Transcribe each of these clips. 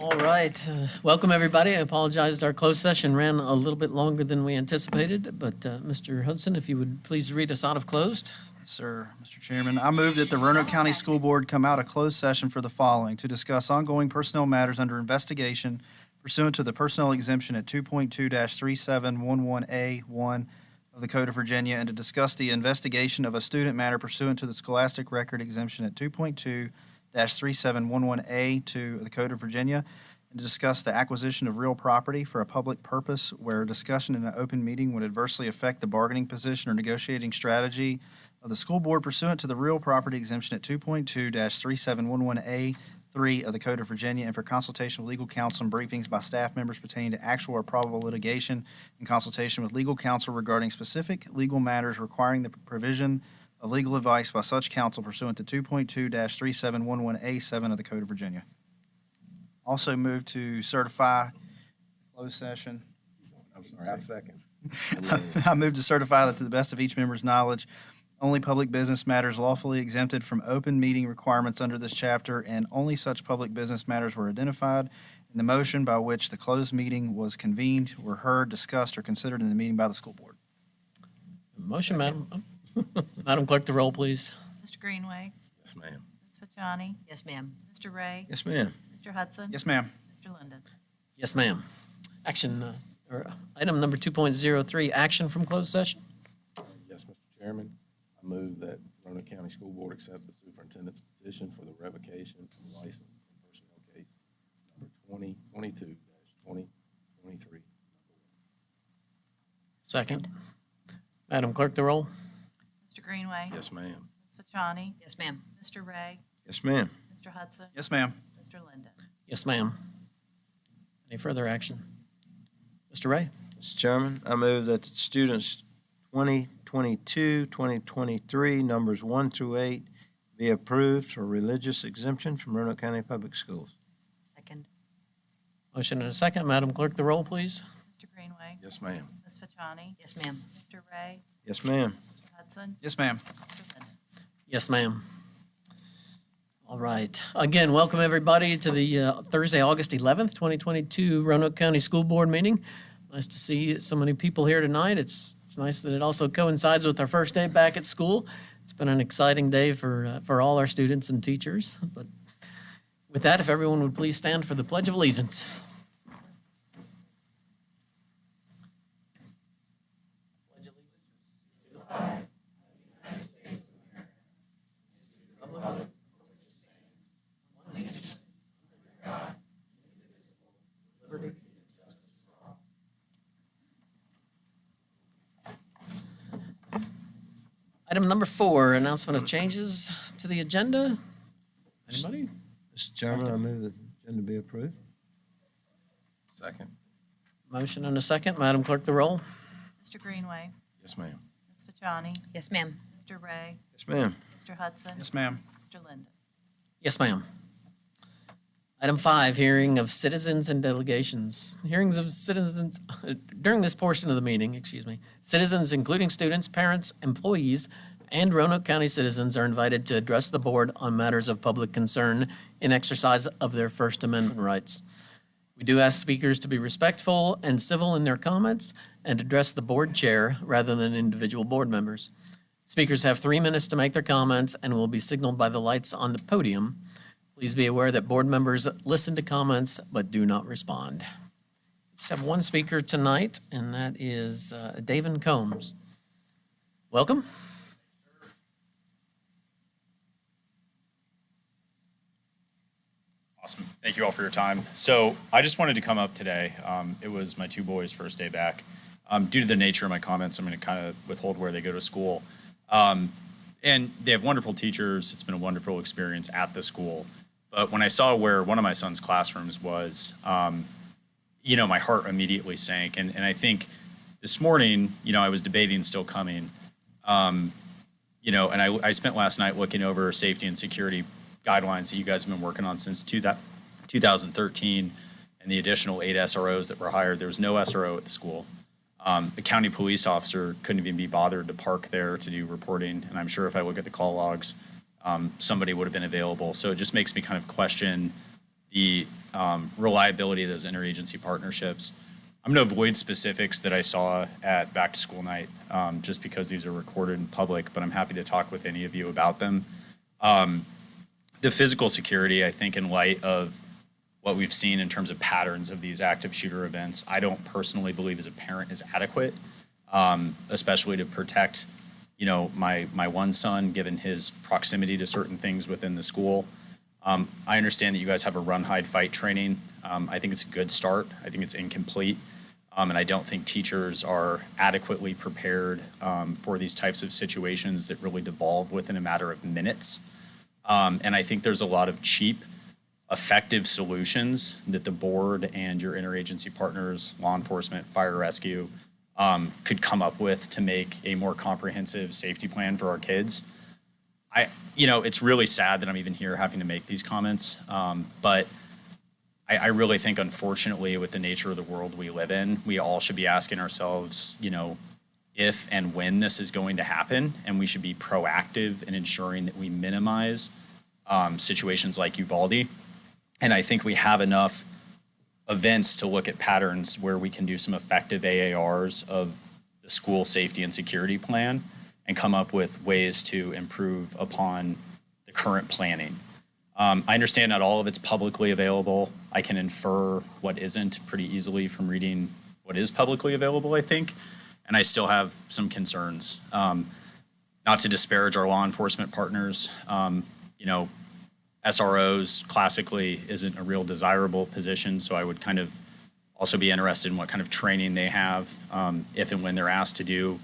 All right, welcome everybody. I apologize, our closed session ran a little bit longer than we anticipated, but Mr. Hudson, if you would please read us out of closed. Sir, Mr. Chairman, I move that the Roanoke County School Board come out of closed session for the following: to discuss ongoing personnel matters under investigation pursuant to the personnel exemption at 2.2-3711A1 of the Code of Virginia, and to discuss the investigation of a student matter pursuant to the scholastic record exemption at 2.2-3711A2 of the Code of Virginia, and to discuss the acquisition of real property for a public purpose where discussion in an open meeting would adversely affect the bargaining position or negotiating strategy of the school board pursuant to the real property exemption at 2.2-3711A3 of the Code of Virginia, and for consultation with legal counsel and briefings by staff members pertaining to actual or probable litigation, and consultation with legal counsel regarding specific legal matters requiring the provision of legal advice by such counsel pursuant to 2.2-3711A7 of the Code of Virginia. Also move to certify closed session. I'm sorry, I second. I move to certify that to the best of each member's knowledge, only public business matters lawfully exempted from open meeting requirements under this chapter, and only such public business matters were identified in the motion by which the closed meeting was convened, were heard, discussed, or considered in the meeting by the school board. Motion, Madam. Madam Clerk, the roll, please. Mr. Greenway. Yes, ma'am. Ms. Fajani. Yes, ma'am. Mr. Ray. Yes, ma'am. Mr. Hudson. Yes, ma'am. Mr. Linden. Yes, ma'am. Action, or item number 2.03, action from closed session. Yes, Mr. Chairman. I move that Roanoke County School Board accept the superintendent's petition for the revocation of license in personnel case number 2022-2023. Second. Madam Clerk, the roll. Mr. Greenway. Yes, ma'am. Ms. Fajani. Yes, ma'am. Mr. Ray. Yes, ma'am. Mr. Hudson. Yes, ma'am. Mr. Linden. Yes, ma'am. Any further action? Mr. Ray? Mr. Chairman, I move that the students 2022-2023, numbers 1 through 8, be approved for religious exemption from Roanoke County Public Schools. Second. Motion and a second. Madam Clerk, the roll, please. Mr. Greenway. Yes, ma'am. Ms. Fajani. Yes, ma'am. Mr. Ray. Yes, ma'am. Mr. Hudson. Yes, ma'am. Mr. Linden. Yes, ma'am. All right. Again, welcome everybody to the Thursday, August 11th, 2022 Roanoke County School Board meeting. Nice to see so many people here tonight. It's nice that it also coincides with our first day back at school. It's been an exciting day for all our students and teachers. But with that, if everyone would please stand for the Pledge of Allegiance. Item number 4, announcement of changes to the agenda. Anybody? Mr. Chairman, I move that the agenda be approved. Second. Motion and a second. Madam Clerk, the roll. Mr. Greenway. Yes, ma'am. Ms. Fajani. Yes, ma'am. Mr. Ray. Yes, ma'am. Mr. Hudson. Yes, ma'am. Mr. Linden. Yes, ma'am. Item 5, hearing of citizens and delegations. Hearings of citizens, during this portion of the meeting, citizens, including students, parents, employees, and Roanoke County citizens are invited to address the board on matters of public concern in exercise of their First Amendment rights. We do ask speakers to be respectful and civil in their comments and address the board chair rather than individual board members. Speakers have 3 minutes to make their comments and will be signaled by the lights on the podium. Please be aware that board members listen to comments but do not respond. We just have one speaker tonight, and that is David Combs. Welcome. Awesome. Thank you all for your time. So I just wanted to come up today. It was my 2 boys' first day back. Due to the nature of my comments, I'm going to kind of withhold where they go to school. And they have wonderful teachers. It's been a wonderful experience at the school. But when I saw where one of my son's classrooms was, my heart immediately sank. And I think this morning, I was debating still coming, and I spent last night looking over safety and security guidelines that you guys have been working on since 2013 and the additional 8 SROs that were hired. There was no SRO at the school. The county police officer couldn't even be bothered to park there to do reporting. And I'm sure if I look at the call logs, somebody would have been available. So it just makes me kind of question the reliability of those interagency partnerships. I'm going to avoid specifics that I saw at back to school night, just because these are recorded in public, but I'm happy to talk with any of you about them. The physical security, I think, in light of what we've seen in terms of patterns of these active shooter events, I don't personally believe as a parent is adequate, especially to protect, my one son, given his proximity to certain things within the school. I understand that you guys have a run, hide, fight training. I think it's a good start. I think it's incomplete. And I don't think teachers are adequately prepared for these types of situations that really devolve within a matter of minutes. And I think there's a lot of cheap, effective solutions that the board and your interagency partners, law enforcement, fire rescue, could come up with to make a more comprehensive safety plan for our kids. It's really sad that I'm even here having to make these comments, but I really think, unfortunately, with the nature of the world we live in, we all should be asking ourselves, if and when this is going to happen, and we should be proactive in ensuring that we minimize situations like Uvalde. And I think we have enough events to look at patterns where we can do some effective AARs of the school safety and security plan and come up with ways to improve upon the current planning. I understand not all of it's publicly available. I can infer what isn't pretty easily from reading what is publicly available, I think. And I still have some concerns. Not to disparage our law enforcement partners, SROs classically isn't a real desirable position, so I would kind of also be interested in what kind of training they have if and when they're asked to do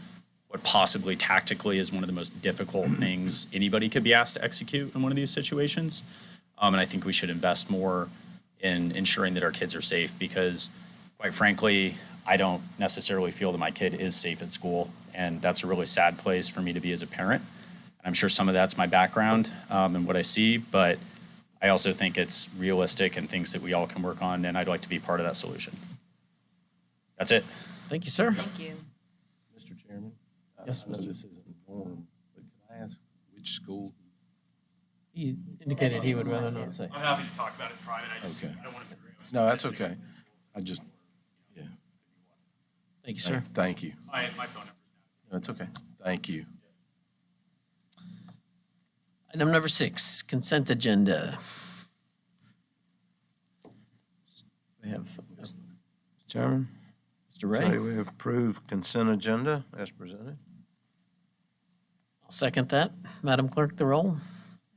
what possibly tactically is one of the most difficult things anybody could be asked to execute in one of these situations. And I think we should invest more in ensuring that our kids are safe because, quite frankly, I don't necessarily feel that my kid is safe at school, and that's a really sad place for me to be as a parent. I'm sure some of that's my background and what I see, but I also think it's realistic and things that we all can work on, and I'd like to be part of that solution. That's it. Thank you, sir. Thank you. Mr. Chairman? Yes, I know Mr. this isn't the norm, but can I ask which school? He indicated he would rather not say. I'm happy to talk about it in private. Okay. I don't want to agree. No, that's okay. Yeah. Thank you, sir. Thank you. My phone number. That's okay. Thank you. Item number 6, consent agenda. We have Chairman, Mr. say Ray. we approve consent agenda as presented. I'll second that. Madam Clerk, the roll.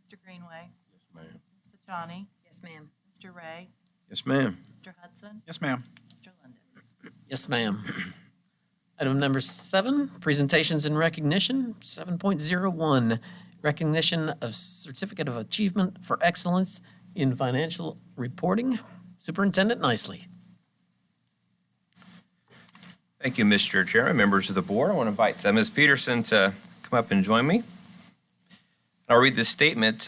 Mr. Greenway, Yes, ma'am. Ms. Fajani, Yes, ma'am. Mr. Ray, Yes, ma'am. Mr. Hudson, Yes, ma'am. Mr. Linden. Yes, ma'am. Item number 7, presentations and recognition. 7.01, recognition of Certificate of Achievement for Excellence in Financial Reporting. Superintendent Nicely. Thank you, Mr. Chairman, members of the board. I want to invite Ms. Peterson to come up and join me. I'll read this statement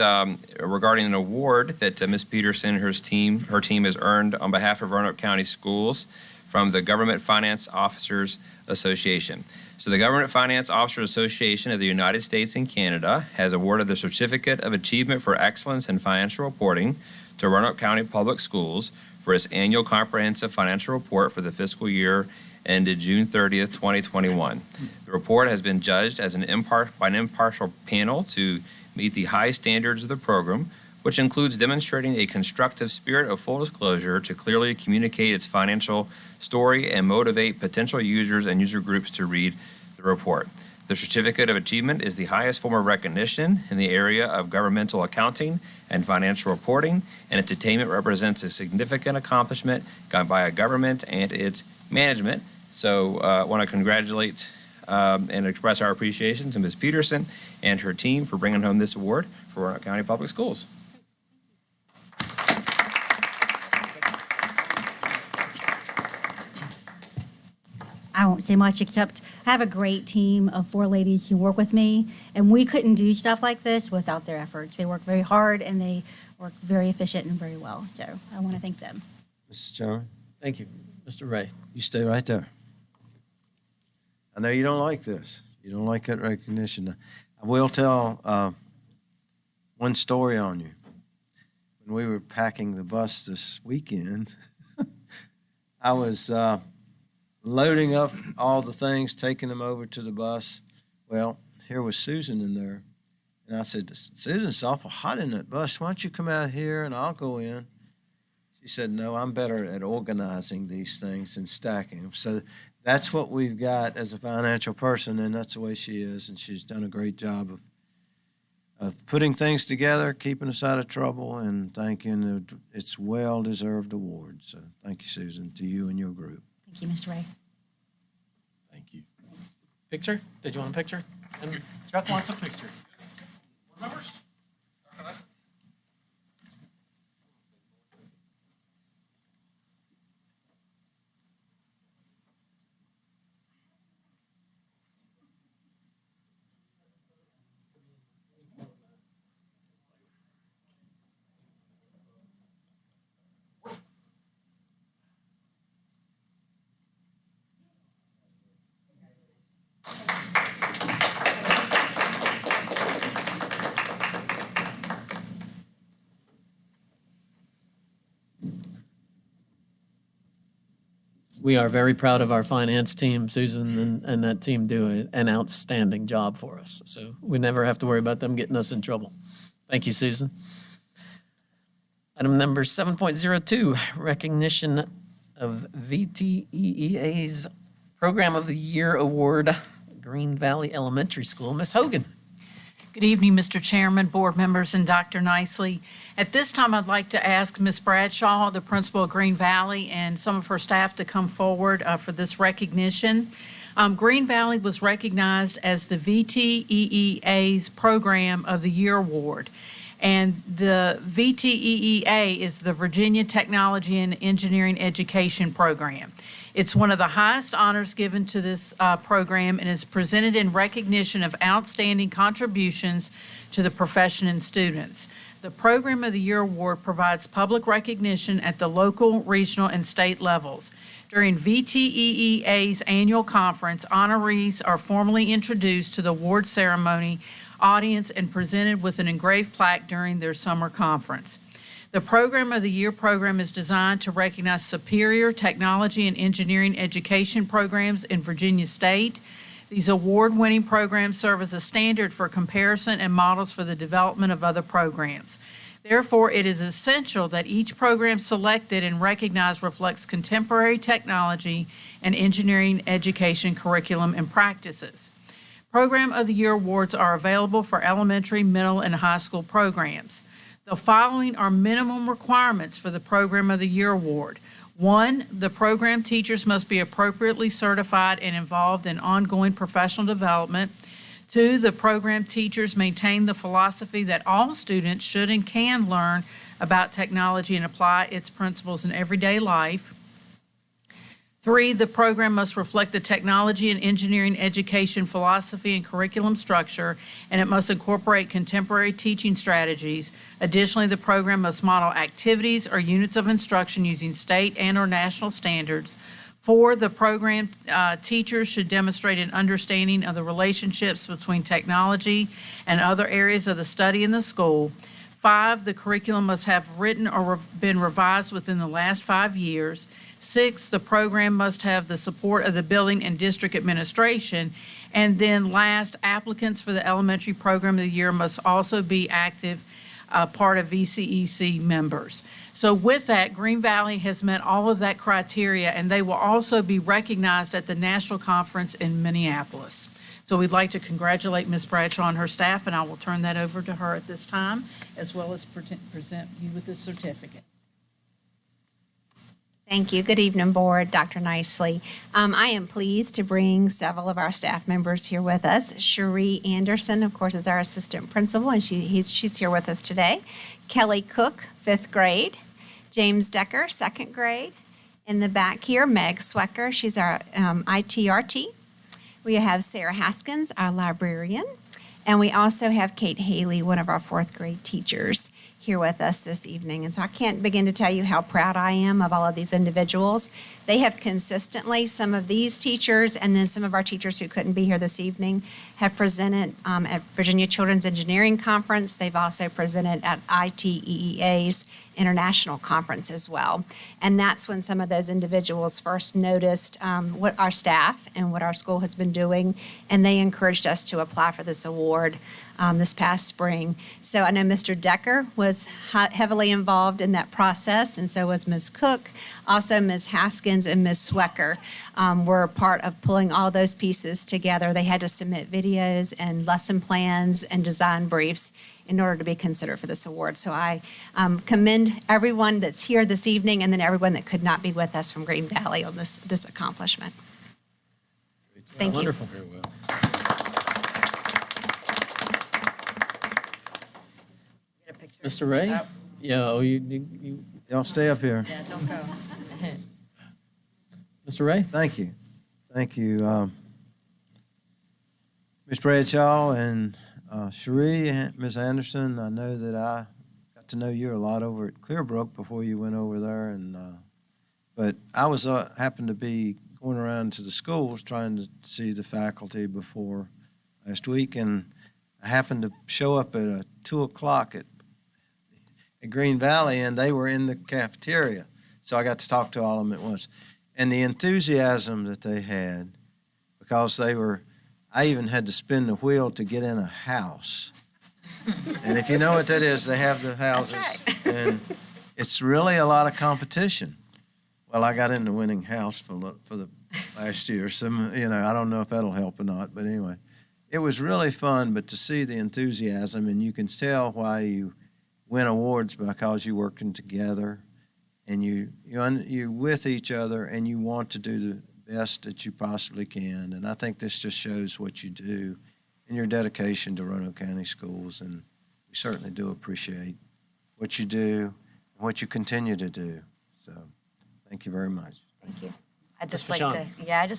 regarding an award that Ms. Peterson and her team has earned on behalf of Roanoke County Schools from the Government Finance Officers Association. So the Government Finance Officers Association of the United States and Canada has awarded the Certificate of Achievement for Excellence in Financial Reporting to Roanoke County Public Schools for its annual comprehensive financial report for the fiscal year ended June 30th, 2021. The report has been judged as by an impartial panel to meet the high standards of the program, which includes demonstrating a constructive spirit of full disclosure to clearly communicate its financial story and motivate potential users and user groups to read the report. The Certificate of Achievement is the highest form of recognition in the area of governmental accounting and financial reporting, and its attainment represents a significant accomplishment by a government and its management. So I want to congratulate and express our appreciation to Ms. Peterson and her team for bringing home this award for Roanoke County Public Schools. I won't say much except I have a great team of 4 ladies who work with me, and we couldn't do stuff like this without their efforts. They work very hard and they work very efficient and very well. So I want to thank them. Mr. Chairman, Thank you, Mr. Ray. you stay right there. I know you don't like this. You don't like that recognition. I will tell one story on you. When and we were packing the bus this weekend. I was loading up all the things, taking them over to the bus. Well, here was Susan in there. And I said, Susan, it's awful hot in that bus. Why don't you come out here and I'll go in? She said, no, I'm better at organizing these things and stacking them. So that's what we've got as a financial person, and that's the way she is. And she's done a great job of putting things together, keeping us out of trouble, and thanking. It's well-deserved award. So thank you, Susan, to you and your group. Thank you, Mr. Ray. Thank you. Picture? Did you want a picture? And Chuck wants a picture. We are very proud of our finance team. Susan and that team do an outstanding job for us. So we never have to worry about them getting us in trouble. Thank you, Susan. Item number 7.02, recognition of VTEEA's Program of the Year Award, Green Valley Elementary School. Ms. Hogan. Good evening, Mr. Chairman, board members, and Dr. Nicely. At this time, I'd like to ask Ms. Bradshaw, the principal of Green Valley, and some of her staff to come forward for this recognition. Green Valley was recognized as the VTEEA's Program of the Year Award. And the VTEEA is the Virginia Technology and Engineering Education Program. It's one of the highest honors given to this program and is presented in recognition of outstanding contributions to the profession and students. The Program of the Year Award provides public recognition at the local, regional, and state levels. During VTEEA's annual conference, honorees are formally introduced to the award ceremony audience and presented with an engraved plaque during their summer conference. The Program of the Year program is designed to recognize superior technology and engineering education programs in Virginia State. These award-winning programs serve as a standard for comparison and models for the development of other programs. Therefore, it is essential that each program selected and recognized reflects contemporary technology and engineering education curriculum and practices. Program of the Year awards are available for elementary, middle, and high school programs. The following are minimum requirements for the Program of the Year award. 1, the program teachers must be appropriately certified and involved in ongoing professional development. 2, the program teachers maintain the philosophy that all students should and can learn about technology and apply its principles in everyday life. 3, the program must reflect the technology and engineering education philosophy and curriculum structure, and it must incorporate contemporary teaching strategies. Additionally, the program must model activities or units of instruction using state and or national standards. 4, the program teachers should demonstrate an understanding of the relationships between technology and other areas of the study in the school. 5, the curriculum must have written or been revised within the last 5 years. 6, the program must have the support of the building and district administration. And then last, applicants for the elementary program of the year must also be active part of VCEC members. So with that, Green Valley has met all of that criteria, and they will also be recognized at the national conference in Minneapolis. So we'd like to congratulate Ms. Bradshaw and her staff, and I will turn that over to her at this time, as well as present you with the certificate. Thank you. Good evening, Board. Dr. Nicely. I am pleased to bring several of our staff members here with us. Cherie Anderson, of course, is our assistant principal, and she's here with us today. Kelly Cook, 5th grade. James Decker, 2nd grade. In the back here, Meg Swecker, she's our ITRT. We have Sarah Haskins, our librarian. And we also have Kate Haley, one of our 4th grade teachers, here with us this evening. And so I can't begin to tell you how proud I am of all of these individuals. They have consistently, some of these teachers and then some of our teachers who couldn't be here this evening have presented at Virginia Children's Engineering Conference. They've also presented at ITEEA's International Conference as well. And that's when some of those individuals first noticed what our staff and what our school has been doing, and they encouraged us to apply for this award this past spring. So I know Mr. Decker was heavily involved in that process, and so was Ms. Cook. Also, Ms. Haskins and Ms. Swecker were part of pulling all those pieces together. They had to submit videos and lesson plans and design briefs in order to be considered for this award. So I commend everyone that's here this evening and then everyone that could not be with us from Green Valley on this accomplishment. Thank you. Wonderful. Very well. Mr. Ray? Yeah, oh, you, Y'all stay up here. Yeah, don't go. Mr. Ray? Thank you. Thank you. Ms. Bradshaw and Cherie, Ms. Anderson, I know that I got to know you a lot over at Clearbrook before you went over there. But I was happened to be going around to the schools trying to see the faculty before last week, and I happened to show up at 2 o'clock at Green Valley, and they were in the cafeteria. So I got to talk to all of them at once. And the enthusiasm that they had, because I even had to spin the wheel to get in a house. And if you know what that is, they have the houses. That's And it's really a lot of competition. Well, I got in the winning house for the last year. So, I don't know if that'll help or not. But anyway, it was really fun. But to see the enthusiasm, and you can tell why you win awards, because you're working together and you're with each other and you want to do the best that you possibly can. And I think this just shows what you do and your dedication to Roanoke County Schools. And we certainly do appreciate what you do and what you continue to do. So thank you very much. Thank you. I just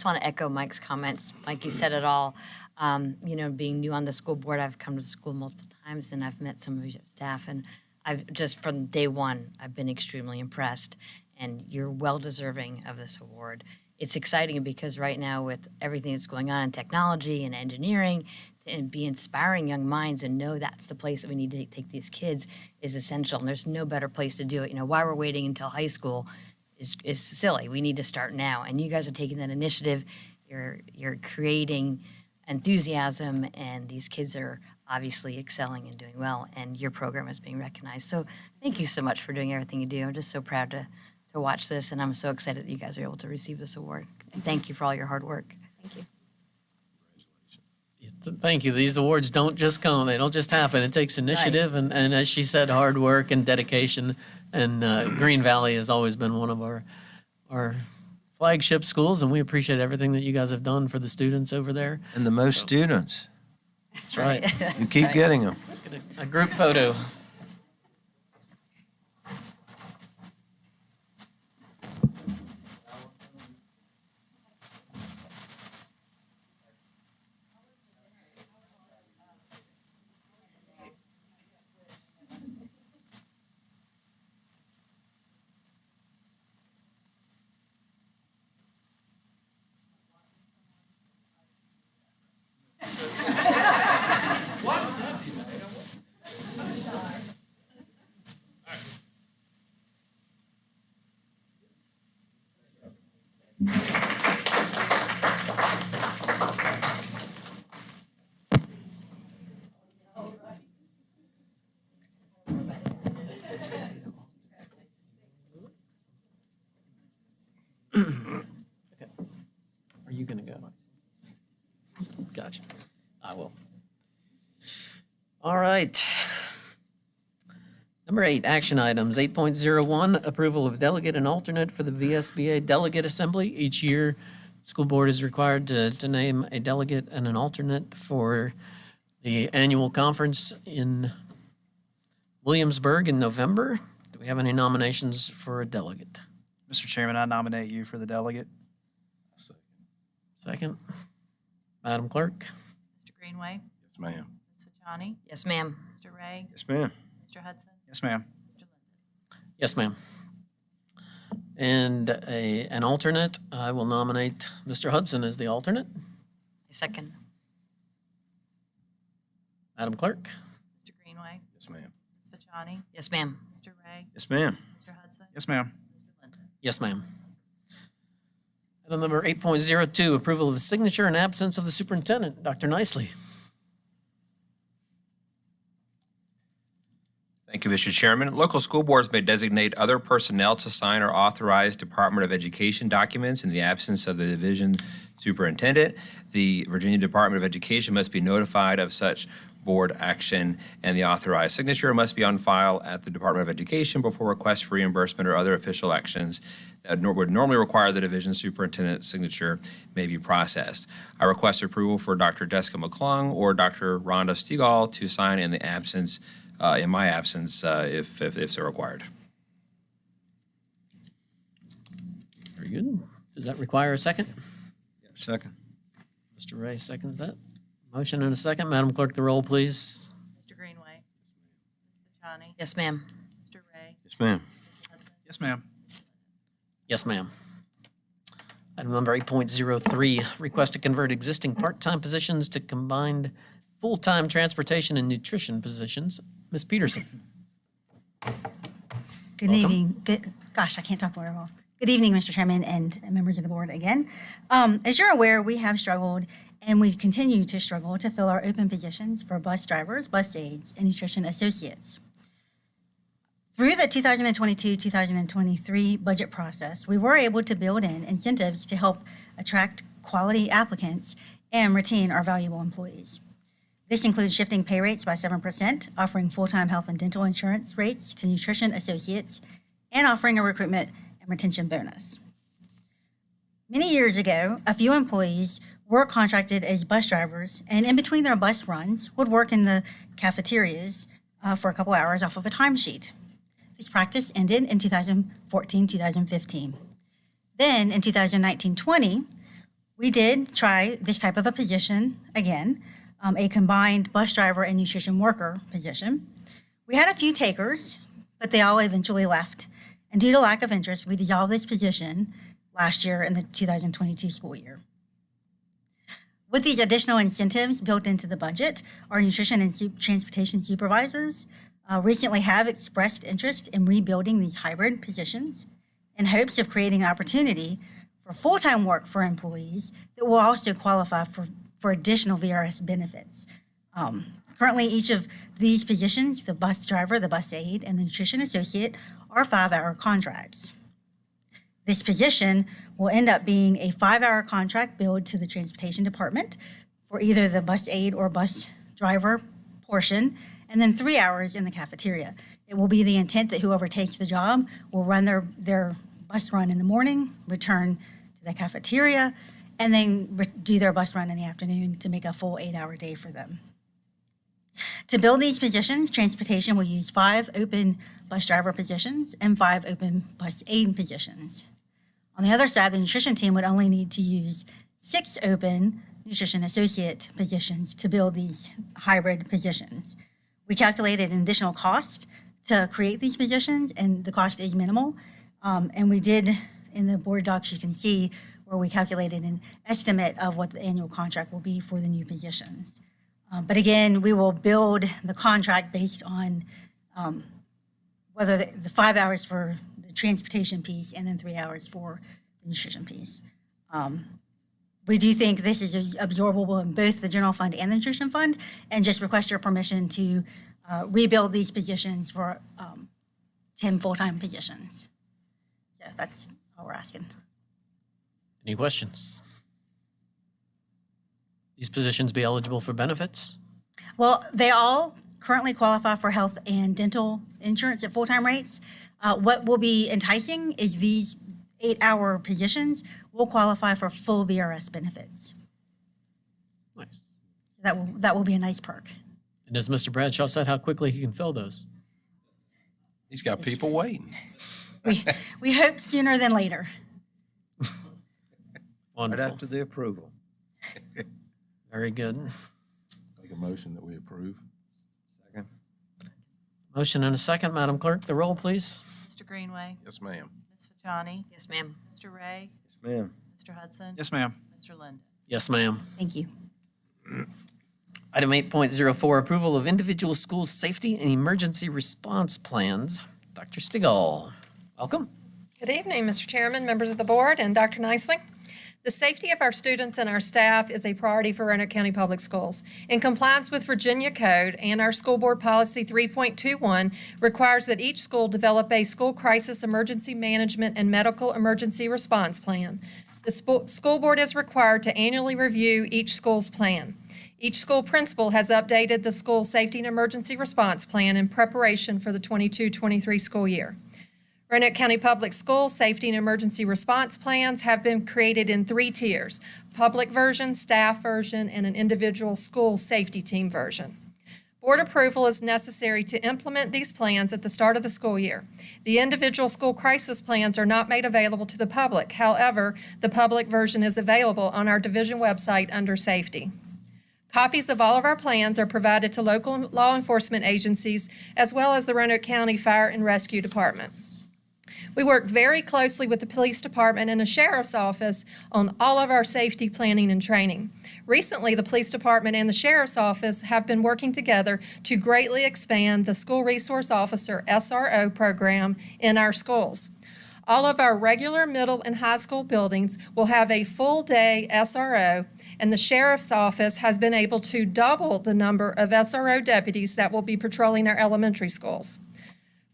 want to echo Mike's comments. Mike, you said it all. Being new on the school board, I've come to the school multiple times and I've met some of your staff, and I've just from day one, I've been extremely impressed, and you're well deserving of this award. It's exciting because right now with everything that's going on in technology and engineering, to be inspiring young minds and know that's the place that we need to take these kids is essential. And there's no better place to do it. Why we're waiting until high school is silly. We need to start now. And you guys are taking that initiative. You're creating enthusiasm, and these kids are obviously excelling and doing well, and your program is being recognized. So thank you so much for doing everything you do. I'm just so proud to watch this, and I'm so excited that you guys are able to receive this award. And thank you for all your hard work. Thank you. Thank you. These awards don't just come. They don't just happen. It takes initiative and as she said, hard work and dedication. And Green Valley has always been one of our flagship schools, and we appreciate everything that you guys have done for the students over there. And the most students. That's right. You keep getting them. Let's get a group photo. Are you going to go? Gotcha. I will. All right. Number 8, action items. 8.01, approval of delegate and alternate for the VSBA Delegate Assembly. Each year, school board is required to name a delegate and an alternate for the annual conference in Williamsburg in November. Do we have any nominations for a delegate? Mr. Chairman, I nominate you for the delegate. Second. Madam Clerk? Mr. Greenway, Yes, ma'am. Ms. Fajani, Yes, ma'am. Mr. Ray, Yes, ma'am. Mr. Hudson, Yes, ma'am. Mr. Linden? Yes, ma'am. And an alternate, I will nominate Mr. Hudson as the alternate. Second. Madam Clerk? Mr. Greenway? Yes, ma'am. Ms. Fachani? Yes, ma'am. Mr. Ray? Yes, ma'am. Mr. Hudson? Yes, ma'am. Mr. Linden? Yes, ma'am. Item number 8.02, approval of the signature and absence of the superintendent. Dr. Nicely. Thank you, Mr. Chairman. Local school boards may designate other personnel to sign or authorize Department of Education documents in the absence of the division superintendent. The Virginia Department of Education must be notified of such board action, and the authorized signature must be on file at the Department of Education before requests for reimbursement or other official actions that would normally require the division superintendent's signature may be processed. I request approval for Dr. Jessica McClung or Dr. Rhonda Stegall to sign in my absence, if so required. Very good. Does that require a second? Second. Mr. Ray seconds that. Motion and a second. Madam Clerk, the roll, please. Mr. Greenway? Ms. Fachani? Yes, ma'am. Mr. Ray? Yes, ma'am. Mr. Hudson? Yes, ma'am. Yes, ma'am. Item number 8.03, request to convert existing part-time positions to combined full-time transportation and nutrition positions. Ms. Peterson. Good evening. Gosh, I can't talk very well. Good evening, Mr. Chairman and members of the board again. As you're aware, we have struggled and we continue to struggle to fill our open positions for bus drivers, bus aides, and nutrition associates. Through the 2022-2023 budget process, we were able to build in incentives to help attract quality applicants and retain our valuable employees. This includes shifting pay rates by 7%, offering full-time health and dental insurance rates to nutrition associates, and offering a recruitment and retention bonus. Many years ago, a few employees were contracted as bus drivers, and in between their bus runs, would work in the cafeterias for a couple hours off of a timesheet. This practice ended in 2014-2015. Then, in 2019-20, we did try this type of a position again, a combined bus driver and nutrition worker position. We had a few takers, but they all eventually left. And due to lack of interest, we dissolved this position last year in the 2022 school year. With these additional incentives built into the budget, our nutrition and transportation supervisors recently have expressed interest in rebuilding these hybrid positions in hopes of creating an opportunity for full-time work for employees that will also qualify for additional VRS benefits. Currently, each of these positions, the bus driver, the bus aide, and the nutrition associate, are 5-hour contracts. This position will end up being a 5-hour contract billed to the transportation department for either the bus aide or bus driver portion, and then 3 hours in the cafeteria. It will be the intent that whoever takes the job will run their bus run in the morning, return to the cafeteria, and then do their bus run in the afternoon to make a full 8-hour day for them. To build these positions, transportation will use 5 open bus driver positions and 5 open bus aide positions. On the other side, the nutrition team would only need to use 6 open nutrition associate positions to build these hybrid positions. We calculated an additional cost to create these positions, and the cost is minimal. And we did, in the board docs, you can see where we calculated an estimate of what the annual contract will be for the new positions. But again, we will build the contract based on whether the 5 hours for the transportation piece and then 3 hours for the nutrition piece. We do think this is absorbable in both the general fund and the nutrition fund, and just request your permission to rebuild these positions for 10 full-time positions. So that's all we're asking. Any questions? These positions be eligible for benefits? Well, they all currently qualify for health and dental insurance at full-time rates. What will be enticing is these 8-hour positions will qualify for full VRS benefits. Nice. That will be a nice perk. And as Mr. Bradshaw said, how quickly he can fill those? He's got people waiting. We hope sooner than later. Right Wonderful. after the approval. Very good. Make a motion that we approve. Second. Motion and a second. Madam Clerk, the roll, please. Mr. Greenway, Yes, ma'am. Ms. Fachani, Yes, ma'am. Mr. Ray, Yes, ma'am. Mr. Hudson. Yes, ma'am. Mr. Linden. Yes, ma'am. Thank you. Item 8.04, approval of individual school safety and emergency response plans. Dr. Stigall, welcome. Good evening, Mr. Chairman, members of the board, and Dr. Nicely. The safety of our students and our staff is a priority for Roanoke County Public Schools. In compliance with Virginia Code and our School Board Policy 3.21 requires that each school develop a school crisis emergency management and medical emergency response plan. The school board is required to annually review each school's plan. Each school principal has updated the school safety and emergency response plan in preparation for the 22-23 school year. Roanoke County Public Schools safety and emergency response plans have been created in 3 tiers: public version, staff version, and an individual school safety team version. Board approval is necessary to implement these plans at the start of the school year. The individual school crisis plans are not made available to the public. However, the public version is available on our division website under safety. Copies of all of our plans are provided to local law enforcement agencies as well as the Roanoke County Fire and Rescue Department. We work very closely with the police department and the sheriff's office on all of our safety planning and training. Recently, the police department and the sheriff's office have been working together to greatly expand the School Resource Officer SRO program in our schools. All of our regular middle and high school buildings will have a full-day SRO, and the sheriff's office has been able to double the number of SRO deputies that will be patrolling our elementary schools.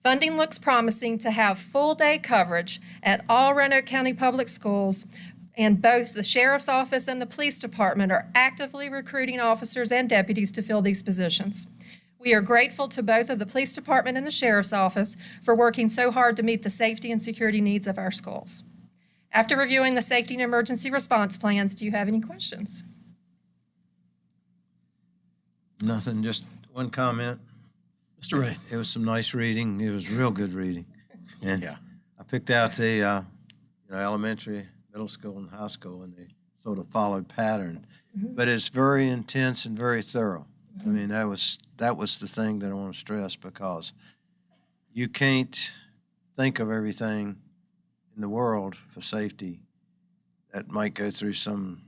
Funding looks promising to have full-day coverage at all Roanoke County Public Schools, and both the sheriff's office and the police department are actively recruiting officers and deputies to fill these positions. We are grateful to both of the police department and the sheriff's office for working so hard to meet the safety and security needs of our schools. After reviewing the safety and emergency response plans, do you have any questions? Nothing, just one comment. Mr. Ray. It was some nice reading. It was real good reading. And Yeah. I picked out the elementary, middle school, and high school, and they sort of followed pattern. But it's very intense and very thorough. I mean, that was the thing that I want to stress, because you can't think of everything in the world for safety that might go through some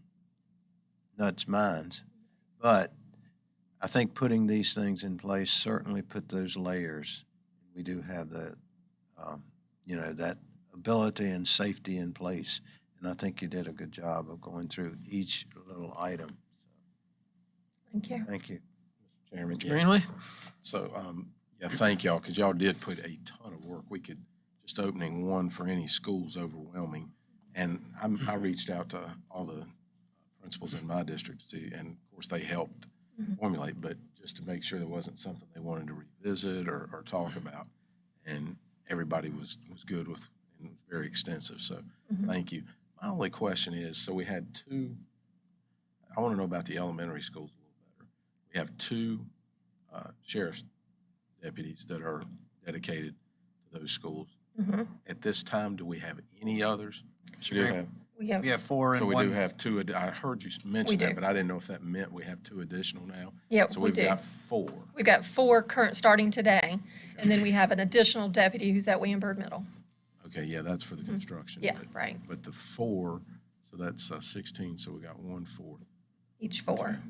nuts' minds. But I think putting these things in place certainly put those layers. We do have that, that ability and safety in place. And I think you did a good job of going through each little item. Thank you. Thank you. Chairman. Mr. yes. Greenway? So, thank y'all, because y'all did put a ton of work. We could, just opening one for any school is overwhelming. And I reached out to all the principals in my district to see, and of course, they helped formulate, but just to make sure there wasn't something they wanted to revisit or talk about. And everybody was good with, and it was very extensive, so thank you. My only question is, so we had I want to know about the elementary schools a little better. We have 2 sheriff's deputies that are dedicated to those schools. At this time, do we have any others? We do have, We have, We have 4 So and we 1. do have 2, I heard you mention do. that, but I didn't know if that meant we have 2 additional now. Yeah, So we we've do. got 4. we've got 4 current starting today, and then we have an additional deputy who's at Williamburg Middle. Okay, yeah, that's for the construction. Yeah, but- right. But the 4, so that's 16, so we got 1/4. Each 4.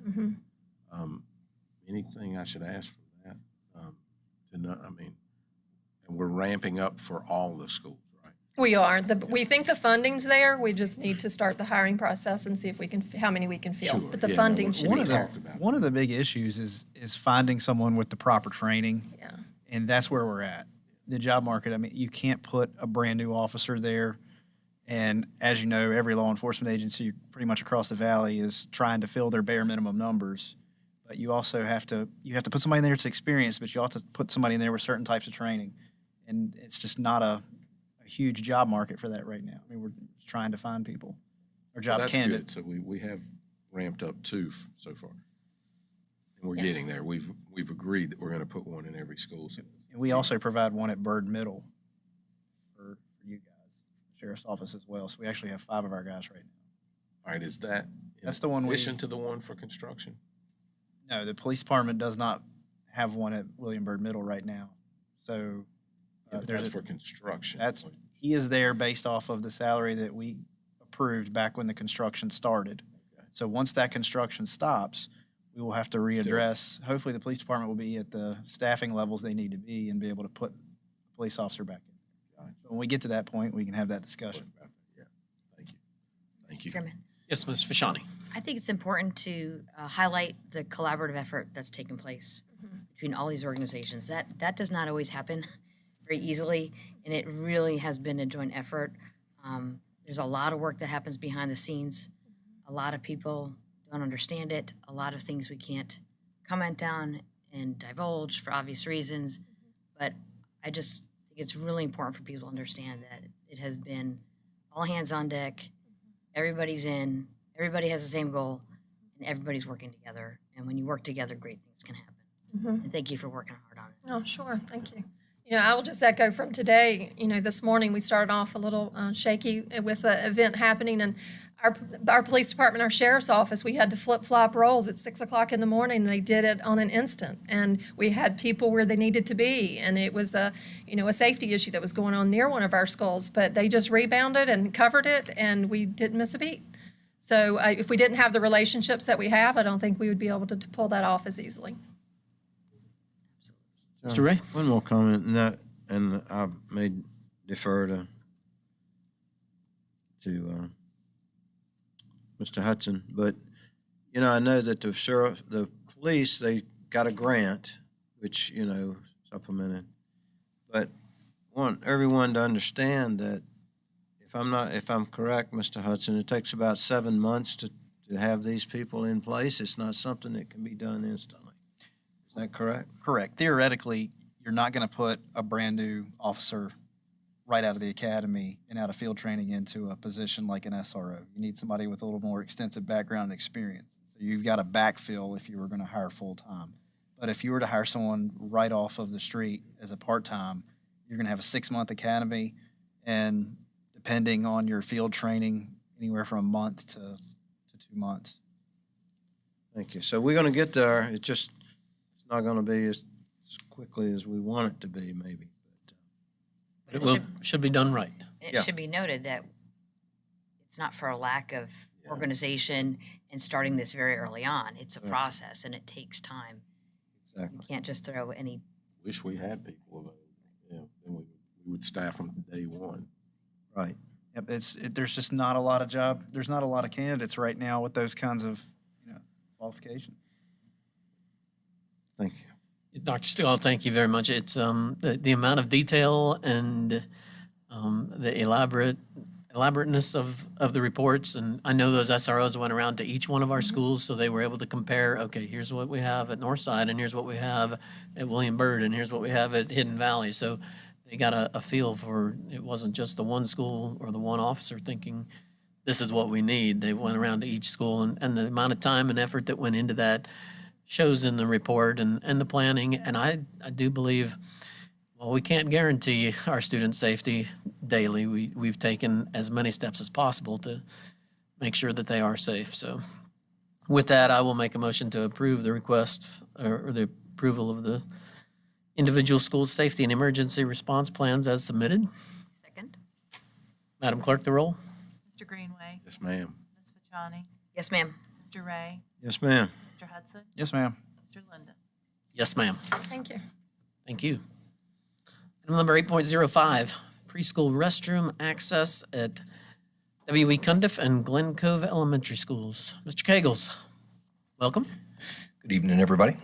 Anything I should ask for that? To know, and we're ramping up for all the schools, right? We are. We think the funding's there. We just need to start the hiring process and see if we can, how many we can fill. Sure, But the yeah, no, funding should one be of there. talked about. One of the big issues is finding someone with the proper training. Yeah. And that's where we're at. The job market, you can't put a brand-new officer there. And as you know, every law enforcement agency pretty much across the valley is trying to fill their bare minimum numbers. But you also have to put somebody in there that's experienced, but you have to put somebody in there with certain types of training. And it's just not a huge job market for that right now. We're trying to find people, or Well, job that's candidates. good. So we have ramped up 2 so far. And we're Yes. getting there. We've agreed that we're going to put 1 in every school. So And we also provide one at Bird Middle for you guys, sheriff's office as well. So we actually have 5 of our guys right now. all right, is that That's the one in we- addition to the one for construction? No, the police department does not have one at William Byrd Middle right now. So But there's that's for construction. he is there based off of the salary that we approved back when the construction started. Okay. So once that construction stops, we will have to readdress. Hopefully, the police department will be at the staffing levels they need to be and be able to put a police officer back in. Gotcha. So when we get to that point, we can have that discussion. Yeah, thank you. Thank you. Chairman, Yes, Ms. Fashani. I think it's important to highlight the collaborative effort that's taken place between all these organizations. That does not always happen very easily, and it really has been a joint effort. There's a lot of work that happens behind the scenes. A lot of people don't understand it. A lot of things we can't comment on and divulge for obvious reasons. But I just think it's really important for people to understand that it has been all hands on deck. Everybody's in. Everybody has the same goal, and everybody's working together. And when you work together, great things can happen. And thank you for working hard on it. Oh, sure. Thank you. You know, I will just echo from today. You know, this morning we started off a little shaky with the event happening, and our police department, our sheriff's office, we had to flip-flop roles at 6 o'clock in the morning. They did it on an instant, and we had people where they needed to be, and it was a safety issue that was going on near one of our schools, but they just rebounded and covered it, and we didn't miss a beat. So if we didn't have the relationships that we have, I don't think we would be able to pull that off as easily. Mr. Ray? One more comment, and I may defer to Mr. Hudson, but, I know that the police, they got a grant, which, supplemented. But I want everyone to understand that if I'm correct, Mr. Hudson, it takes about 7 months to have these people in place. It's not something that can be done instantly. Is that correct? Correct. Theoretically, you're not going to put a brand-new officer right out of the academy and out of field training into a position like an SRO. You need somebody with a little more extensive background and experience. So you've got to backfill if you were going to hire full-time. But if you were to hire someone right off of the street as a part-time, you're going to have a 6-month academy, and depending on your field training, anywhere from a month to 2 months. Thank you. So we're going to get there. It's not going to be as quickly as we want it to be, maybe. But it should be done right. It Yeah. should be noted that it's not for a lack of organization and starting this very early on. It's a process, and it takes time. Exactly. You can't just throw any. Wish we had people available. Yeah, then we would staff from day one. Right. Yep, there's just not a lot of there's not a lot of candidates right now with those kinds of qualifications. Thank you. Dr. Steele, thank you very much. It's the amount of detail and the elaborateness of the reports. And I know those SROs went around to each one of our schools, so they were able to compare, okay, here's what we have at Northside, and here's what we have at William Byrd, and here's what we have at Hidden Valley. So they got a feel for, it wasn't just the one school or the one officer thinking, this is what we need. They went around to each school, and the amount of time and effort that went into that shows in the report and the planning. And I do believe, well, we can't guarantee our student safety daily. We've taken as many steps as possible to make sure that they are safe. So with that, I will make a motion to approve the request or the approval of the individual school safety and emergency response plans as submitted. Second? Madam Clerk, the roll. Mr. Greenway, Yes, ma'am. Ms. Fachani, Yes, ma'am. Mr. Ray, Yes, ma'am. Mr. Hudson, Yes, ma'am. Mr. Linden. Yes, ma'am. Thank you. Thank you. Item number 8.05, preschool restroom access at W.E. Cundiff and Glen Cove Elementary Schools. Mr. Kegels, welcome. Good evening, everybody.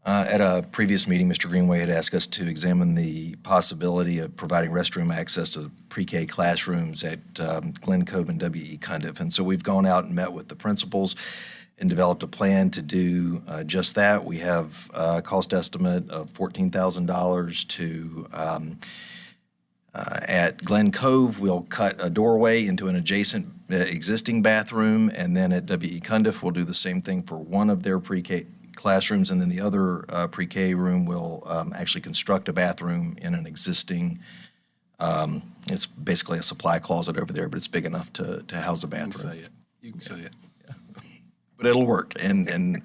At a previous meeting, Mr. Greenway had asked us to examine the possibility of providing restroom access to the pre-K classrooms at Glen Cove and W.E. Cundiff. And so we've gone out and met with the principals and developed a plan to do just that. We have a cost estimate of $14,000 to at Glen Cove, we'll cut a doorway into an adjacent existing bathroom, and then at W.E. Cundiff, we'll do the same thing for one of their pre-K classrooms, and then the other pre-K room will actually construct a bathroom in an existing, it's basically a supply closet over there, but it's big enough to house a You can bathroom. say it. You can say it. But it'll work, and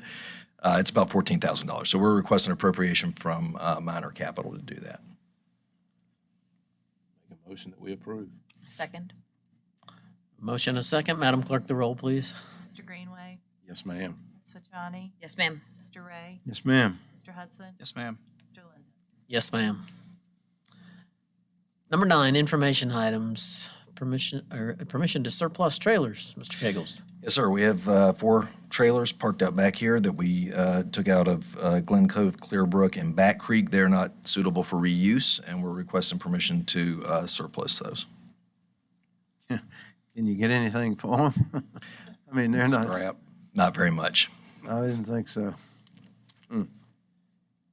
It's about $14,000. So we're requesting appropriation from minor capital to do that. Make a motion that we approve. Second. Motion a second. Madam Clerk, the roll, please. Mr. Greenway, Yes, ma'am. Ms. Fajani, Yes, ma'am. Mr. Ray, Yes, ma'am. Mr. Hudson, Yes, ma'am. Mr. Linden. Yes, ma'am. Number 9, information items. Permission to surplus trailers. Mr. Kegels. Yes, sir. We have 4 trailers parked out back here that we took out of Glen Cove, Clearbrook, and Back Creek. They're not suitable for reuse, and we're requesting permission to surplus those. Can you get anything for them? I mean, they're not. Scrap. Not very much. I didn't think so. I mean,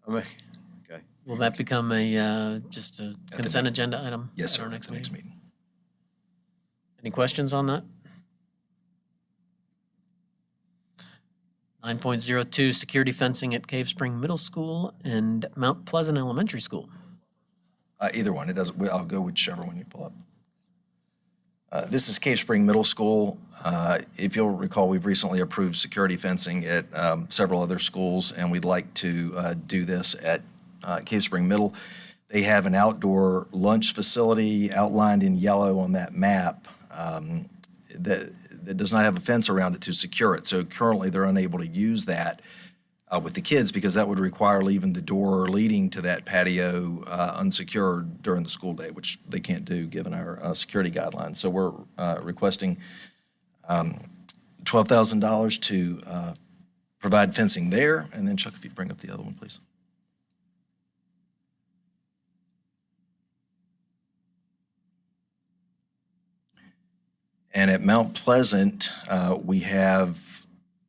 okay. Will that become just a consent agenda item? Yes, at our sir, at the next meeting. Any questions on that? 9.02, security fencing at Cave Spring Middle School and Mount Pleasant Elementary School. Either one. It doesn't. I'll go whichever one you pull up. This is Cave Spring Middle School. If you'll recall, we've recently approved security fencing at several other schools, and we'd like to do this at Cave Spring Middle. They have an outdoor lunch facility outlined in yellow on that map that does not have a fence around it to secure it. So currently, they're unable to use that with the kids because that would require leaving the door leading to that patio unsecured during the school day, which they can't do given our security guidelines. So we're requesting $12,000 to provide fencing there. And then Chuck, if you'd bring up the other one, please. And at Mount Pleasant, we have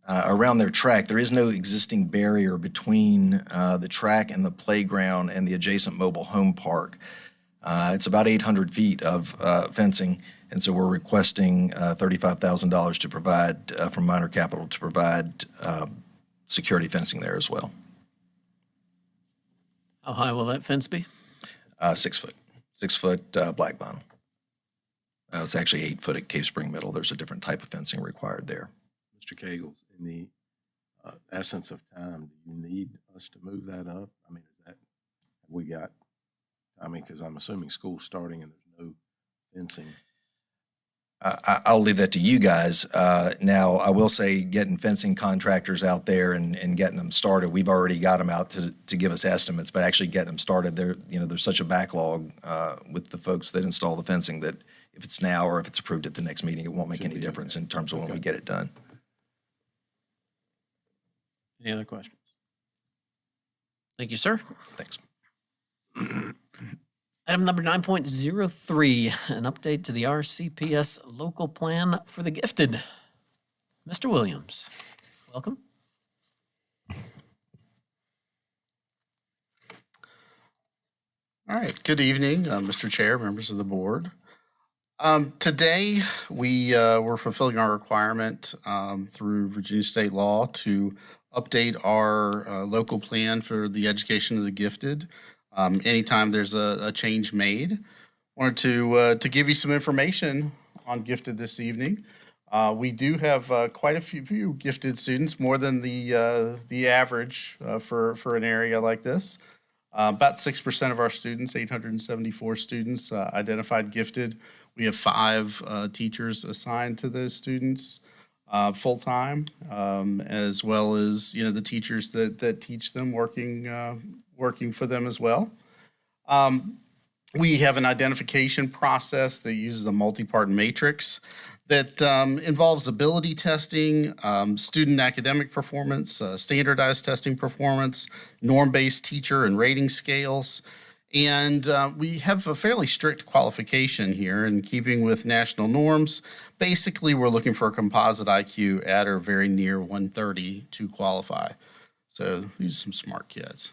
around their track, there is no existing barrier between the track and the playground and the adjacent mobile home park. It's about 800 feet of fencing, and so we're requesting $35,000 to provide, from minor capital, to provide security fencing there as well. How high will that fence be? 6 foot, 6 foot black vinyl. It's actually 8 foot at Cave Spring Middle. There's a different type of fencing required there. Mr. Kegels, in the essence of time, do you need us to move that up? I mean, is that, have we got, I mean, because I'm assuming school's starting and there's no fencing. I'll leave that to you guys. Now, I will say getting fencing contractors out there and getting them started, we've already got them out to give us estimates, but actually getting them started, there's such a backlog with the folks that install the fencing that if it's now or if it's approved at the next meeting, it won't make any difference in terms of when we get it done. Any other questions? Thank you, sir. Thanks. Item number 9.03, an update to the RCPS local plan for the gifted. Mr. Williams, welcome. All right, good evening, Mr. Chair, members of the board. Today, we're fulfilling our requirement through Virginia state law to update our local plan for the education of the gifted. Anytime there's a change made. Wanted to give you some information on gifted this evening. We do have quite a few gifted students, more than the average for an area like this. About 6% of our students, 874 students, identified gifted. We have 5 teachers assigned to those students full-time, as well as the teachers that teach them working for them as well. We have an identification process that uses a multi-part matrix that involves ability testing, student academic performance, standardized testing performance, norm-based teacher and rating scales. And we have a fairly strict qualification here in keeping with national norms. Basically, we're looking for a composite IQ at or very near 130 to qualify. So these are some smart kids.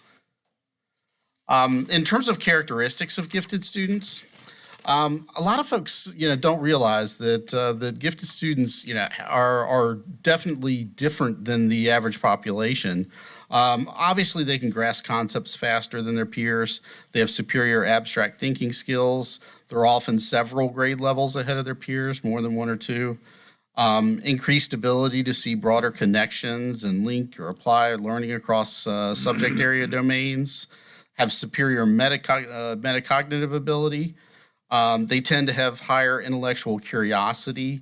In terms of characteristics of gifted students, a lot of folks, don't realize that gifted students, are definitely different than the average population. Obviously, they can grasp concepts faster than their peers. They have superior abstract thinking skills. They're often several grade levels ahead of their peers, more than 1 or 2. increased ability to see broader connections and link or apply learning across subject area domains, have superior metacognitive ability. They tend to have higher intellectual curiosity.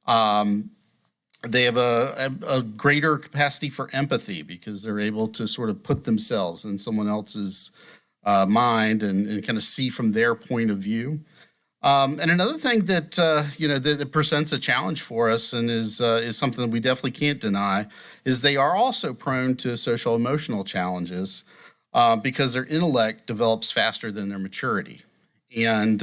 They have a greater capacity for empathy because they're able to sort of put themselves in someone else's mind and kind of see from their point of view. And another thing that that presents a challenge for us and is something that we definitely can't deny is they are also prone to social emotional challenges because their intellect develops faster than their maturity, and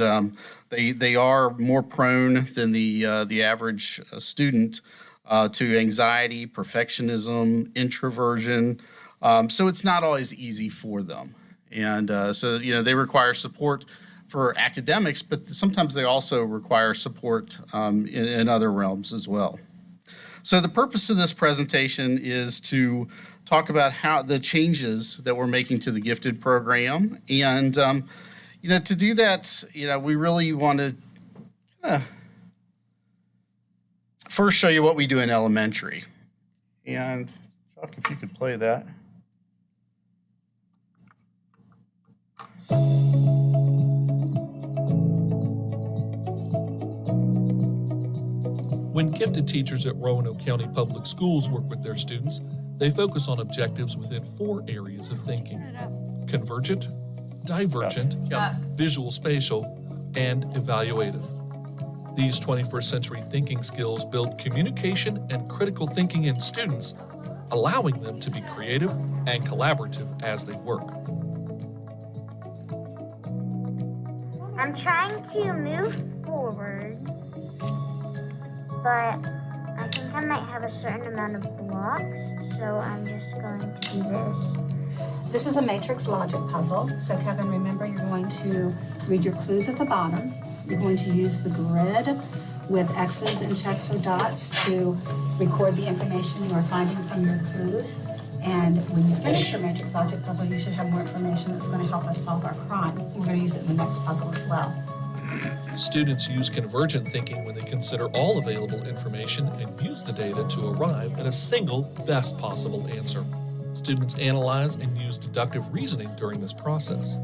they are more prone than the average student to anxiety, perfectionism, introversion. So it's not always easy for them, and so they require support for academics, but sometimes they also require support in other realms as well. So the purpose of this presentation is to talk about how the changes that we're making to the gifted program. And, to do that, we really want to first show you what we do in elementary. And Chuck, if you could play that. When gifted teachers at Roanoke County Public Schools work with their students, they focus on objectives within 4 areas of thinking: convergent, divergent, visual spatial, and evaluative. These 21st century thinking skills build communication and critical thinking in students, allowing them to be creative and collaborative as they work. I'm trying to move forward, but I think I might have a certain amount of blocks, so I'm just going to do this. This is a matrix logic puzzle. So Kevin, remember you're going to read your clues at the bottom. You're going to use the grid with X's and checks or dots to record the information you are finding from your clues. And when you finish your matrix logic puzzle, you should have more information that's going to help us solve our crime. We're going to use it in the next puzzle as well. Students use convergent thinking when they consider all available information and use the data to arrive at a single best possible answer. Students analyze and use deductive reasoning during this process.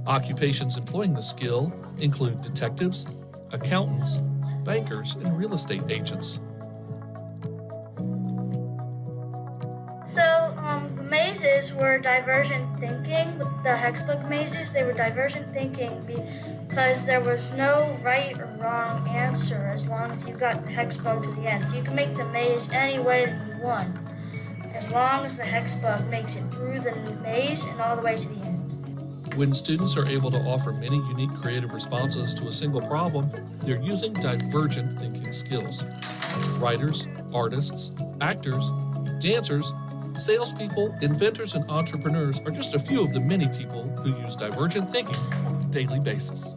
Occupations employing the skill include detectives, accountants, bankers, and real estate agents. So the mazes were divergent thinking. With the hexbook mazes, they were divergent thinking because there was no right or wrong answer as long as you got the hexbug to the end. So you can make the maze any way that you want, as long as the hexbug makes it through the maze and all the way to the end. When students are able to offer many unique creative responses to a single problem, they're using divergent thinking skills. Writers, artists, actors, dancers, salespeople, inventors, and entrepreneurs are just a few of the many people who use divergent thinking on a daily basis.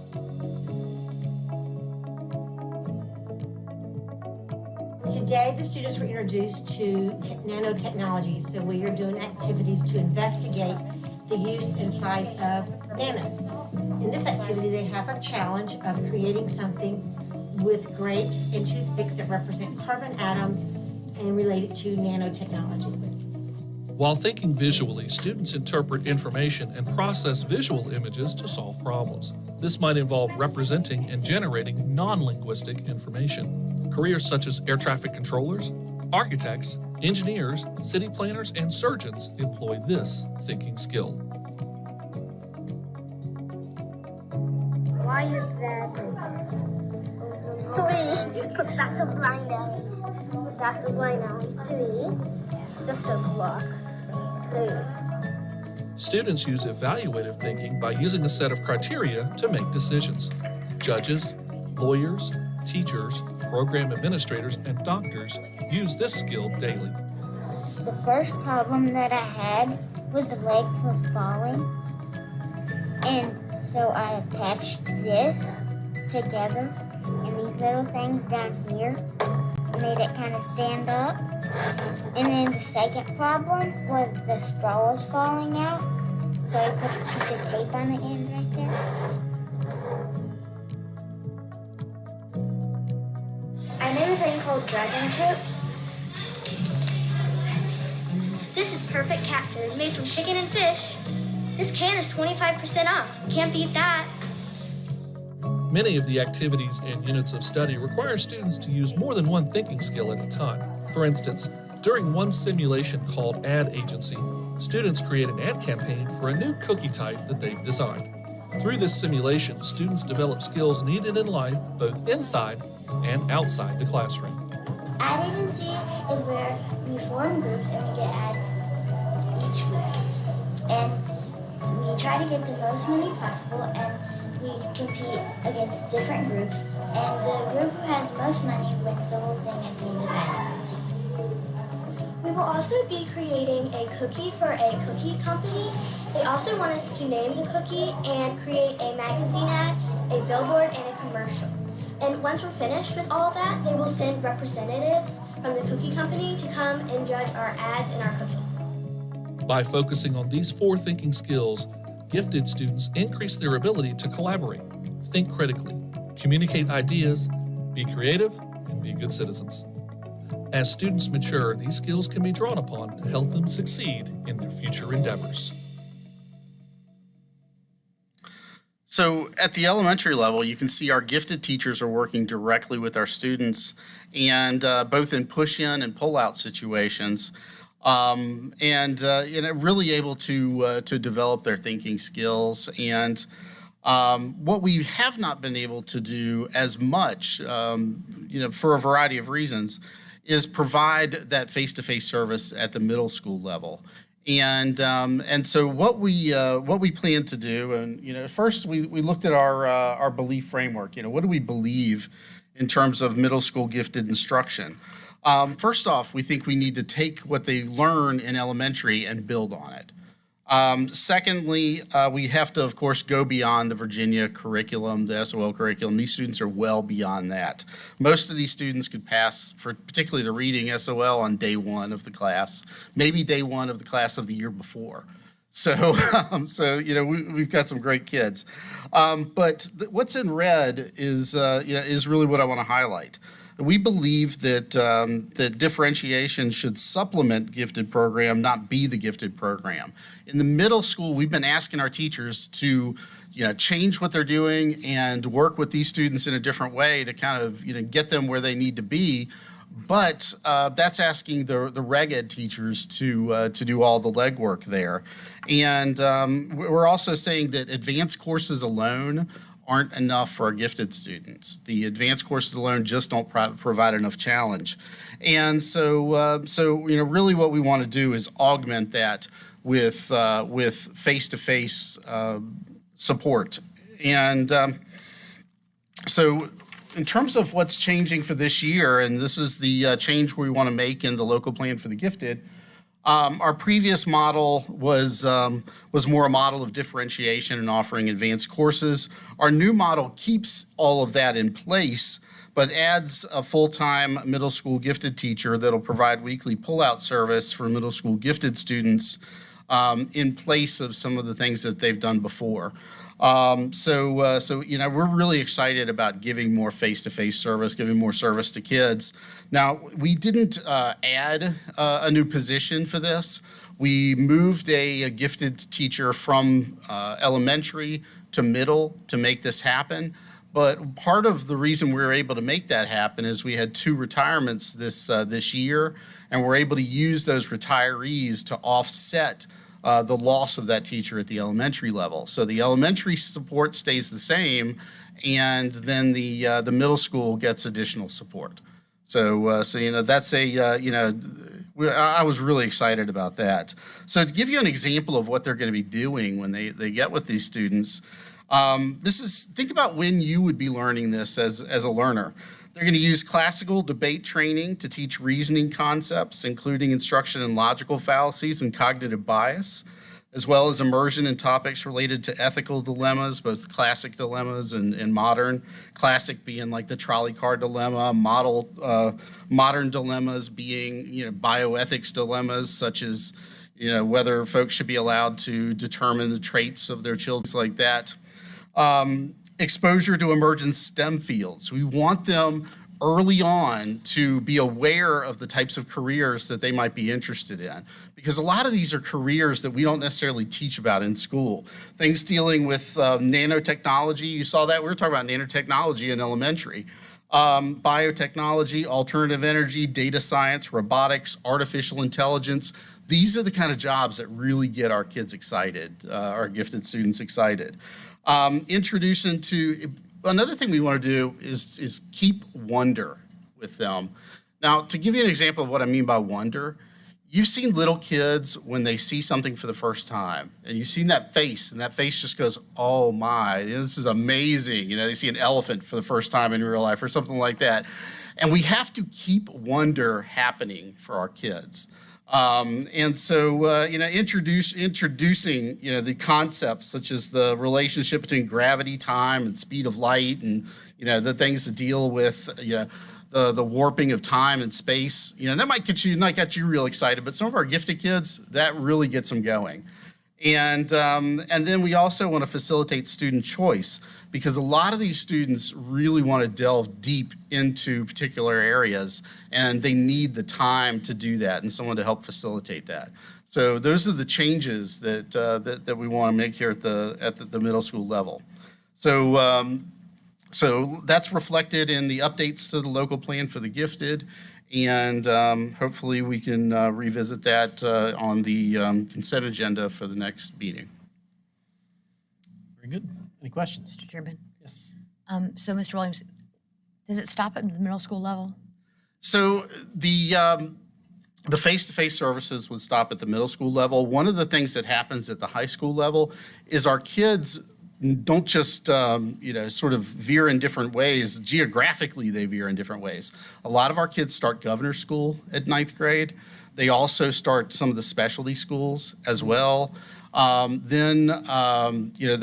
Today, the students were introduced to nanotechnology. So we are doing activities to investigate the use and size of nanos. In this activity, they have a challenge of creating something with grapes and toothpicks that represent carbon atoms and related to nanotechnology. While thinking visually, students interpret information and process visual images to solve problems. This might involve representing and generating non-linguistic information. Careers such as air traffic controllers, architects, engineers, city planners, and surgeons employ this thinking skill. Why is that 3? Because that's a blind alley. That's a blind alley. 3. Just a block. 3. Students use evaluative thinking by using a set of criteria to make decisions. Judges, lawyers, teachers, program administrators, and doctors use this skill daily. The first problem that I had was the legs were falling. And so I attached this together and these little things down here made it kind of stand up. And then the second problem was the straw was falling out. So I put a piece of tape on the end right there. I never think called dragon chips. This is perfect cat food made from chicken and fish. This can is 25% off. Can't beat that. Many of the activities and units of study require students to use more than one thinking skill at a time. For instance, during one simulation called Ad Agency, students create an ad campaign for a new cookie type that they've designed. Through this simulation, students develop skills needed in life both inside and outside the classroom. Ad agency is where we form groups and we get ads each week. And we try to get the most money possible, and we compete against different groups. And the group who has the most money wins the whole thing at the end of ad agency. We will also be creating a cookie for a cookie company. They also want us to name the cookie and create a magazine ad, a billboard, and a commercial. And once we're finished with all of that, they will send representatives from the cookie company to come and judge our ads and our cookie. By focusing on these 4 thinking skills, gifted students increase their ability to collaborate, think critically, communicate ideas, be creative, and be good citizens. As students mature, these skills can be drawn upon to help them succeed in their future endeavors. So at the elementary level, you can see our gifted teachers are working directly with our students, and both in push-in and pull-out situations, really able to develop their thinking skills. And what we have not been able to do as much, for a variety of reasons, is provide that face-to-face service at the middle school level. And so what we plan to do, and first we looked at our belief framework. What do we believe in terms of middle school gifted instruction? First off, we think we need to take what they learn in elementary and build on it. Secondly, we have to, of course, go beyond the Virginia curriculum, the SOL curriculum. These students are well beyond that. Most of these students could pass, for particularly the reading SOL, on day 1 of the class, maybe day 1 of the class of the year before. So, we've got some great kids. But what's in red is really what I want to highlight. We believe that that differentiation should supplement gifted program, not be the gifted program. In the middle school, we've been asking our teachers to change what they're doing and work with these students in a different way to kind of get them where they need to be. But that's asking the reg ed teachers to do all the legwork there. And we're also saying that advanced courses alone aren't enough for our gifted students. The advanced courses alone just don't provide enough challenge. And so really what we want to do is augment that with face-to-face support. And so in terms of what's changing for this year, and this is the change we want to make in the local plan for the gifted, our previous model was more a model of differentiation and offering advanced courses. Our new model keeps all of that in place, but adds a full-time middle school gifted teacher that'll provide weekly pull-out service for middle school gifted students in place of some of the things that they've done before. We're really excited about giving more face-to-face service, giving more service to kids. Now, we didn't add a new position for this. We moved a gifted teacher from elementary to middle to make this happen. But part of the reason we were able to make that happen is we had 2 retirements this year, and we're able to use those retirees to offset the loss of that teacher at the elementary level. So the elementary support stays the same, and then the middle school gets additional support. That's I was really excited about that. So to give you an example of what they're going to be doing when they get with these students, think about when you would be learning this as a learner. They're going to use classical debate training to teach reasoning concepts, including instruction in logical fallacies and cognitive bias, as well as immersion in topics related to ethical dilemmas, both classic dilemmas and modern. Classic being like the trolley car dilemma, modern dilemmas being bioethics dilemmas, such as whether folks should be allowed to determine the traits of their children, like that. Exposure to emerging STEM fields. We want them early on to be aware of the types of careers that they might be interested in. Because a lot of these are careers that we don't necessarily teach about in school. Things dealing with nanotechnology, you saw that, we were talking about nanotechnology in elementary. Biotechnology, alternative energy, data science, robotics, artificial intelligence. These are the kind of jobs that really get our kids excited, our gifted students excited. Introducing to, another thing we want to do is keep wonder with them. Now, to give you an example of what I mean by wonder, you've seen little kids when they see something for the first time, and you've seen that face, and that face just goes, oh my, this is amazing. You know, they see an elephant for the first time in real life or something like that. And we have to keep wonder happening for our kids. And so, introducing, the concepts such as the relationship between gravity, time, and speed of light, and, the things to deal with, the warping of time and space, that might get you real excited, but some of our gifted kids, that really gets them going. And then we also want to facilitate student choice, because a lot of these students really want to delve deep into particular areas, and they need the time to do that and someone to help facilitate that. So those are the changes that we want to make here at the middle school level. So that's reflected in the updates to the local plan for the gifted, and hopefully we can revisit that on the consent agenda for the next meeting. Very good. Any questions? Mr. Chairman? Yes. So, Mr. Williams, does it stop at the middle school level? So the face-to-face services would stop at the middle school level. One of the things that happens at the high school level is our kids don't just, sort of veer in different ways. Geographically, they veer in different ways. A lot of our kids start governor's school at 9th grade. They also start some of the specialty schools as well. Their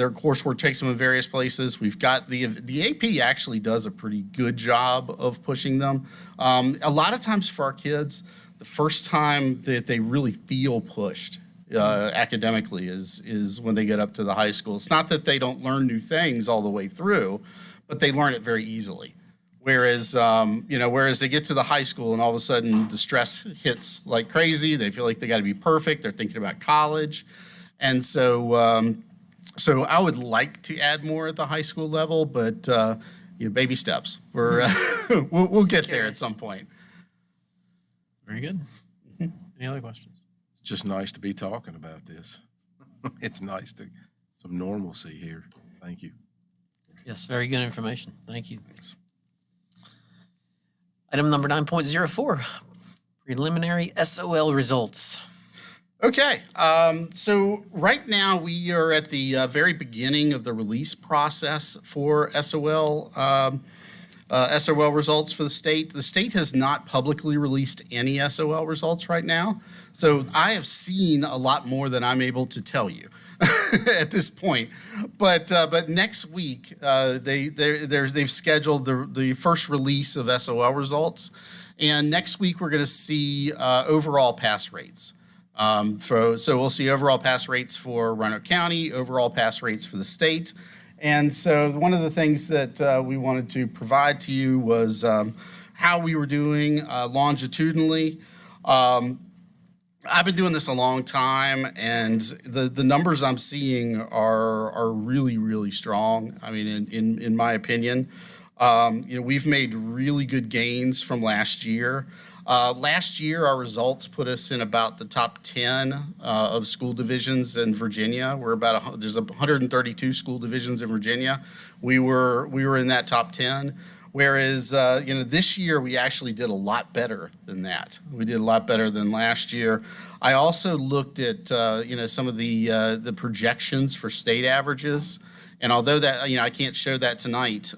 coursework takes them in various places. We've got the AP actually does a pretty good job of pushing them. A lot of times for our kids, the first time that they really feel pushed academically is when they get up to the high school. It's not that they don't learn new things all the way through, but they learn it very easily. Whereas they get to the high school and all of a sudden the stress hits like crazy. They feel like they got to be perfect. They're thinking about college. And so I would like to add more at the high school level, but baby steps. We'll get there at some point. Very good. Any other questions? It's just nice to be talking about this. It's nice to some normalcy here. Thank you. Yes, very good information. Thank you. Item number 9.04, preliminary SOL results. Okay, so right now we are at the very beginning of the release process for SOL results for the state. The state has not publicly released any SOL results right now, so I have seen a lot more than I'm able to tell you at this point. But next week they've scheduled the first release of SOL results, and next week we're going to see overall pass rates. So we'll see overall pass rates for Roanoke County, overall pass rates for the state. And so one of the things that we wanted to provide to you was how we were doing longitudinally. I've been doing this a long time, and the numbers I'm seeing are really, really strong. I mean, in my opinion, we've made really good gains from last year. Last year, our results put us in about the top 10 of school divisions in Virginia. There's 132 school divisions in Virginia. We were in that top 10. Whereas, this year we actually did a lot better than that. We did a lot better than last year. I also looked at, some of the projections for state averages. And although that, I can't show that tonight,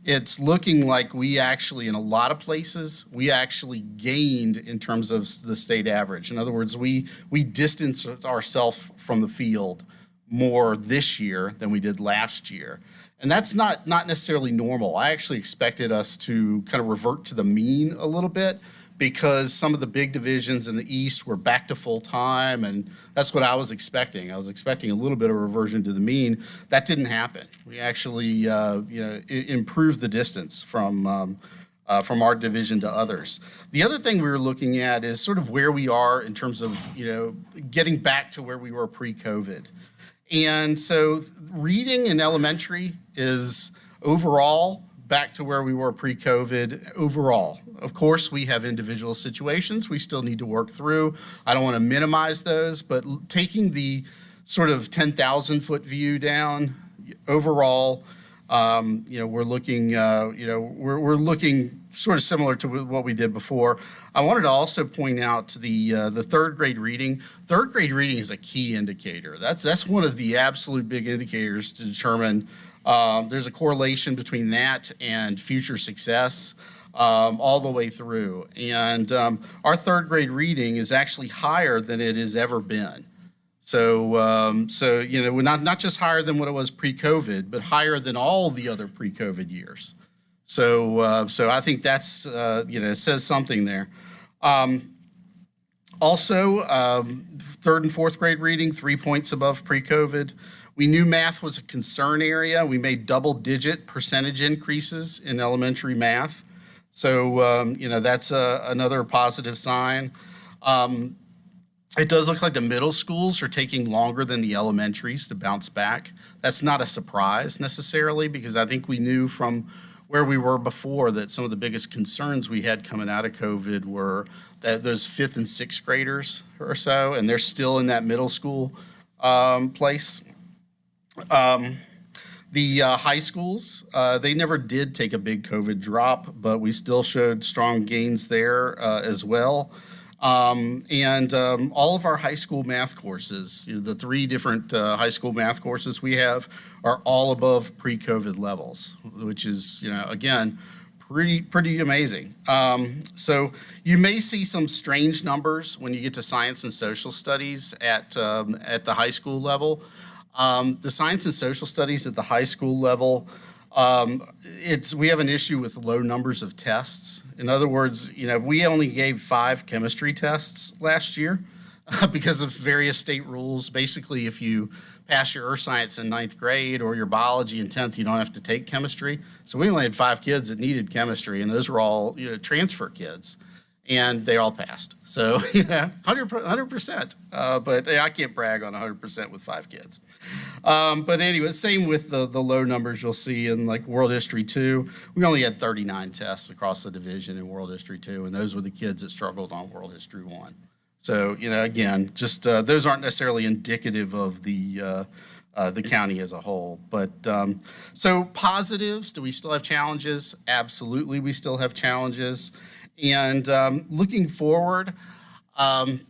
it's looking like we actually, in a lot of places, we actually gained in terms of the state average. In other words, we distanced ourselves from the field more this year than we did last year. And that's not necessarily normal. I actually expected us to kind of revert to the mean a little bit, because some of the big divisions in the East were back to full time, and that's what I was expecting. I was expecting a little bit of reversion to the mean. That didn't happen. We actually, improved the distance from from our division to others. The other thing we were looking at is sort of where we are in terms of, getting back to where we were pre-COVID. And so reading in elementary is overall back to where we were pre-COVID overall. Of course, we have individual situations we still need to work through. I don't want to minimize those, but taking the sort of 10,000-foot view down overall, we're looking, we're looking sort of similar to what we did before. I wanted to also point out the third grade reading. Third grade reading is a key indicator. That's one of the absolute big indicators to determine there's a correlation between that and future success all the way through. And our third grade reading is actually higher than it has ever been. So, we're not just higher than what it was pre-COVID, but higher than all the other pre-COVID years. So I think that's, it says something there. Also, third and fourth grade reading, 3 points above pre-COVID. We knew math was a concern area. We made double-digit percentage increases in elementary math. So, that's another positive sign. It does look like the middle schools are taking longer than the elementaries to bounce back. That's not a surprise necessarily, because I think we knew from where we were before that some of the biggest concerns we had coming out of COVID were that those fifth and sixth graders or so, and they're still in that middle school place. The high schools, they never did take a big COVID drop, but we still showed strong gains there as well. And all of our high school math courses, the 3 different high school math courses we have are all above pre-COVID levels, which is, again, pretty amazing. So you may see some strange numbers when you get to science and social studies at the high school level. The science and social studies at the high school level, we have an issue with low numbers of tests. In other words, we only gave 5 chemistry tests last year because of various state rules. Basically, if you pass your earth science in 9th grade or your biology in 10th, you don't have to take chemistry. So we only had 5 kids that needed chemistry, and those were all transfer kids. And they all passed. So, 100%. But I can't brag on 100% with 5 kids. But anyway, same with the low numbers you'll see in like World History 2. We only had 39 tests across the division in World History 2, and those were the kids that struggled on World History 1. So, again, just those aren't necessarily indicative of the county as a whole. But so positives, do we still have challenges? Absolutely, we still have challenges. And looking forward, from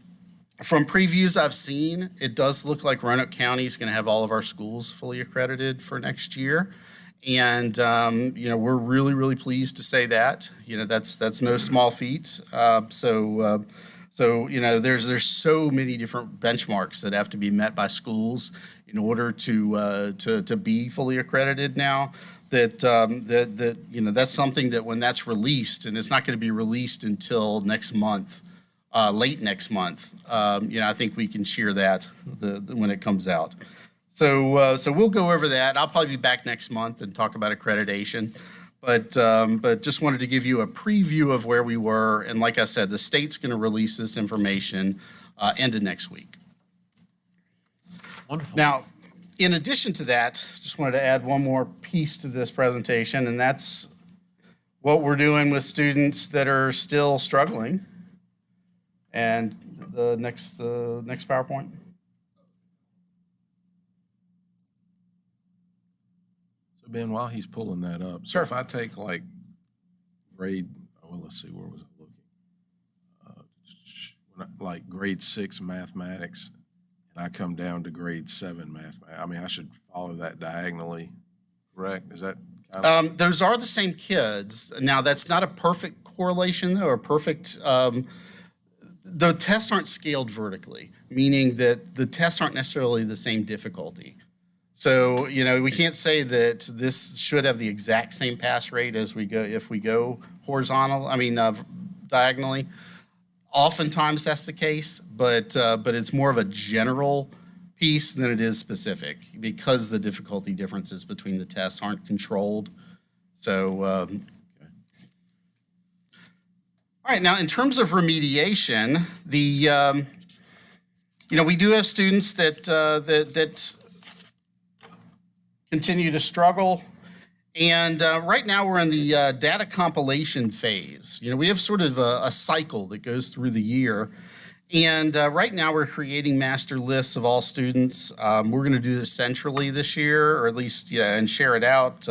previews I've seen, it does look like Roanoke County is going to have all of our schools fully accredited for next year. And, we're really, really pleased to say that. That's no small feat. So there's so many different benchmarks that have to be met by schools in order to be fully accredited now. That's something that when that's released, and it's not going to be released until next month, late next month, I think we can share that when it comes out. So we'll go over that. I'll probably be back next month and talk about accreditation. But just wanted to give you a preview of where we were. And like I said, the state's going to release this information end of next week. Wonderful. Now, in addition to that, just wanted to add one more piece to this presentation, and that's what we're doing with students that are still struggling. And the next PowerPoint. So Ben, while he's pulling that up, so Sure. if I take like let's see, where was I looking? Like grade 6 mathematics, and I come down to grade 7 mathematics. I mean, I should follow that diagonally, correct? Is that kind of? Those are the same kids. Now, that's not a perfect correlation, though, or perfect. The tests aren't scaled vertically, meaning that the tests aren't necessarily the same difficulty. So, we can't say that this should have the exact same pass rate as if we go diagonally. Oftentimes that's the case, but it's more of a general piece than it is specific because the difficulty differences between the tests aren't controlled. So, All right, now in terms of remediation, we do have students that continue to struggle. And right now we're in the data compilation phase. We have sort of a cycle that goes through the year. And right now we're creating master lists of all students. We're going to do this centrally this year, or at least, and share it out.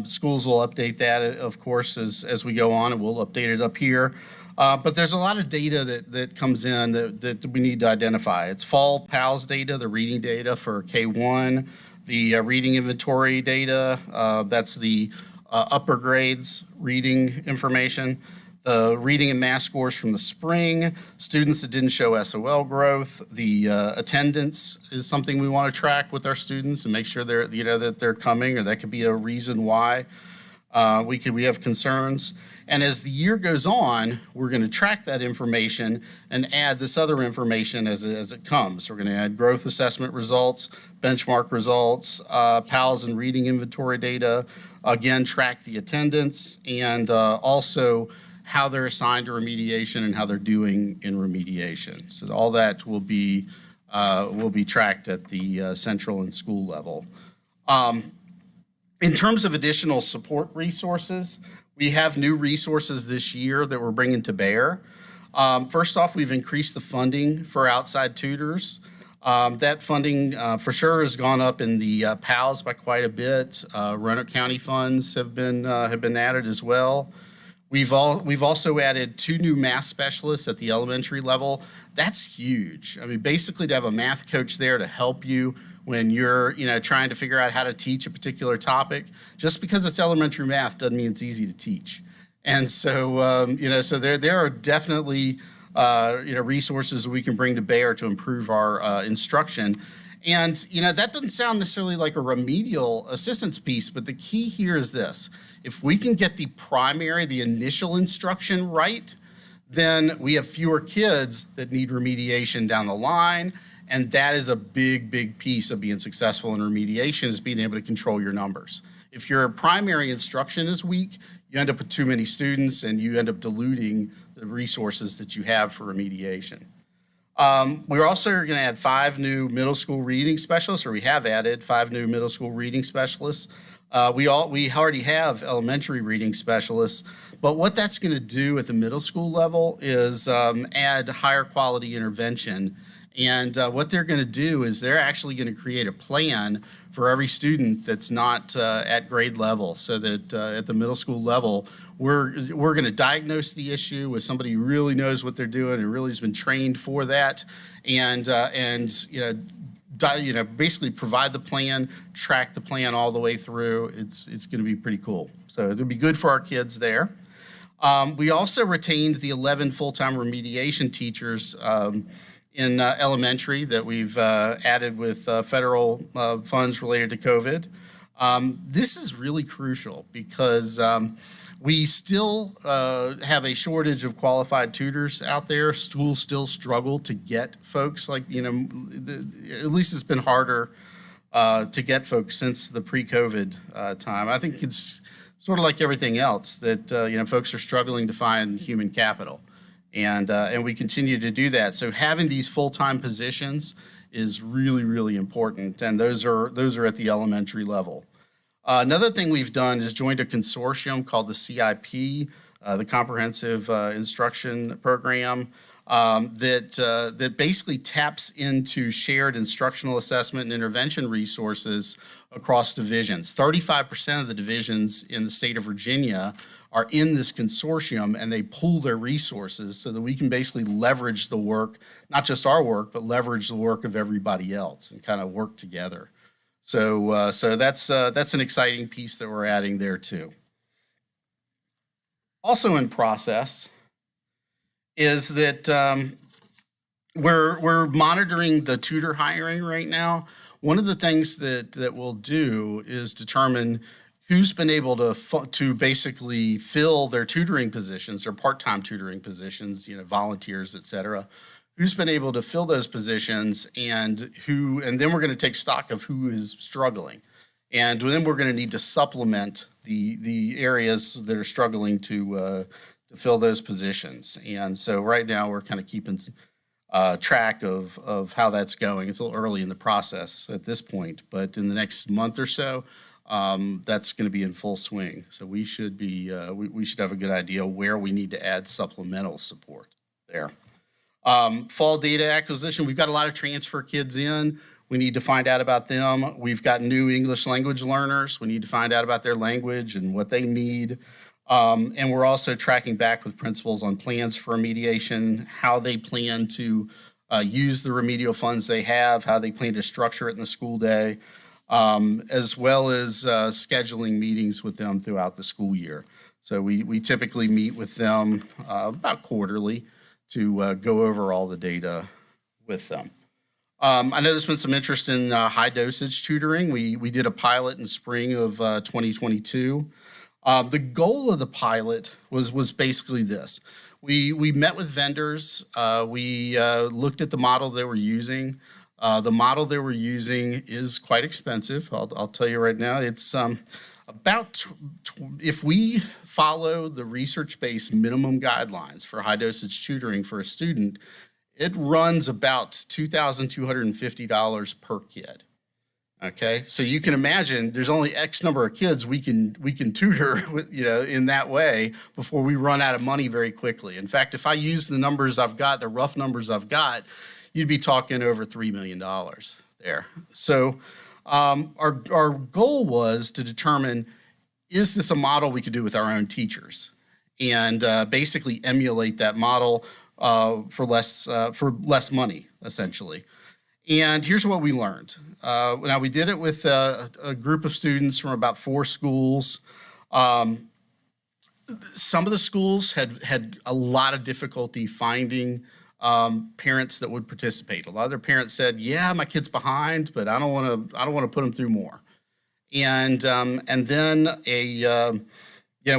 Schools will update that, of course, as we go on, and we'll update it up here. But there's a lot of data that comes in that we need to identify. It's fall PALS data, the reading data for K1, the reading inventory data, that's the upper grades reading information, the reading and math scores from the spring, students that didn't show SOL growth, the attendance is something we want to track with our students and make sure that they're coming, or that could be a reason why we have concerns. And as the year goes on, we're going to track that information and add this other information as it comes. We're going to add growth assessment results, benchmark results, PALS and reading inventory data, again, track the attendance, and also how they're assigned to remediation and how they're doing in remediation. So all that will be tracked at the central and school level. In terms of additional support resources, we have new resources this year that we're bringing to bear. First off, we've increased the funding for outside tutors. That funding for sure has gone up in the PALS by quite a bit. Roanoke County funds have been added as well. We've also added 2 new math specialists at the elementary level. That's huge. I mean, basically to have a math coach there to help you when you're trying to figure out how to teach a particular topic. Just because it's elementary math doesn't mean it's easy to teach. And so so there are definitely resources we can bring to bear to improve our instruction. And that doesn't sound necessarily like a remedial assistance piece, but the key here is this: if we can get the initial instruction right, then we have fewer kids that need remediation down the line. And that is a big, big piece of being successful in remediation, is being able to control your numbers. If your primary instruction is weak, you end up with too many students and you end up diluting the resources that you have for remediation. We're also going to add 5 new middle school reading specialists, or we have added 5 new middle school reading specialists. We already have elementary reading specialists, but what that's going to do at the middle school level is add higher quality intervention. And what they're going to do is they're actually going to create a plan for every student that's not at grade level, so that at the middle school level, we're going to diagnose the issue with somebody who really knows what they're doing and really has been trained for that, and basically provide the plan, track the plan all the way through. It's going to be pretty cool. So it'll be good for our kids there. We also retained the 11 full-time remediation teachers in elementary that we've added with federal funds related to COVID. This is really crucial because we still have a shortage of qualified tutors out there. Schools still struggle to get folks at least it's been harder to get folks since the pre-COVID time. I think it's sort of like everything else that, folks are struggling to find human capital. And we continue to do that. So having these full-time positions is really, really important. And those are at the elementary level. Another thing we've done is joined a consortium called the CIP, the Comprehensive Instruction Program, that basically taps into shared instructional assessment and intervention resources across divisions. 35% of the divisions in the state of Virginia are in this consortium, and they pool their resources so that we can basically leverage the work, not just our work, but leverage the work of everybody else and kind of work together. So that's an exciting piece that we're adding there too. Also in process is that we're monitoring the tutor hiring right now. One of the things that we'll do is determine who's been able to basically fill their tutoring positions, their part-time tutoring positions, volunteers, et cetera. Who's been able to fill those positions, and then we're going to take stock of who is struggling. And then we're going to need to supplement the areas that are struggling to to fill those positions. And so right now, we're kind of keeping track of how that's going. It's a little early in the process at this point, but in the next month or so, that's going to be in full swing. So we should be we should have a good idea where we need to add supplemental support there. Fall data acquisition, we've got a lot of transfer kids in. We need to find out about them. We've got new English language learners. We need to find out about their language and what they need. And we're also tracking back with principals on plans for remediation, how they plan to use the remedial funds they have, how they plan to structure it in the school day, as well as scheduling meetings with them throughout the school year. So we typically meet with them about quarterly to go over all the data with them. I know there's been some interest in high dosage tutoring. We did a pilot in spring of 2022. The goal of the pilot was basically this. We met with vendors. We looked at the model they were using. The model they were using is quite expensive. I'll tell you right now, it's if we follow the research-based minimum guidelines for high dosage tutoring for a student, it runs about $2,250 per kid. Okay, so you can imagine there's only X number of kids we can tutor with, in that way before we run out of money very quickly. In fact, if I use the numbers I've got, the rough numbers I've got, you'd be talking over $3 million there. So our goal was to determine, is this a model we could do with our own teachers? And basically emulate that model for less money, essentially. And here's what we learned. Now, we did it with a group of students from about 4 schools. Some of the schools had a lot of difficulty finding parents that would participate. A lot of their parents said, "Yeah, my kid's behind, but I don't want to put them through more." And then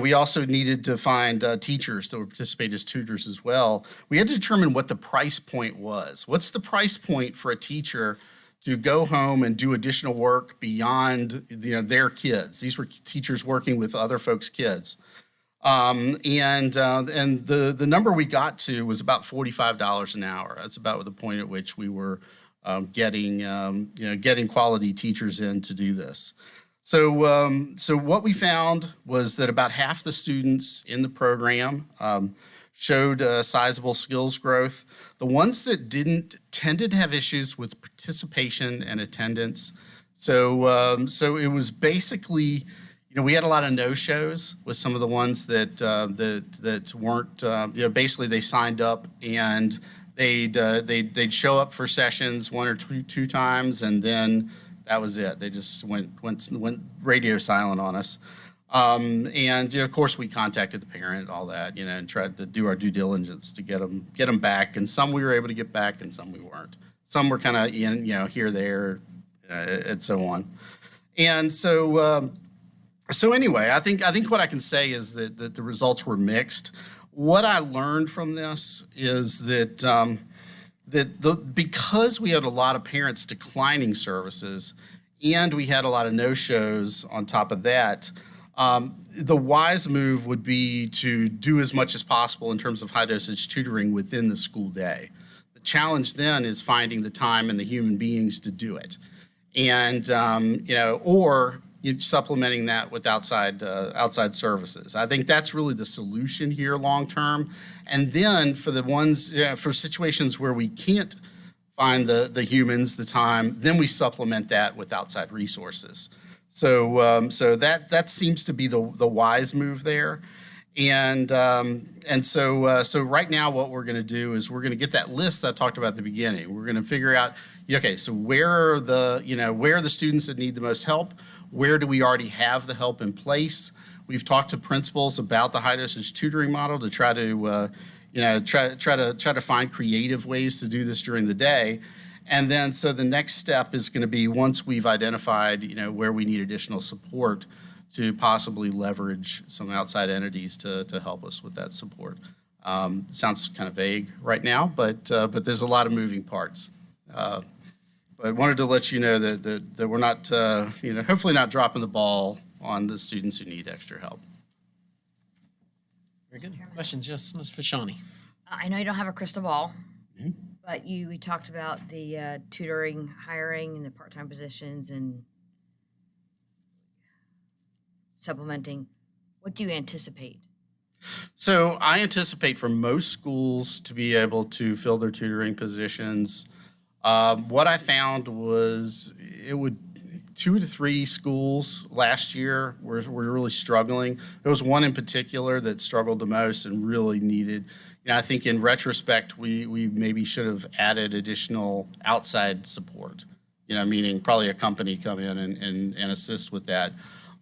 we also needed to find teachers that would participate as tutors as well. We had to determine what the price point was. What's the price point for a teacher to go home and do additional work beyond their kids? These were teachers working with other folks' kids. And the number we got to was about $45 an hour. That's about the point at which we were getting quality teachers in to do this. So what we found was that about half the students in the program showed sizable skills growth. The ones that didn't tended to have issues with participation and attendance. So it was basically, we had a lot of no-shows with some of the ones that weren't. Basically they signed up and they'd show up for sessions 1 or 2 times, and then that was it. They just went radio silent on us. And of course, we contacted the parent, all that, and tried to do our due diligence to get them back. And some we were able to get back, and some we weren't. Some were kind of here, there, and so on. And so anyway, I think what I can say is that the results were mixed. What I learned from this is that because we had a lot of parents declining services and we had a lot of no-shows on top of that, the wise move would be to do as much as possible in terms of high-dosage tutoring within the school day. The challenge then is finding the time and the human beings to do it. And, or supplementing that with outside services. I think that's really the solution here long-term. And then for the ones, for situations where we can't find the humans, the time, then we supplement that with outside resources. So that seems to be the wise move there. And so right now what we're going to do is we're going to get that list that I talked about at the beginning. We're going to figure out, okay, so where are the students that need the most help? Where do we already have the help in place? We've talked to principals about the high dosage tutoring model to try to try to find creative ways to do this during the day. And then so the next step is going to be, once we've identified where we need additional support, to possibly leverage some outside entities to help us with that support. Sounds kind of vague right now, but there's a lot of moving parts. But I wanted to let you know that we're not, hopefully not dropping the ball on the students who need extra help. Very good. Questions? Yes, Ms. Fashani. I know you don't have a crystal ball, but we talked about the tutoring, hiring, and the part-time positions and supplementing. What do you anticipate? So I anticipate for most schools to be able to fill their tutoring positions. What I found was it would 2 to 3 schools last year were really struggling. There was one in particular that struggled the most and really needed. I think in retrospect, we maybe should have added additional outside support. Meaning probably a company come in and assist with that.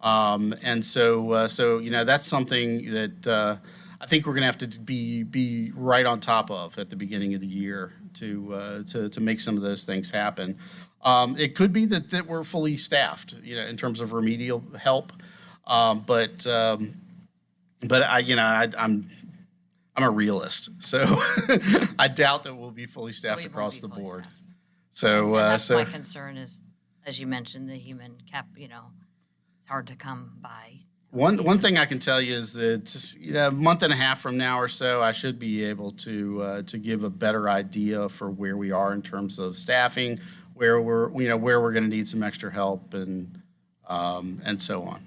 So that's something that I think we're going to have to be right on top of at the beginning of the year to make some of those things happen. It could be that we're fully staffed, in terms of remedial help, but I'm a realist, so I doubt that we'll be fully staffed across the board. So That's my concern is, as you mentioned, the human cap. It's hard to come by. One thing I can tell you is that a month and a half from now or so, I should be able to give a better idea for where we are in terms of staffing, where we're going to need some extra help, and so on.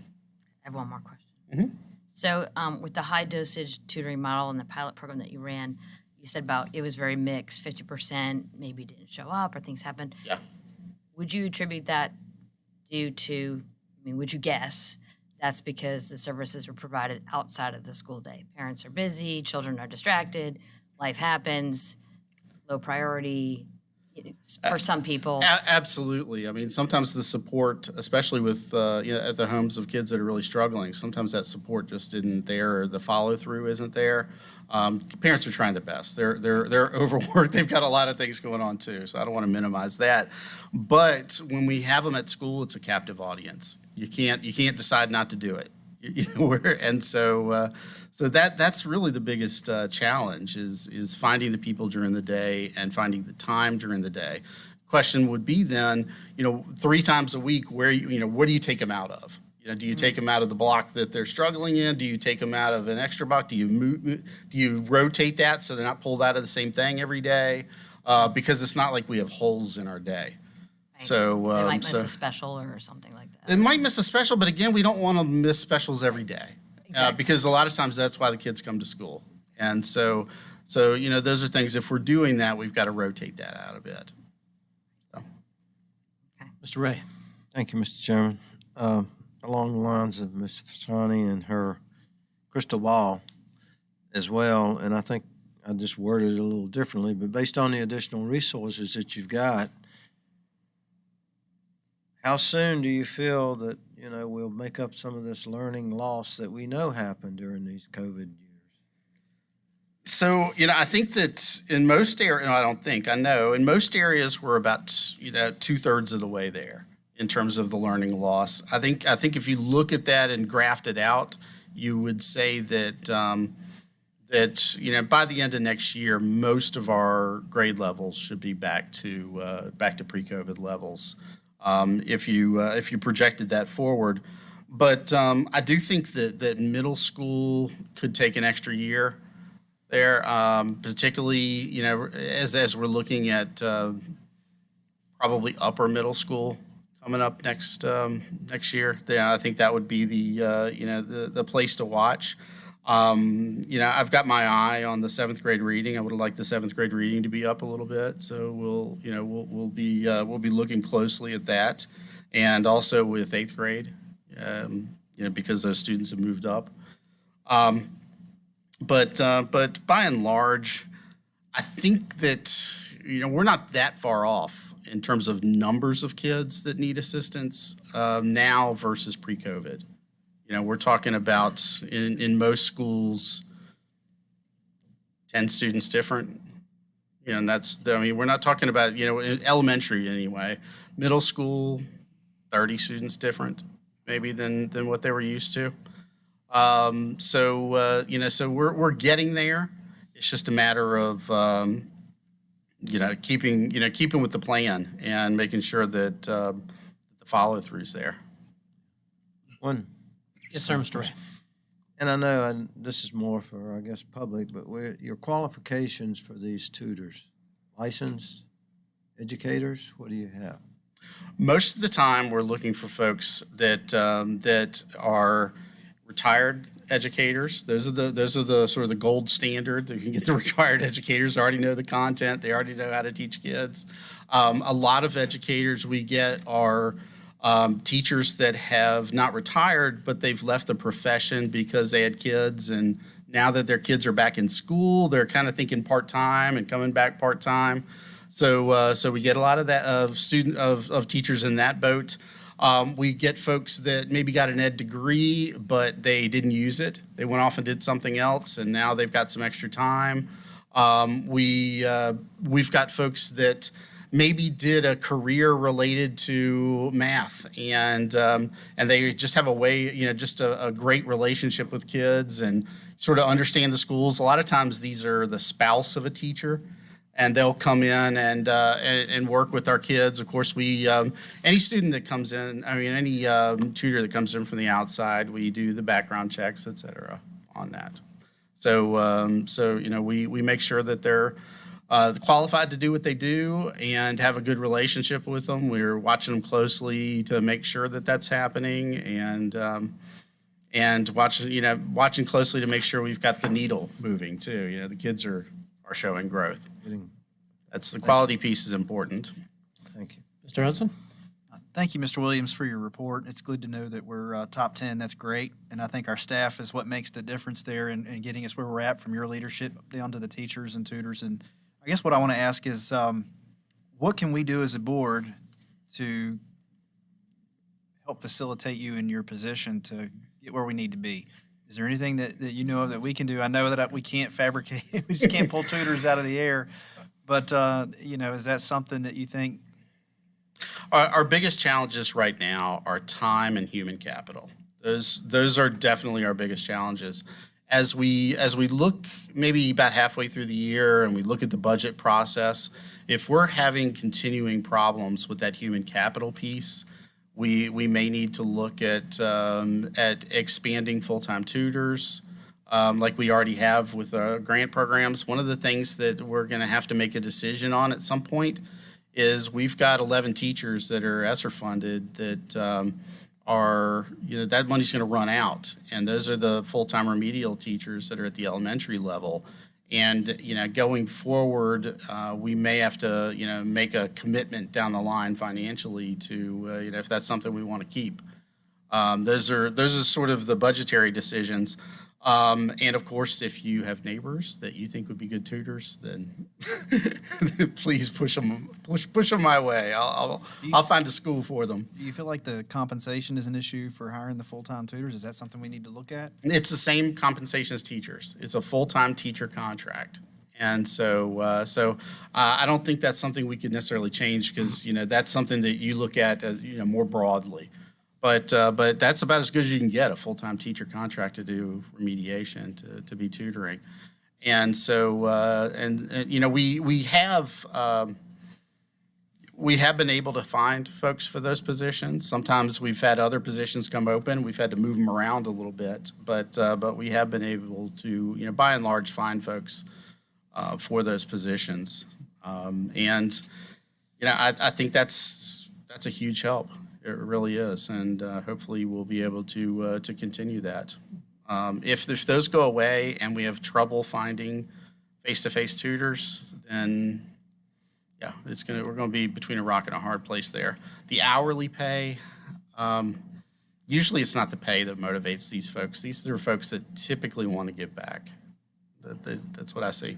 I have one more question. So with the high dosage tutoring model and the pilot program that you ran, you said about it was very mixed, 50% maybe didn't show up or things happened. Yeah. Would you attribute that due to, would you guess that's because the services were provided outside of the school day? Parents are busy, children are distracted, life happens, low priority for some people. Absolutely. Sometimes the support, especially with at the homes of kids that are really struggling, sometimes that support just isn't there, or the follow through isn't there. Parents are trying their best. They're overworked. They've got a lot of things going on too, so I don't want to minimize that. But when we have them at school, it's a captive audience. You can't decide not to do it. And so that's really the biggest challenge is finding the people during the day and finding the time during the day. Question would be then, 3 times a week, what do you take them out of? Do you take them out of the block that they're struggling in? Do you take them out of an extra block? Do you rotate that so they're not pulled out of the same thing every day? Because it's not like we have holes in our day. So they might miss a special or something like that. They might miss a special, but again, we don't want to miss specials every day. Exactly. Because a lot of times that's why the kids come to school. And so those are things, if we're doing that, we've got to rotate that out a bit. So. Mr. Ray. Thank you, Mr. Chairman. Along the lines of Ms. Fasani and her crystal ball as well, and I think I just worded it a little differently, but based on the additional resources that you've got, how soon do you feel that, we'll make up some of this learning loss that we know happened during these COVID years? So, I think that in most areas, I know, in most areas we're about, 2/3 of the way there in terms of the learning loss. I think if you look at that and graft it out, you would say that, by the end of next year, most of our grade levels should be back to pre-COVID levels. If you projected that forward. But I do think that middle school could take an extra year there, particularly, as we're looking at probably upper middle school coming up next year. Yeah, I think that would be the place to watch. I've got my eye on the 7th grade reading. I would have liked the 7th grade reading to be up a little bit. So we'll be looking closely at that, and also with 8th grade, because those students have moved up. But by and large, I think that we're not that far off in terms of numbers of kids that need assistance now versus pre-COVID. We're talking about in most schools, 10 students different. And we're not talking about, in elementary anyway. Middle school, 30 students different maybe than what they were used to. So we're getting there. It's just a matter of, keeping with the plan and making sure that the follow through's there. One. Yes, sir, Mr. Ray. And I know, and this is more for, I guess, public, but your qualifications for these tutors, licensed educators, what do you have? Most of the time, we're looking for folks that that are retired educators. Those are the sort of the gold standard. You can get the retired educators, already know the content, they already know how to teach kids. A lot of educators we get are teachers that have not retired, but they've left the profession because they had kids, and now that their kids are back in school, they're kind of thinking part-time and coming back part-time. So we get a lot of that of teachers in that boat. We get folks that maybe got an ed degree, but they didn't use it. They went off and did something else, and now they've got some extra time. We've got folks that maybe did a career related to math, and they just have a way, just a great relationship with kids and sort of understand the schools. A lot of times these are the spouse of a teacher, and they'll come in and work with our kids. Of course, any student that comes in, any tutor that comes in from the outside, we do the background checks, et cetera, on that. So we make sure that they're qualified to do what they do and have a good relationship with them. We're watching them closely to make sure that that's happening, and watching closely to make sure we've got the needle moving too. The kids are showing growth. That's the quality piece is important. Thank you. Mr. Hudson? Thank you, Mr. Williams, for your report. It's good to know that we're top 10. That's great. And I think our staff is what makes the difference there in getting us where we're at, from your leadership down to the teachers and tutors. And I guess what I want to ask is, what can we do as a board to help facilitate you in your position to get where we need to be? Is there anything that you know of that we can do? I know that we can't fabricate, we just can't pull tutors out of the air. But, is that something that you think? Our biggest challenges right now are time and human capital. Those are definitely our biggest challenges. As we look maybe about halfway through the year and we look at the budget process, if we're having continuing problems with that human capital piece, we may need to look at expanding full-time tutors, like we already have with grant programs. One of the things that we're going to have to make a decision on at some point is we've got 11 teachers that are ESSER funded that that money's going to run out. And those are the full-time remedial teachers that are at the elementary level. And, going forward, we may have to, make a commitment down the line financially to, if that's something we want to keep. Those are sort of the budgetary decisions. And of course, if you have neighbors that you think would be good tutors, then please push them my way. I'll find a school for them. Do you feel like the compensation is an issue for hiring the full-time tutors? Is that something we need to look at? It's the same compensation as teachers. It's a full-time teacher contract. And so I don't think that's something we could necessarily change, because, that's something that you look at, more broadly. But that's about as good as you can get, a full-time teacher contract to do remediation, to be tutoring. And so, we have been able to find folks for those positions. Sometimes we've had other positions come open. We've had to move them around a little bit, but we have been able to, by and large, find folks for those positions. I think that's a huge help. It really is, and hopefully we'll be able to continue that. If those go away and we have trouble finding face-to-face tutors, then yeah, we're going to be between a rock and a hard place there. The hourly pay, usually it's not the pay that motivates these folks. These are folks that typically want to give back. That's what I see.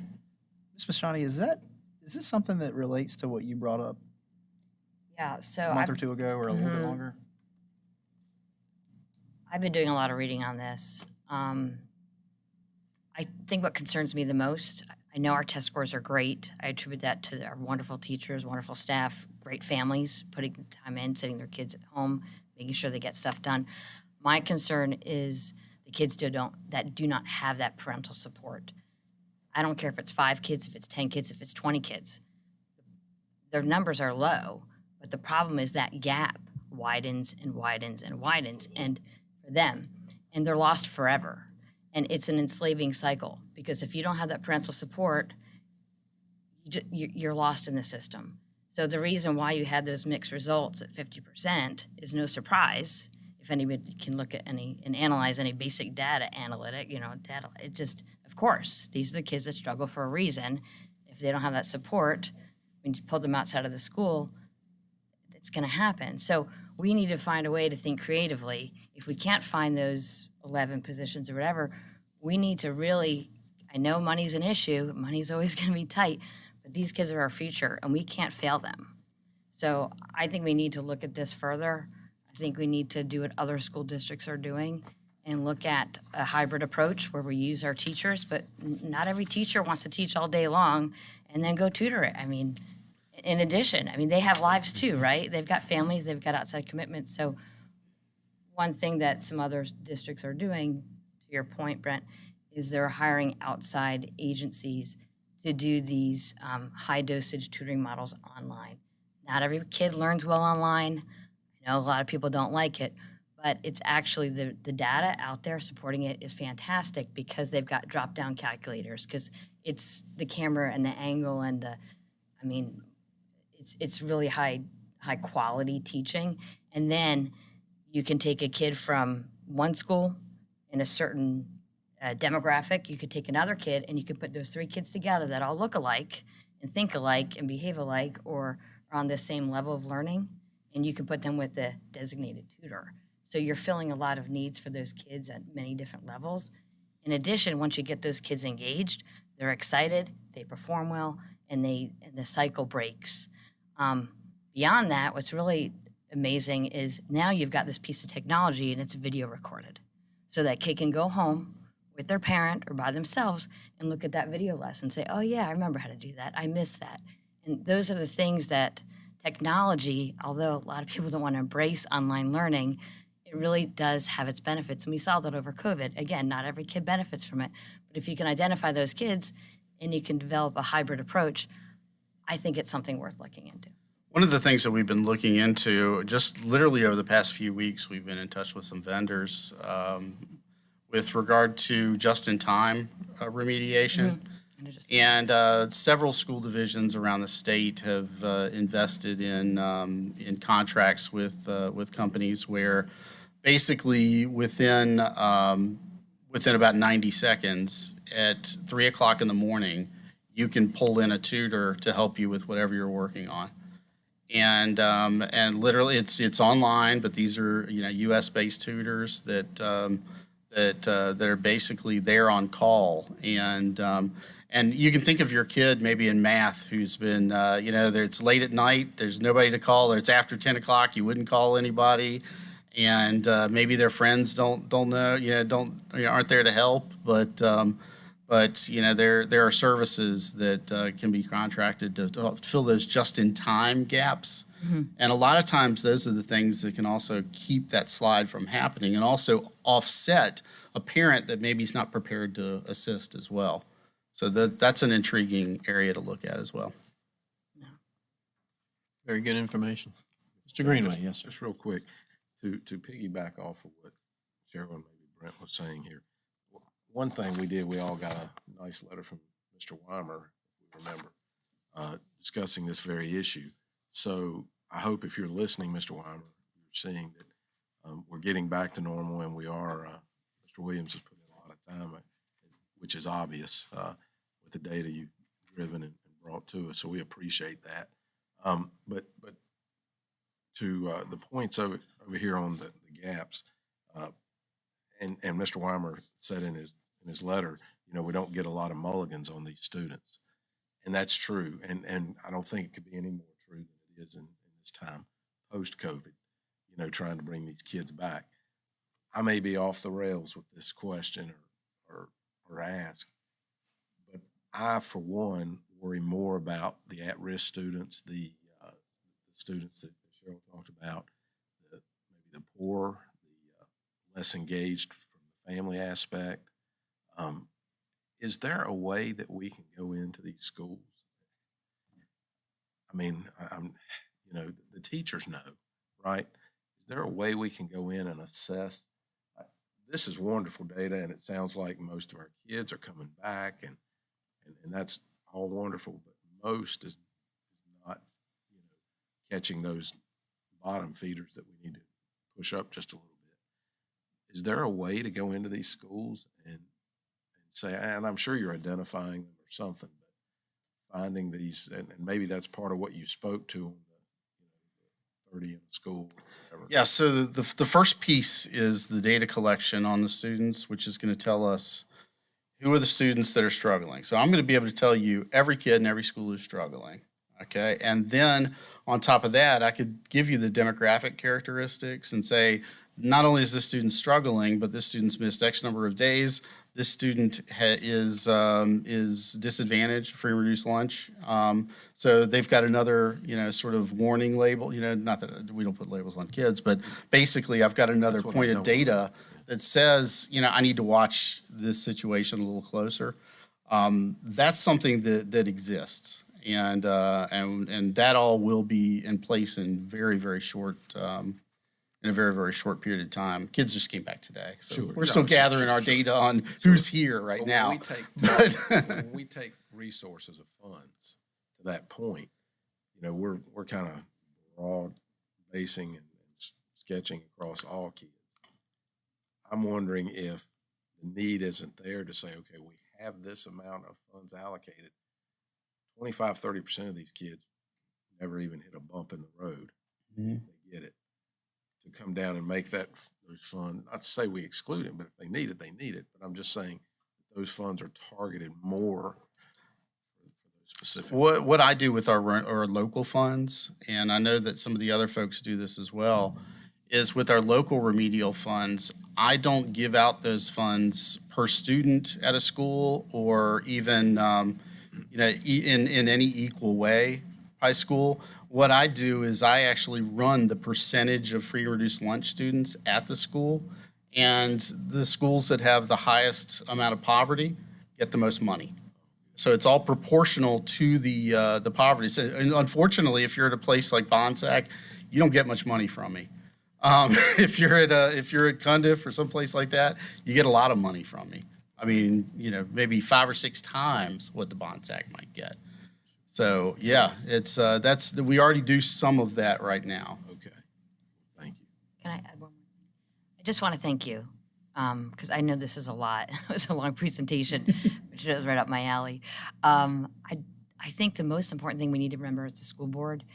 Ms. Mashani, is this something that relates to what you brought up Yeah, so a month or two ago, or a little bit longer? I've been doing a lot of reading on this. I think what concerns me the most, I know our test scores are great. I attribute that to our wonderful teachers, wonderful staff, great families, putting time in, sitting their kids at home, making sure they get stuff done. My concern is the kids that do not have that parental support. I don't care if it's 5 kids, if it's 10 kids, if it's 20 kids. Their numbers are low, but the problem is that gap widens and widens and widens, and for them, and they're lost forever. And it's an enslaving cycle, because if you don't have that parental support, you're lost in the system. So the reason why you had those mixed results at 50% is no surprise. If anybody can look at any and analyze any basic data analytic, data, it just, of course, these are the kids that struggle for a reason. If they don't have that support, when you pull them outside of the school, it's going to happen. So we need to find a way to think creatively. If we can't find those 11 positions or whatever, we need to really, I know money's an issue, money's always going to be tight, but these kids are our future and we can't fail them. So I think we need to look at this further. I think we need to do what other school districts are doing and look at a hybrid approach where we use our teachers, but not every teacher wants to teach all day long and then go tutor it. I mean, in addition, they have lives too, right? They've got families, they've got outside commitments. So one thing that some other districts are doing, to your point, Brent, is they're hiring outside agencies to do these high dosage tutoring models online. Not every kid learns well online. I know a lot of people don't like it, but it's actually the data out there supporting it is fantastic because they've got drop-down calculators, because it's the camera and the angle and it's really high quality teaching. And then you can take a kid from one school in a certain demographic, you could take another kid and you could put those 3 kids together that all look alike and think alike and behave alike or are on the same level of learning, and you can put them with a designated tutor. So you're filling a lot of needs for those kids at many different levels. In addition, once you get those kids engaged, they're excited, they perform well, and the cycle breaks. Beyond that, what's really amazing is now you've got this piece of technology and it's video recorded. So that kid can go home with their parent or by themselves and look at that video lesson and say, oh yeah, I remember how to do that. I missed that. And those are the things that technology, although a lot of people don't want to embrace online learning, it really does have its benefits. And we saw that over COVID. Again, not every kid benefits from it. But if you can identify those kids and you can develop a hybrid approach, I think it's something worth looking into. One of the things that we've been looking into, just literally over the past few weeks, we've been in touch with some vendors with regard to just-in-time remediation. And several school divisions around the state have invested in contracts with companies where basically within about 90 seconds at 3 o'clock in the morning, you can pull in a tutor to help you with whatever you're working on. And literally it's online, but these are U.S.-based tutors that are basically there on call. And you can think of your kid maybe in math who's been it's late at night, there's nobody to call, or it's after 10 o'clock, you wouldn't call anybody, and maybe their friends don't know aren't there to help, but there are services that can be contracted to fill those just-in-time gaps. Mm-hmm. And a lot of times those are the things that can also keep that slide from happening and also offset a parent that maybe is not prepared to assist as well. So that's an intriguing area to look at as well. Very good information. Mr. Greenway, yes, sir. Just real quick, to piggyback off of what Cheryl and maybe Brent was saying here. One thing we did, we all got a nice letter from Mr. Weimer, if we remember, discussing this very issue. So I hope if you're listening, Mr. Weimer, you're seeing that we're getting back to normal, and we are. Mr. Williams has put in a lot of time, which is obvious with the data you've driven and brought to us. So we appreciate that. But to the points over here on the gaps, and Mr. Weimer said in his letter, we don't get a lot of mulligans on these students. And that's true. And I don't think it could be any more true than it is in this time post-COVID, trying to bring these kids back. I may be off the rails with this question or ask, but I, for one, worry more about the at-risk students, the students that Cheryl talked about, maybe the poor, the less engaged from the family aspect. Is there a way that we can go into these schools? I mean, the teachers know, right? Is there a way we can go in and assess? this is wonderful data, and it sounds like most of our kids are coming back, and that's all wonderful, but most is not, catching those bottom feeders that we need to push up just a little bit. Is there a way to go into these schools and say, and I'm sure you're identifying them or something, but finding these, and maybe that's part of what you spoke to on the 30 in the school, whatever. Yeah, so the first piece is the data collection on the students, which is going to tell us who are the students that are struggling. So I'm going to be able to tell you every kid in every school is struggling, okay? And then on top of that, I could give you the demographic characteristics and say, not only is this student struggling, but this student's missed X number of days. This student is disadvantaged, free and reduced lunch. So they've got another, sort of warning label. Not that we don't put labels on kids, but basically I've got another point of data that says, I need to watch this situation a little closer. That's something that exists, and that all will be in place in very, very short. In a very, very short period of time. Kids just came back today, so Sure. we're still gathering our data on who's here right now. When we take resources of funds to that point, we're kind of broad basing and sketching across all kids. I'm wondering if the need isn't there to say, okay, we have this amount of funds allocated. 25-30% of these kids never even hit a bump in the road. Mm-hmm. They get it. To come down and make those funds, not to say we exclude them, but if they need it, they need it. But I'm just saying those funds are targeted more for those specific. What I do with our local funds, and I know that some of the other folks do this as well, is with our local remedial funds, I don't give out those funds per student at a school or even in any equal way by school. What I do is I actually run the percentage of free and reduced lunch students at the school, and the schools that have the highest amount of poverty get the most money. So it's all proportional to the poverty. So, and unfortunately, if you're at a place like Bonsack, you don't get much money from me. If you're at Cundiff or someplace like that, you get a lot of money from me. I mean, maybe 5 or 6 times what the Bonsack might get. So yeah, it's we already do some of that right now. Okay, thank you. Can I add one more? I just want to thank you, because I know this is a lot. It was a long presentation, which is right up my alley. I think the most important thing we need to remember as the school board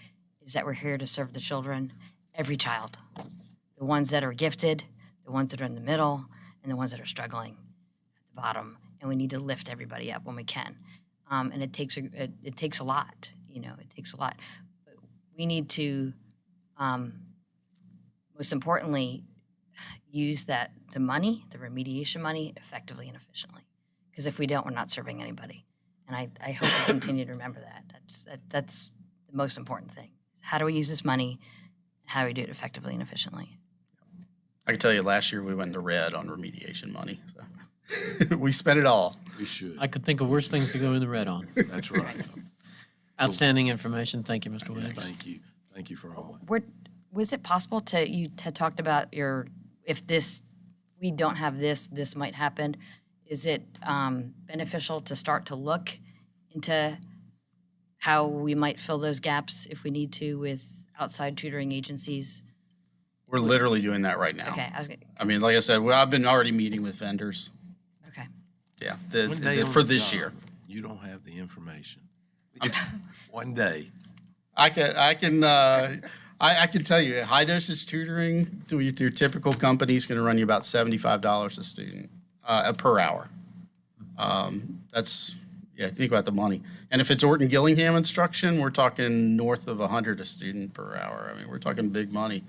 is that we're here to serve the children, every child, the ones that are gifted, the ones that are in the middle, and the ones that are struggling at the bottom. And we need to lift everybody up when we can. And it takes a lot, it takes a lot. But we need to, most importantly, use the money, the remediation money, effectively and efficiently. Because if we don't, we're not serving anybody. And I hope we continue to remember that. That's the most important thing. How do we use this money? How do we do it effectively and efficiently? I can tell you last year we went into red on remediation money. So. We spent it all. We should. I could think of worse things to go in the red on. That's right. Outstanding information. Thank you, Mr. Williams. Thank you. Thank you for all that. Was it possible you had talked about if we don't have this might happen. Is it beneficial to start to look into how we might fill those gaps if we need to with outside tutoring agencies? We're literally doing that right now. Okay. I mean, like I said, I've been already meeting with vendors. Okay. Yeah, One day on for the this job, year. You don't have the information. One day. I can tell you, high dosage tutoring through your typical company is going to run you about $75 a student per hour. Think about the money. And if it's Orton Gillingham instruction, we're talking north of 100 a student per hour. I mean, we're talking big money.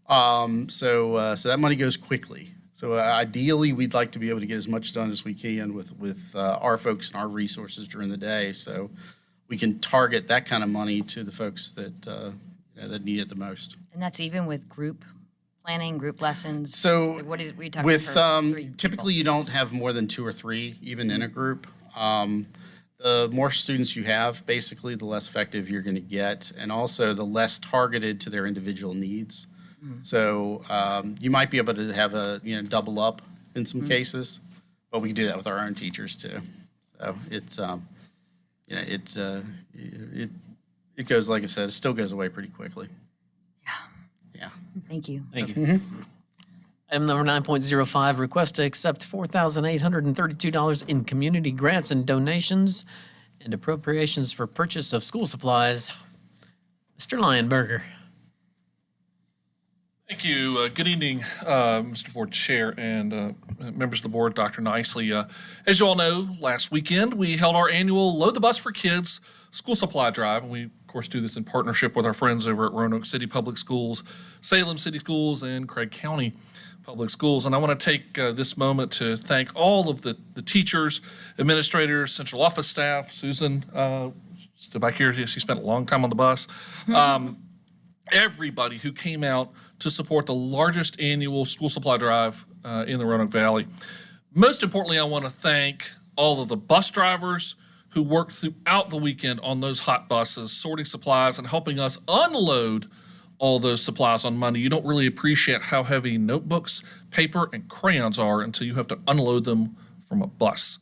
So that money goes quickly. So ideally, we'd like to be able to get as much done as we can with our folks and our resources during the day, so we can target that kind of money to the folks that need it the most. And that's even with group planning, group lessons? So what are you talking with for 3 typically you don't have more than 2 or 3 even in a group. The more students you have, basically, the less effective you're going to get, and also the less targeted to their individual needs. So you might be able to have a double up in some cases, but we can do that with our own teachers too. So it's, it goes, like I said, it still goes away pretty quickly. Yeah. Thank you. Thank you. Item number 9.05, request to accept $4,832 in community grants and donations and appropriations for purchase of school supplies. Mr. Lionberger. Thank you. Good evening, Mr. Board Chair and members of the board, Dr. Nicely. As you all know, last weekend we held our annual Load the Bus for Kids school supply drive. And we, of course, do this in partnership with our friends over at Roanoke City Public Schools, Salem City Schools, and Craig County Public Schools. And I want to take this moment to thank all of the teachers, administrators, central office staff. Susan, stood back here, she spent a long time on the bus. Everybody who came out to support the largest annual school supply drive in the Roanoke Valley. Most importantly, I want to thank all of the bus drivers who worked throughout the weekend on those hot buses, sorting supplies and helping us unload all those supplies on Monday. You don't really appreciate how heavy notebooks, paper, and crayons are until you have to unload them from a bus.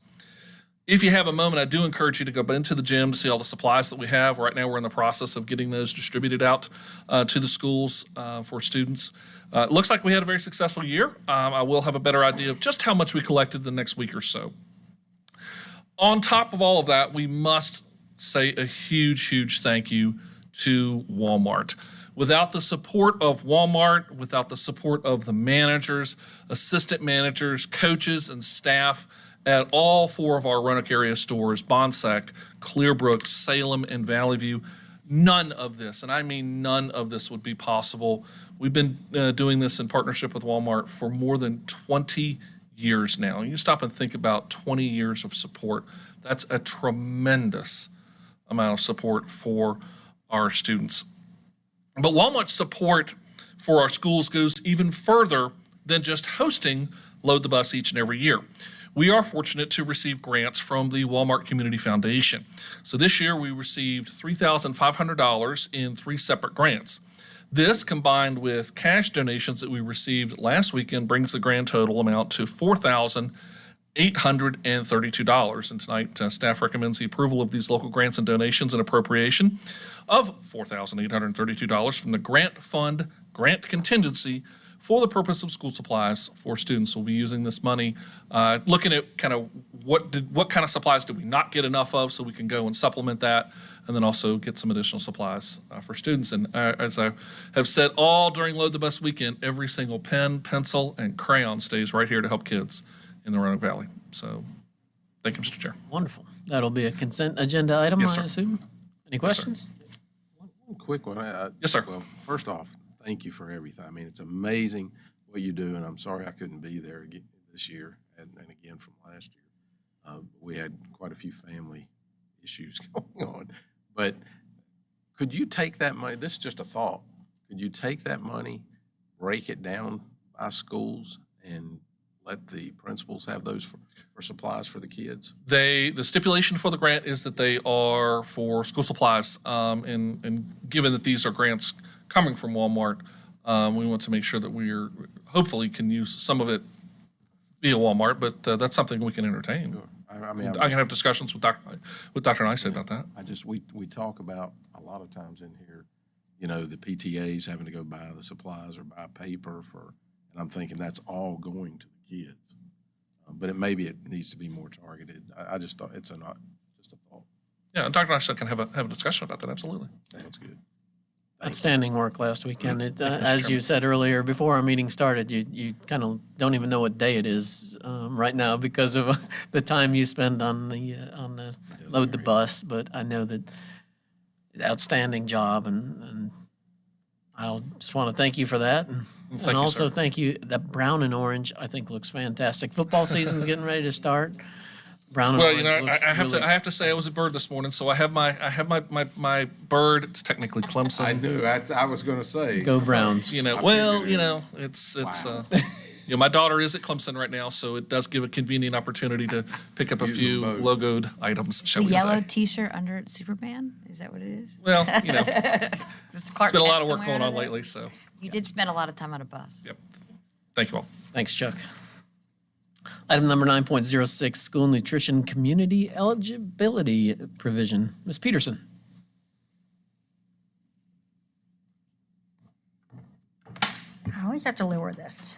If you have a moment, I do encourage you to go into the gym to see all the supplies that we have. Right now, we're in the process of getting those distributed out to the schools for students. It looks like we had a very successful year. I will have a better idea of just how much we collected the next week or so. On top of all of that, we must say a huge, huge thank you to Walmart. Without the support of Walmart, without the support of the managers, assistant managers, coaches, and staff at all four of our Roanoke area stores, Bonsack, Clearbrook, Salem, and Valley View, none of this, and I mean none of this, would be possible. We've been doing this in partnership with Walmart for more than 20 years now. You stop and think about 20 years of support. That's a tremendous amount of support for our students. But Walmart's support for our schools goes even further than just hosting Load the Bus each and every year. We are fortunate to receive grants from the Walmart Community Foundation. So this year we received $3,500 in 3 separate grants. This, combined with cash donations that we received last weekend, brings the grand total amount to $4,832. And tonight, staff recommends the approval of these local grants and donations and appropriation of $4,832 from the Grant Fund Grant Contingency for the purpose of school supplies for students. We'll be using this money, looking at kind of what kind of supplies did we not get enough of, so we can go and supplement that, and then also get some additional supplies for students. And as I have said all during Load the Bus weekend, every single pen, pencil, and crayon stays right here to help kids in the Roanoke Valley. So thank you, Mr. Chair. Wonderful. That'll be a consent agenda item, Yes, I sir. assume. Any questions? One quick one. Yes, sir. Well, first off, thank you for everything. I mean, it's amazing what you do, and I'm sorry I couldn't be there again this year and again from last year. We had quite a few family issues going on. But could you take that money, this is just a thought, could you take that money, break it down by schools, and let the principals have those for supplies for the kids? The stipulation for the grant is that they are for school supplies, and given that these are grants coming from Walmart, we want to make sure that we're hopefully can use some of it via Walmart, but that's something we can entertain. Sure. I mean, I can have discussions with Dr. Nicely about that. We talk about a lot of times in here, you know, the PTAs having to go buy the supplies or buy paper and I'm thinking that's all going to the kids. But maybe it needs to be more targeted. I just thought just a thought. Yeah, Dr. Nicely can have a discussion about that, absolutely. Sounds good. Outstanding work last weekend. Thank you, Mr. As you Chairman. said earlier, before our meeting started, you kind of don't even know what day it is right now because of the time you spend on the Load the Bus. But I know that outstanding job, and I'll just want to thank you for that. Thank And you, also sir. thank you. That brown and orange, I think, looks fantastic. Football season's getting ready to start. Brown and Well, orange you know, looks I have really- to say I was a bird this morning, so I have my bird. It's technically Clemson. I knew. I was going to say. Go Browns. You know, I well, figured you know, it's you know, my daughter is at Clemson right now, so it does give a convenient opportunity to pick up a Use few them both. logoed items, shall The we yellow say? T-shirt under Superman? Is that what it is? Well, you know, It's Clark it's been a lot Kent of work somewhere going on under there? lately, so You did spend a lot of time on a bus. Yep. Thank you all. Thanks, Chuck. Item number 9.06, school nutrition community eligibility provision. Ms. Peterson. I always have to lower this.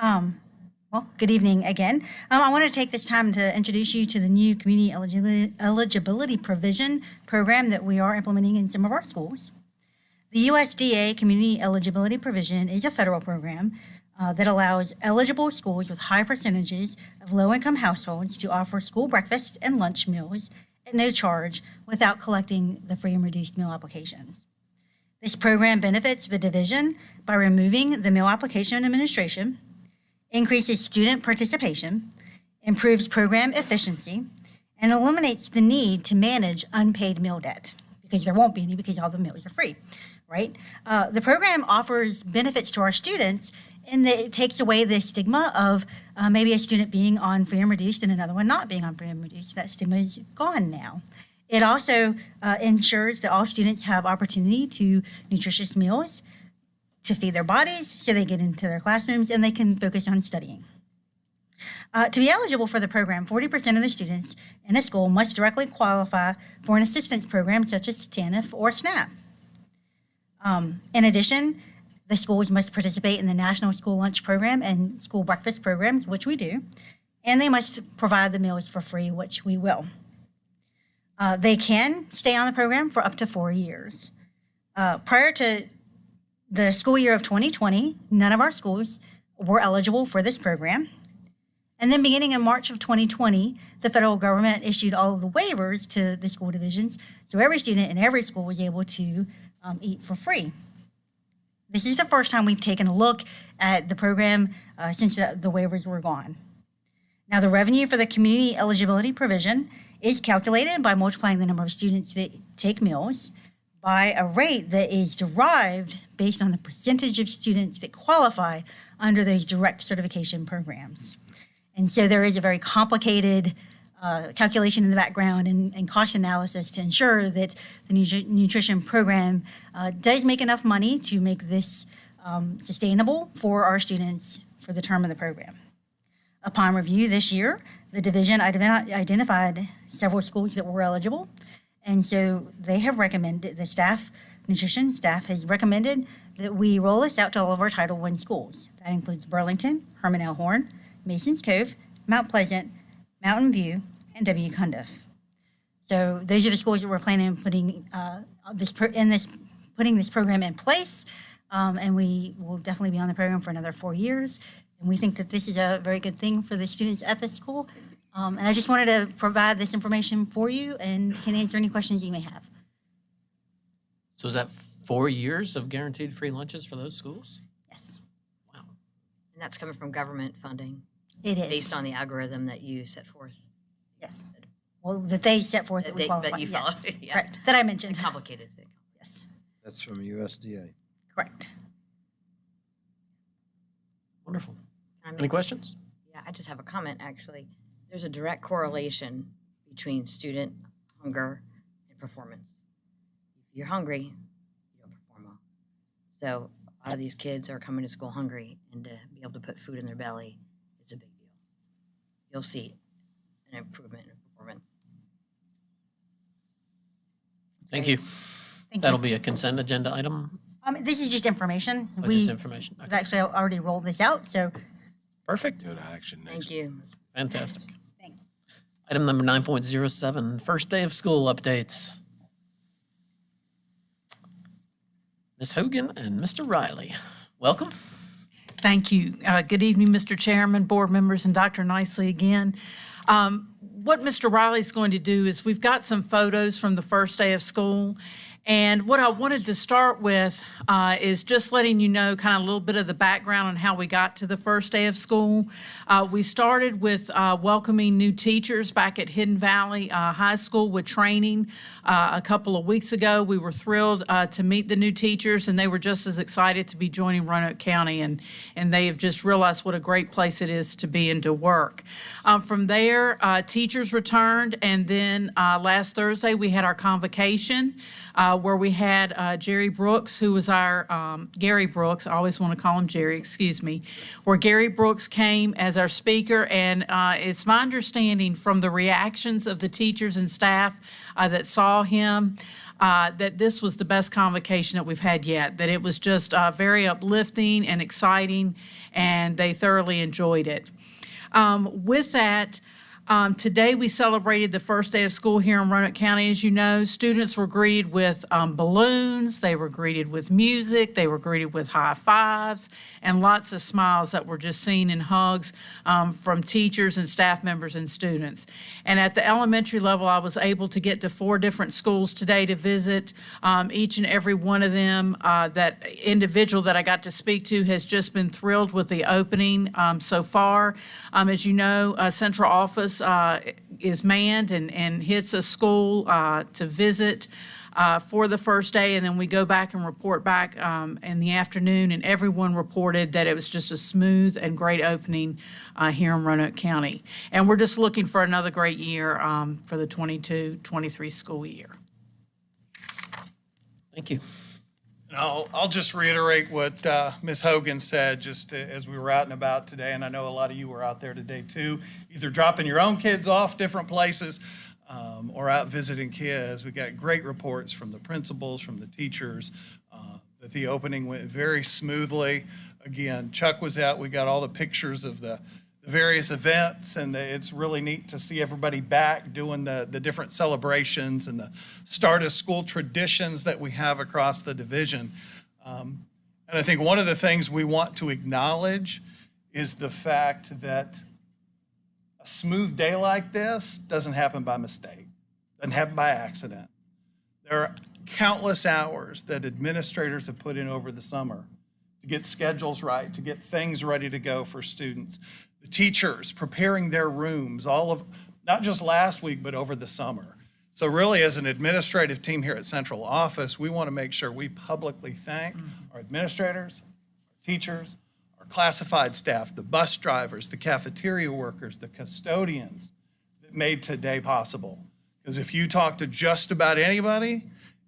Well, good evening again. I want to take this time to introduce you to the new community eligibility provision program that we are implementing in some of our schools. The USDA Community Eligibility Provision is a federal program that allows eligible schools with high percentages of low-income households to offer school breakfast and lunch meals at no charge without collecting the free and reduced meal applications. This program benefits the division by removing the meal application administration, increases student participation, improves program efficiency, and eliminates the need to manage unpaid meal debt, because there won't be any because all the meals are free, right? The program offers benefits to our students in that it takes away the stigma of maybe a student being on free and reduced and another one not being on free and reduced. That stigma is gone now. It also ensures that all students have opportunity to nutritious meals to feed their bodies so they get into their classrooms and they can focus on studying. To be eligible for the program, 40% of the students in a school must directly qualify for an assistance program such as TANF or SNAP. In addition, the schools must participate in the National School Lunch Program and school breakfast programs, which we do, and they must provide the meals for free, which we will. They can stay on the program for up to 4 years. Prior to the school year of 2020, none of our schools were eligible for this program. And then beginning in March of 2020, the federal government issued all of the waivers to the school divisions, so every student in every school was able to eat for free. This is the first time we've taken a look at the program since the waivers were gone. Now, the revenue for the community eligibility provision is calculated by multiplying the number of students that take meals by a rate that is derived based on the percentage of students that qualify under those direct certification programs. And so there is a very complicated calculation in the background and cost analysis to ensure that the nutrition program does make enough money to make this sustainable for our students for the term of the program. Upon review this year, the division identified several schools that were eligible. And so they have recommended, the nutrition staff has recommended that we roll this out to all of our Title I schools. That includes Burlington, Herman L. Horn, Masons Cove, Mount Pleasant, Mountain View, and W. Cundiff. So those are the schools that we're planning on putting this program in place. And we will definitely be on the program for another 4 years. And we think that this is a very good thing for the students at the school. And I just wanted to provide this information for you and can answer any questions you may have. So is that 4 years of guaranteed free lunches for those schools? Yes. And that's coming from government funding? It is. Based on the algorithm that you set forth? Yes. Well, that they set forth that we qualify. That you follow, Yes. yeah. Correct. That I mentioned. A complicated thing. Yes. That's from USDA. Correct. Wonderful. Can I Any make- questions? Yeah, I just have a comment, actually. There's a direct correlation between student hunger and performance. If you're hungry, you don't perform well. So a lot of these kids are coming to school hungry, and to be able to put food in their belly is a big deal. You'll see an improvement in performance. Thank you. Thank That'll you. be a consent agenda item. This is just information. Oh, just information. We've actually already rolled this out, so Perfect. Go to action next. Thank you. Fantastic. thanks. Item number 9.07, first day of school updates. Ms. Hogan and Mr. Riley, welcome. Thank you. Good evening, Mr. Chairman, board members, and Dr. Nicely again. What Mr. Riley's going to do is we've got some photos from the first day of school. And what I wanted to start with is just letting you know kind of a little bit of the background on how we got to the first day of school. We started with welcoming new teachers back at Hidden Valley High School with training a couple of weeks ago. We were thrilled to meet the new teachers, and they were just as excited to be joining Roanoke County, and they have just realized what a great place it is to be and to work. From there, teachers returned, and then last Thursday we had our convocation where we had Jerry Brooks, who was our, Gary Brooks, I always want to call him Jerry, excuse me, where Gary Brooks came as our speaker, and it's my understanding from the reactions of the teachers and staff that saw him, that this was the best convocation that we've had yet, that it was just very uplifting and exciting, and they thoroughly enjoyed it. With that, today we celebrated the first day of school here in Roanoke County. As you know, students were greeted with balloons, they were greeted with music, they were greeted with high fives, and lots of smiles that were just seen in hugs from teachers and staff members and students. And at the elementary level, I was able to get to 4 different schools today to visit. Each and every one of them, that individual that I got to speak to has just been thrilled with the opening so far. As you know, central office is manned and hits a school to visit for the first day, and then we go back and report back in the afternoon, and everyone reported that it was just a smooth and great opening here in Roanoke County. And we're just looking for another great year for the 22-23 school year. Thank you. And I'll just reiterate what Ms. Hogan said, just as we were out and about today, and I know a lot of you were out there today too, either dropping your own kids off different places or out visiting kids. We got great reports from the principals, from the teachers, that the opening went very smoothly. Again, Chuck was out. We got all the pictures of the various events, and it's really neat to see everybody back doing the different celebrations and the start of school traditions that we have across the division. And I think one of the things we want to acknowledge is the fact that a smooth day like this doesn't happen by mistake, doesn't happen by accident. There are countless hours that administrators have put in over the summer to get schedules right, to get things ready to go for students. The teachers preparing their rooms, all of, not just last week, but over the summer. So really, as an administrative team here at Central Office, we want to make sure we publicly thank our administrators, our teachers, our classified staff, the bus drivers, the cafeteria workers, the custodians that made today possible. Because if you talk to just about anybody,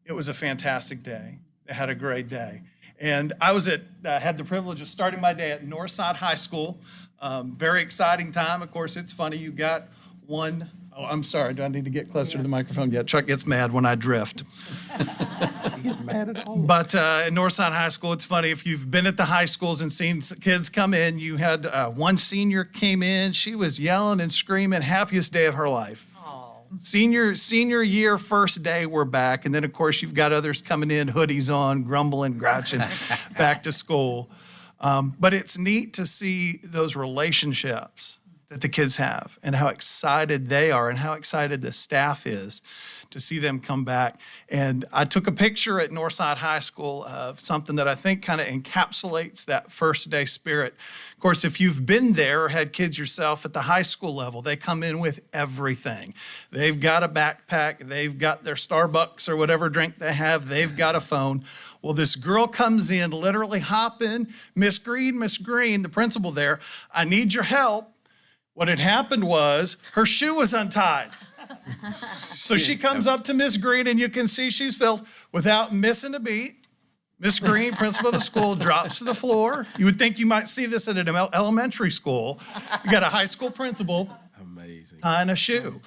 it was a fantastic day. They had a great day. And I was had the privilege of starting my day at Northside High School. Very exciting time. Of course, it's funny. You got one. Oh, I'm sorry. Do I need to get closer to the microphone? Yeah, Chuck gets mad when I drift. He gets mad at all. But at Northside High School, it's funny. If you've been at the high schools and seen kids come in, you had one senior came in. She was yelling and screaming, happiest day of her life. Senior year, first day, we're back. And then, of course, you've got others coming in, hoodies on, grumbling, grouching, back to school. But it's neat to see those relationships that the kids have and how excited they are and how excited the staff is to see them come back. And I took a picture at Northside High School of something that I think kind of encapsulates that first day spirit. Of course, if you've been there or had kids yourself at the high school level, they come in with everything. They've got a backpack, they've got their Starbucks or whatever drink they have, they've got a phone. Well, this girl comes in, literally hopping, Miss Green, the principal there, I need your help. What had happened was her shoe was untied. So she comes up to Miss Green, and you can see she's filled without missing a beat. Miss Green, principal of the school, drops to the floor. You would think you might see this at an elementary school. You got a high school principal tying a shoe.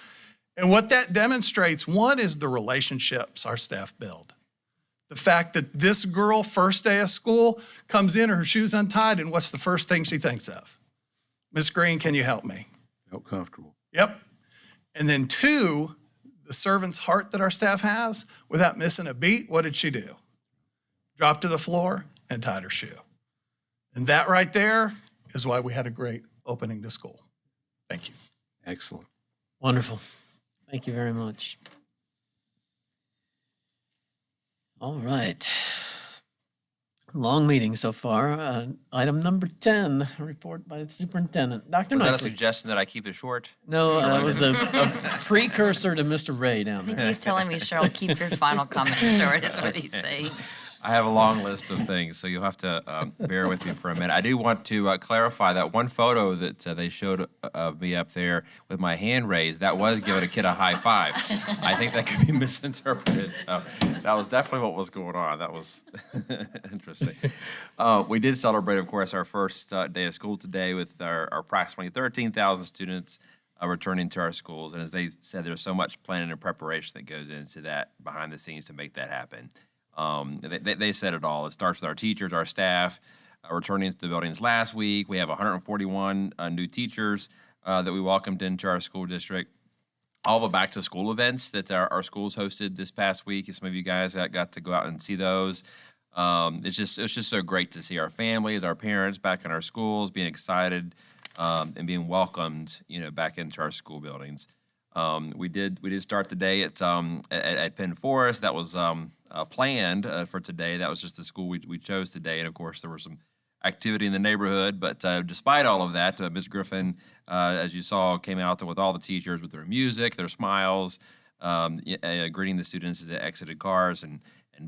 And what that demonstrates, one, is the relationships our staff build. The fact that this girl, first day of school, comes in, her shoe's untied, and what's the first thing she thinks of? Miss Green, can you help me? Felt comfortable. Yep. And then two, the servant's heart that our staff has, without missing a beat, what did she do? Dropped to the floor and tied her shoe. And that right there is why we had a great opening to school. Thank you. Excellent. Wonderful. Thank you very much. All right. Long meeting so far. Item number 10, report by the superintendent. Dr. Was that a Nicely. suggestion that I keep it short? No, that was a precursor to Mr. Ray down there. He's telling me, Cheryl, keep your final comment short, is what he's saying. I have a long list of things, so you'll have to bear with me for a minute. I do want to clarify that one photo that they showed of me up there with my hand raised, that was giving a kid a high five. I think that could be misinterpreted, so that was definitely what was going on. That was interesting. We did celebrate, of course, our first day of school today with our approximately 13,000 students returning to our schools. And as they said, there's so much planning and preparation that goes into that behind the scenes to make that happen. They said it all. It starts with our teachers, our staff, returning to the buildings last week. We have 141 new teachers that we welcomed into our school district. All the back to school events that our schools hosted this past week. Some of you guys that got to go out and see those. It's just so great to see our families, our parents back in our schools, being excited and being welcomed, back into our school buildings. We did start the day at Penn Forest. That was planned for today. That was just the school we chose today, and of course there was some activity in the neighborhood. But despite all of that, Ms. Griffin, as you saw, came out with all the teachers with their music, their smiles, greeting the students as they exited cars and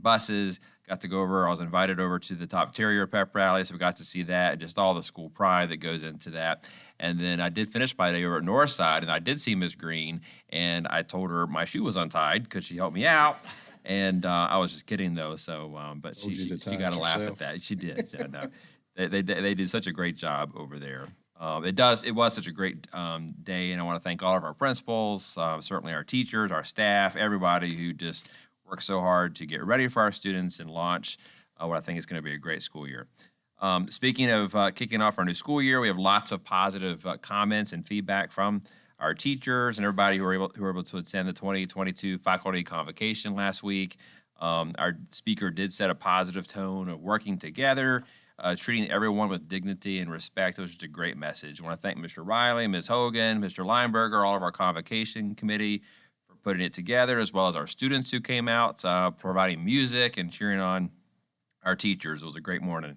buses. Got to go over. I was invited over to the Top Terrier Pep Rally, so we got to see that and just all the school pride that goes into that. And then I did finish my day over at Northside, and I did see Miss Green, and I told her my shoe was untied. Could she help me out? And I was just kidding though. So, but she got to laugh at that. She did. So, no, they did such a great job over there. It was such a great day, and I want to thank all of our principals, certainly our teachers, our staff, everybody who just worked so hard to get ready for our students and launch what I think is going to be a great school year. Speaking of kicking off our new school year, we have lots of positive comments and feedback from our teachers and everybody who were able to attend the 2022 faculty convocation last week. Our speaker did set a positive tone of working together, treating everyone with dignity and respect. It was just a great message. I want to thank Mr. Riley, Ms. Hogan, Mr. Lineberger, all of our convocation committee for putting it together, as well as our students who came out, providing music and cheering on our teachers. It was a great morning.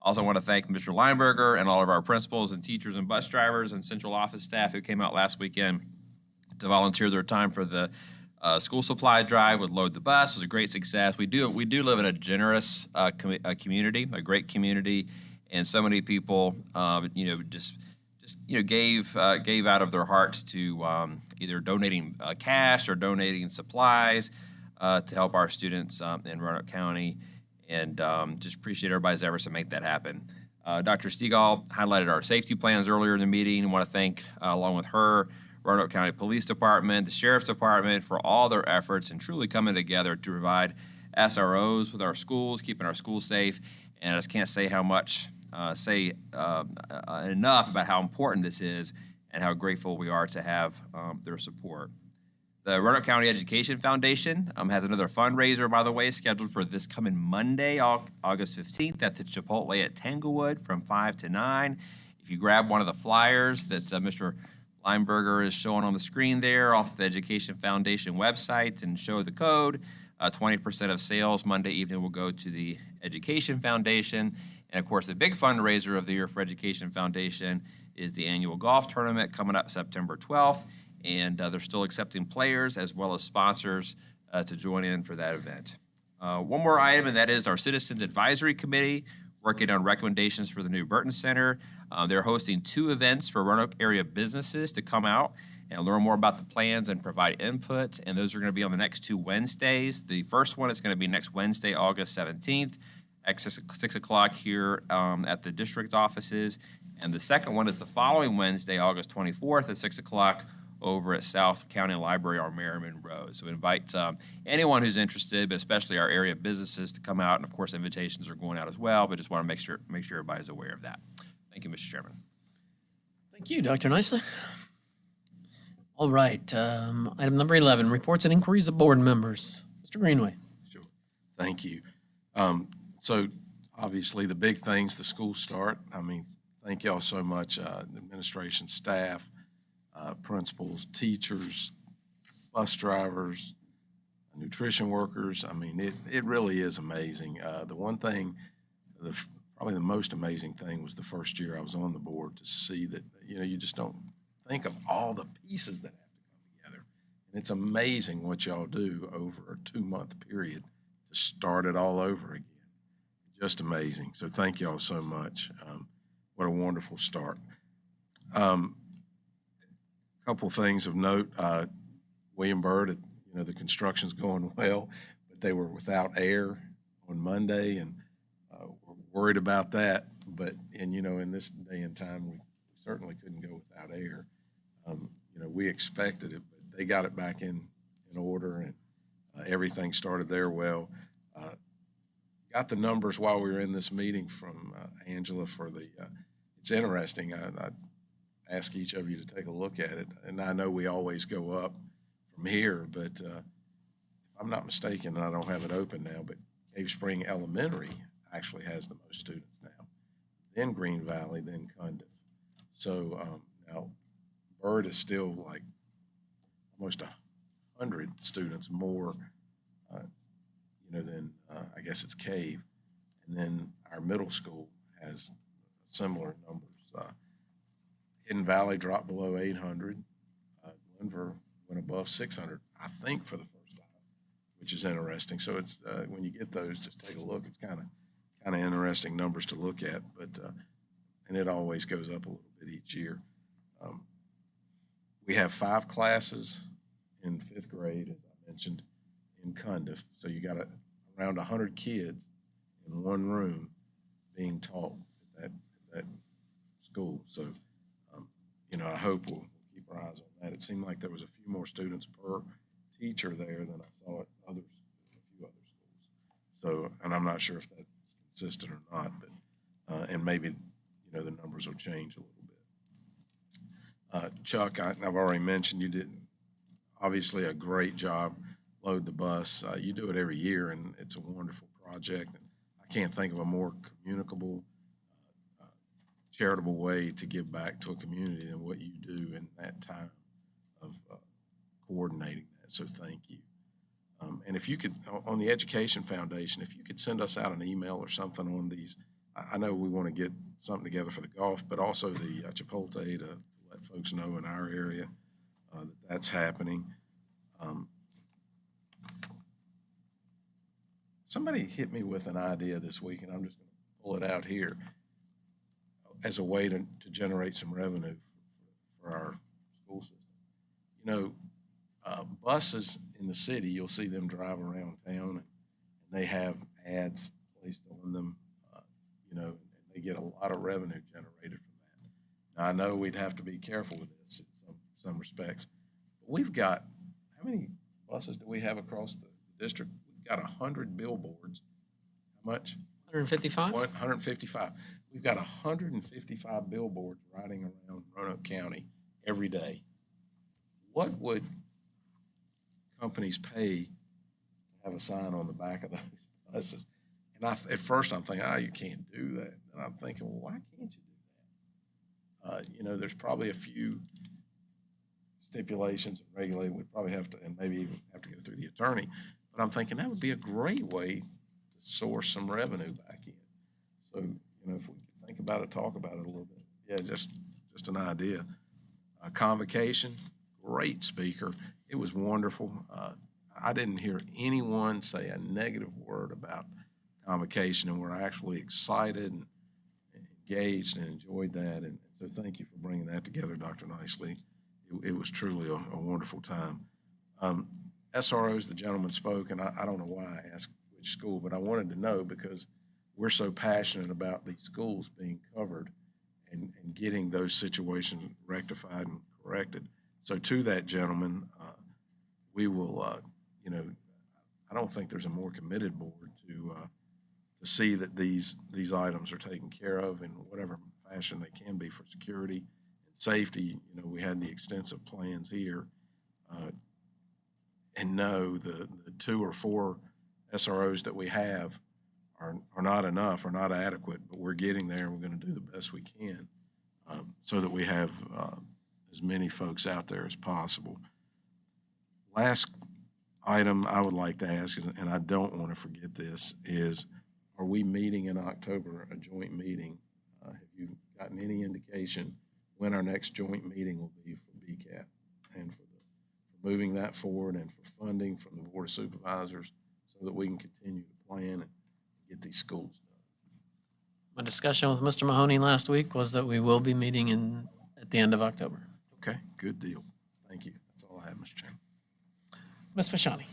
Also want to thank Mr. Lineberger and all of our principals and teachers and bus drivers and central office staff who came out last weekend to volunteer their time for the school supply drive with Load the Bus. It was a great success. We do live in a generous community, a great community, and so many people, gave out of their hearts to either donating cash or donating supplies to help our students in Roanoke County. And just appreciate everybody's efforts to make that happen. Dr. Stegall highlighted our safety plans earlier in the meeting. I want to thank, along with her, Roanoke County Police Department, the Sheriff's Department for all their efforts and truly coming together to provide SROs with our schools, keeping our schools safe. And I just can't say enough about how important this is and how grateful we are to have their support. The Roanoke County Education Foundation has another fundraiser, by the way, scheduled for this coming Monday, August 15th, at the Chipotle at Tanglewood from 5 to 9. If you grab one of the flyers that Mr. Lineberger is showing on the screen there off the Education Foundation website and show the code, 20% of sales Monday evening will go to the Education Foundation. And of course, the big fundraiser of the year for Education Foundation is the annual golf tournament coming up September 12th. And they're still accepting players as well as sponsors to join in for that event. One more item, and that is our Citizens Advisory Committee working on recommendations for the new Burton Center. They're hosting 2 events for Roanoke area businesses to come out and learn more about the plans and provide input. And those are going to be on the next 2 Wednesdays. The first one is going to be next Wednesday, August 17th at 6 o'clock here at the district offices. And the second one is the following Wednesday, August 24th at 6 o'clock over at South County Library on Merriman Road. So we invite anyone who's interested, but especially our area businesses, to come out. And of course, invitations are going out as well, but just want to make sure everybody's aware of that. Thank you, Mr. Chairman. Thank you, Dr. Nicely. All right, item number 11, reports and inquiries of board members. Mr. Greenway. Sure. Thank you. So obviously the big things, the school start. I mean, thank y'all so much, administration, staff, principals, teachers, bus drivers, nutrition workers. I mean, it really is amazing. The one thing, probably the most amazing thing was the first year I was on the board to see that, you just don't think of all the pieces that have to come together. And it's amazing what y'all do over a 2-month period to start it all over again. just amazing. So thank y'all so much. What a wonderful start. Couple things of note. William Byrd, the construction's going well, but they were without air on Monday, and we're worried about that. But in this day and time, we certainly couldn't go without air. We expected it, but they got it back in order, and everything started there well. Got the numbers while we were in this meeting from Angela for the. It's interesting. I ask each of you to take a look at it, and I know we always go up from here, but if I'm not mistaken, and I don't have it open now, but Cave Spring Elementary actually has the most students now, then Green Valley, then Cundiff. So now Byrd is still like almost 100 students more, than I guess it's Cave, and then our middle school has similar numbers. Hidden Valley dropped below 800. Glenver went above 600, I think, for the first time, which is interesting. So it's when you get those, just take a look. It's kind of interesting numbers to look at, but and it always goes up a little bit each year. We have 5 classes in 5th grade, as I mentioned, in Cundiff. So you got around 100 kids in one room being taught at that school. So, I hope we'll keep our eyes on that. It seemed like there was a few more students per teacher there than I saw at a few other schools. So, and I'm not sure if that's consistent or not, but, and maybe, the numbers will change a little bit. Chuck, I've already mentioned you did obviously a great job load the bus. You do it every year, and it's a wonderful project. And I can't think of a more communicable, charitable way to give back to a community than what you do in that time of coordinating that. So thank you. And if you could, on the Education Foundation, if you could send us out an email or something on these, I know we want to get something together for the golf, but also the Chipotle to let folks know in our area that that's happening. Somebody hit me with an idea this week, and I'm just going to pull it out here as a way to generate some revenue for our school system. Buses in the city, you'll see them drive around town, and they have ads placed on them, and they get a lot of revenue generated from that. Now, I know we'd have to be careful with this in some respects, but we've got, how many buses do we have across the district? We've got 100 billboards. How much? 155? 155. We've got 155 billboards riding around Roanoke County every day. What would companies pay to have a sign on the back of those buses? And at first I'm thinking, you can't do that. And I'm thinking, well, why can't you do that? There's probably a few stipulations and regulations. We'd probably have to, and maybe even have to go through the attorney. But I'm thinking that would be a great way to source some revenue back in. So, if we could think about it, talk about it a little bit. Yeah, just an idea. Convocation, great speaker. It was wonderful. I didn't hear anyone say a negative word about convocation, and we're actually excited and engaged and enjoyed that. And so thank you for bringing that together, Dr. Nicely. It was truly a wonderful time. SROs, the gentleman spoke, and I don't know why I asked which school, but I wanted to know because we're so passionate about these schools being covered and getting those situations rectified and corrected. So to that gentleman, we will, I don't think there's a more committed board to see that these items are taken care of in whatever fashion they can be for security and safety. We had the extensive plans here, and know the 2 or 4 SROs that we have are not enough, are not adequate, but we're getting there, and we're going to do the best we can so that we have as many folks out there as possible. Last item I would like to ask, and I don't want to forget this, is are we meeting in October, a joint meeting? Have you gotten any indication when our next joint meeting will be for BCAT and for moving that forward and for funding from the Board of Supervisors so that we can continue to plan and get these schools My discussion with Mr. Mahoney last week was that we will be meeting at the end of October. Okay, good deal. Thank you. That's all I have, Mr. Chairman. Ms. Fashani,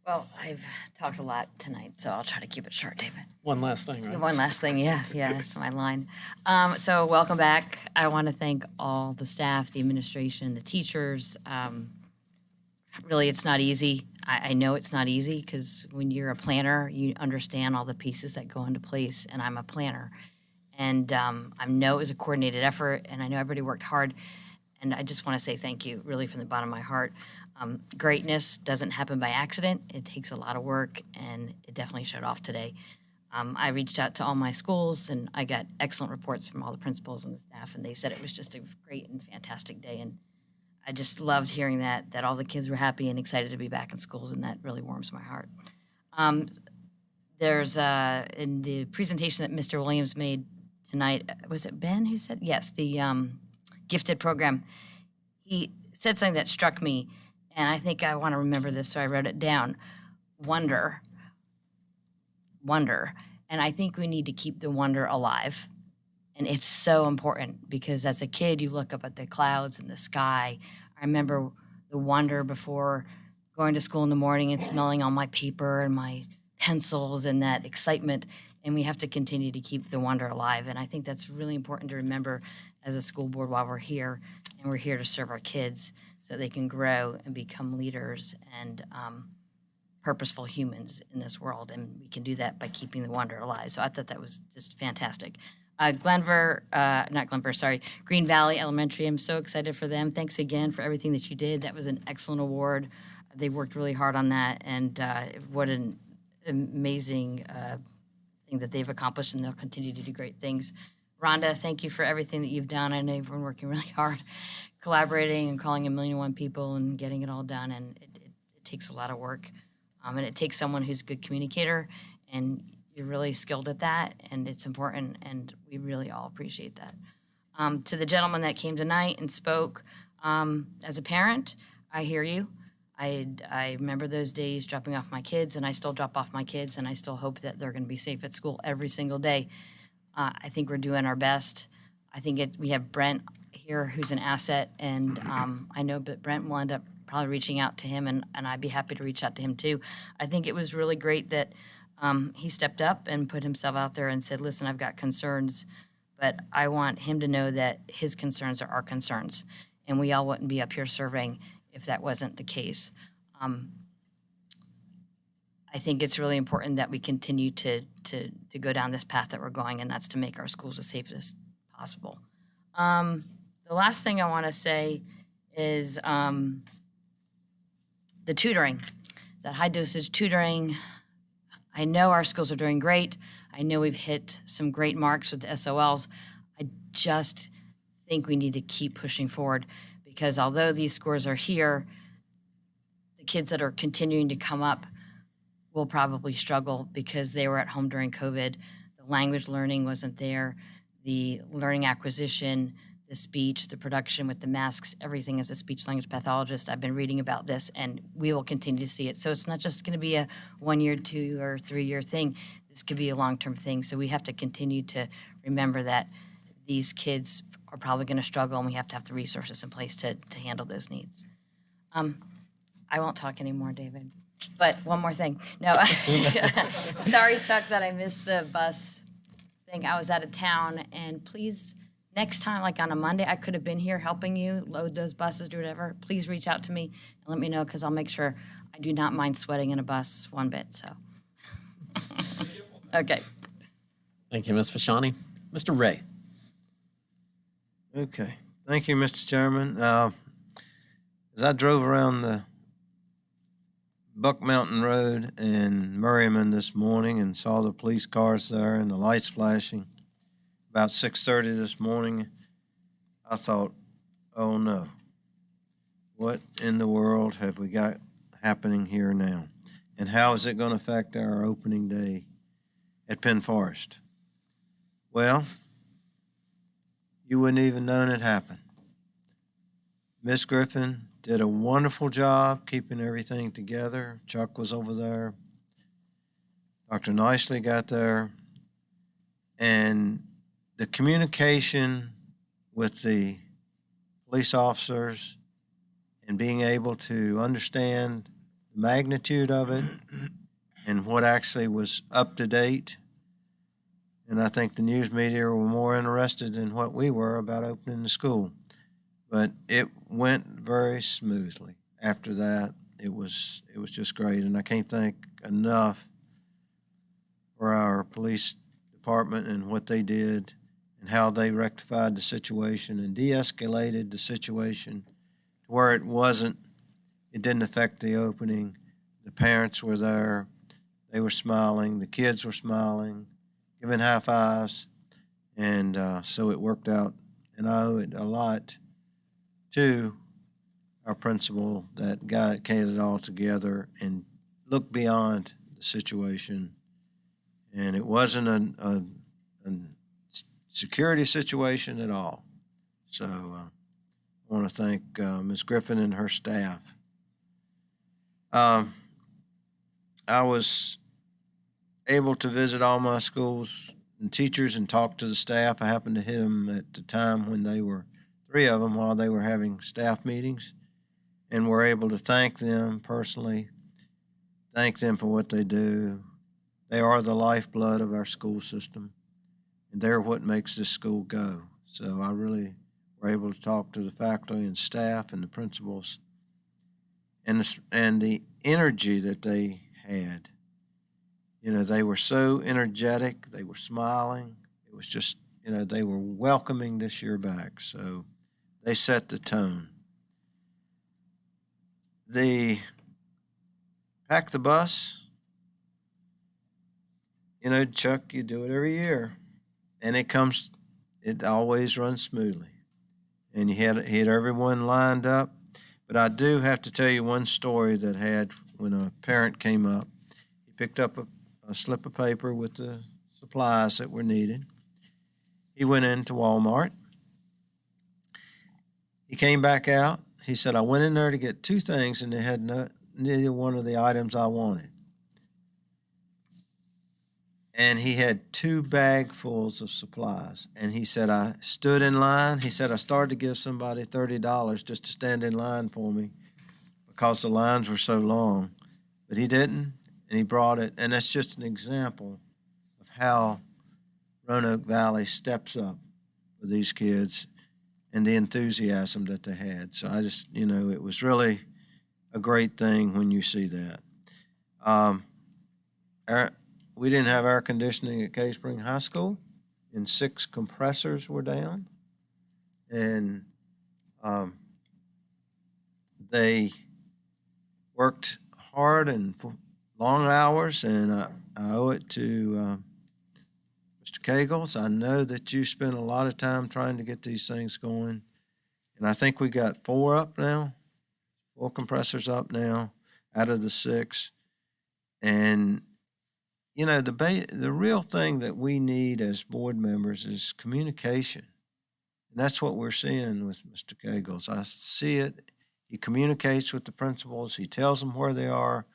Well, I've talked a lot tonight, so I'll try to keep it short, David. one last thing, right? One last thing, yeah, that's my line. So welcome back. I want to thank all the staff, the administration, the teachers. Really, it's not easy. I know it's not easy because when you're a planner, you understand all the pieces that go into place, and I'm a planner. And I know it was a coordinated effort, and I know everybody worked hard. And I just want to say thank you, really, from the bottom of my heart. Greatness doesn't happen by accident. It takes a lot of work, and it definitely showed off today. I reached out to all my schools, and I got excellent reports from all the principals and the staff, and they said it was just a great and fantastic day. And I just loved hearing that all the kids were happy and excited to be back in schools, and that really warms my heart. There's, in the presentation that Mr. Williams made tonight, was it Ben who said? Yes, the gifted program. He said something that struck me, and I think I want to remember this, so I wrote it down. Wonder. And I think we need to keep the wonder alive. And it's so important because as a kid, you look up at the clouds and the sky. I remember the wonder before going to school in the morning and smelling all my paper and my pencils and that excitement. And we have to continue to keep the wonder alive. And I think that's really important to remember as a school board while we're here. And we're here to serve our kids so they can grow and become leaders and purposeful humans in this world. And we can do that by keeping the wonder alive. So I thought that was just fantastic. Green Valley Elementary, I'm so excited for them. Thanks again for everything that you did. That was an excellent award. They worked really hard on that, and what an amazing thing that they've accomplished, and they'll continue to do great things. Rhonda, thank you for everything that you've done. I know you've been working really hard, collaborating and calling 1,000,001 people and getting it all done, and it takes a lot of work. And it takes someone who's a good communicator, and you're really skilled at that, and it's important, and we really all appreciate that. To the gentleman that came tonight and spoke, as a parent, I hear you. I remember those days dropping off my kids, and I still drop off my kids, and I still hope that they're going to be safe at school every single day. I think we're doing our best. I think we have Brent here who's an asset, and I know that Brent will end up probably reaching out to him, and I'd be happy to reach out to him too. I think it was really great that he stepped up and put himself out there and said, listen, I've got concerns, but I want him to know that his concerns are our concerns, and we all wouldn't be up here serving if that wasn't the case. I think it's really important that we continue to go down this path that we're going, and that's to make our schools as safe as possible. The last thing I want to say is the tutoring, that high dosage tutoring. I know our schools are doing great. I know we've hit some great marks with the SOLs. I just think we need to keep pushing forward because although these scores are here, the kids that are continuing to come up will probably struggle because they were at home during COVID. The language learning wasn't there. The learning acquisition, the speech, the production with the masks, everything as a speech language pathologist. I've been reading about this and we will continue to see it. So it's not just going to be a 1 year, 2 or 3 year thing. This could be a long-term thing. So we have to continue to remember that these kids are probably going to struggle and we have to have the resources in place to handle those needs. I won't talk anymore, David. But one more thing. No, sorry, Chuck, that I missed the bus thing. I was out of town, and please, next time, like on a Monday, I could have been here helping you load those buses, do whatever. Please reach out to me and let me know because I'll make sure I do not mind sweating in a bus one bit. So, okay. Thank you, Ms. Fashani. Mr. Ray. Okay. Thank you, Mr. Chairman. As I drove around the Buck Mountain Road in Merriman this morning and saw the police cars there and the lights flashing about 6:30 this morning, I thought, oh no, what in the world have we got happening here now? And how is it going to affect our opening day at Penn Forest? Well, you wouldn't even known it happened. Miss Griffin did a wonderful job keeping everything together. Chuck was over there. Dr. Nicely got there. And the communication with the police officers and being able to understand the magnitude of it and what actually was up to date. And I think the news media were more interested in what we were about opening the school. But it went very smoothly. After that, it was just great. And I can't thank enough for our police department and what they did and how they rectified the situation and de-escalated the situation to where it didn't affect the opening. The parents were there. They were smiling. The kids were smiling, giving high fives. And so it worked out. And I owe it a lot to our principal that got it all together and looked beyond the situation. And it wasn't a security situation at all. So I want to thank Ms. Griffin and her staff. I was able to visit all my schools and teachers and talk to the staff. I happened to hit them at the time when they were, 3 of them, while they were having staff meetings, and were able to thank them personally, thank them for what they do. They are the lifeblood of our school system, and they're what makes this school go. So I really were able to talk to the faculty and staff and the principals, and the energy that they had. You know, they were so energetic. They were smiling. It was just, you know, they were welcoming this year back. So they set the tone. The pack the bus, you know, Chuck, you do it every year, and it always runs smoothly. And you had everyone lined up. But I do have to tell you one story that had when a parent came up. He picked up a slip of paper with the supplies that were needed. He went into Walmart. He came back out. He said, I went in there to get 2 things, and they had neither one of the items I wanted. And he had 2 bagfuls of supplies. And he said, I stood in line. He said, I started to give somebody $30 just to stand in line for me because the lines were so long. But he didn't, and he brought it. And that's just an example of how Roanoke Valley steps up for these kids and the enthusiasm that they had. So I just, you know, it was really a great thing when you see that. We didn't have air conditioning at Cave Spring High School, and 6 compressors were down. And they worked hard and long hours, and I owe it to Mr. Kegels. I know that you spent a lot of time trying to get these things going, and I think we got 4 up now, 4 compressors up now out of the 6. And you know, the real thing that we need as board members is communication. And that's what we're seeing with Mr. Kegels. I see it. He communicates with the principals. He tells them where they are,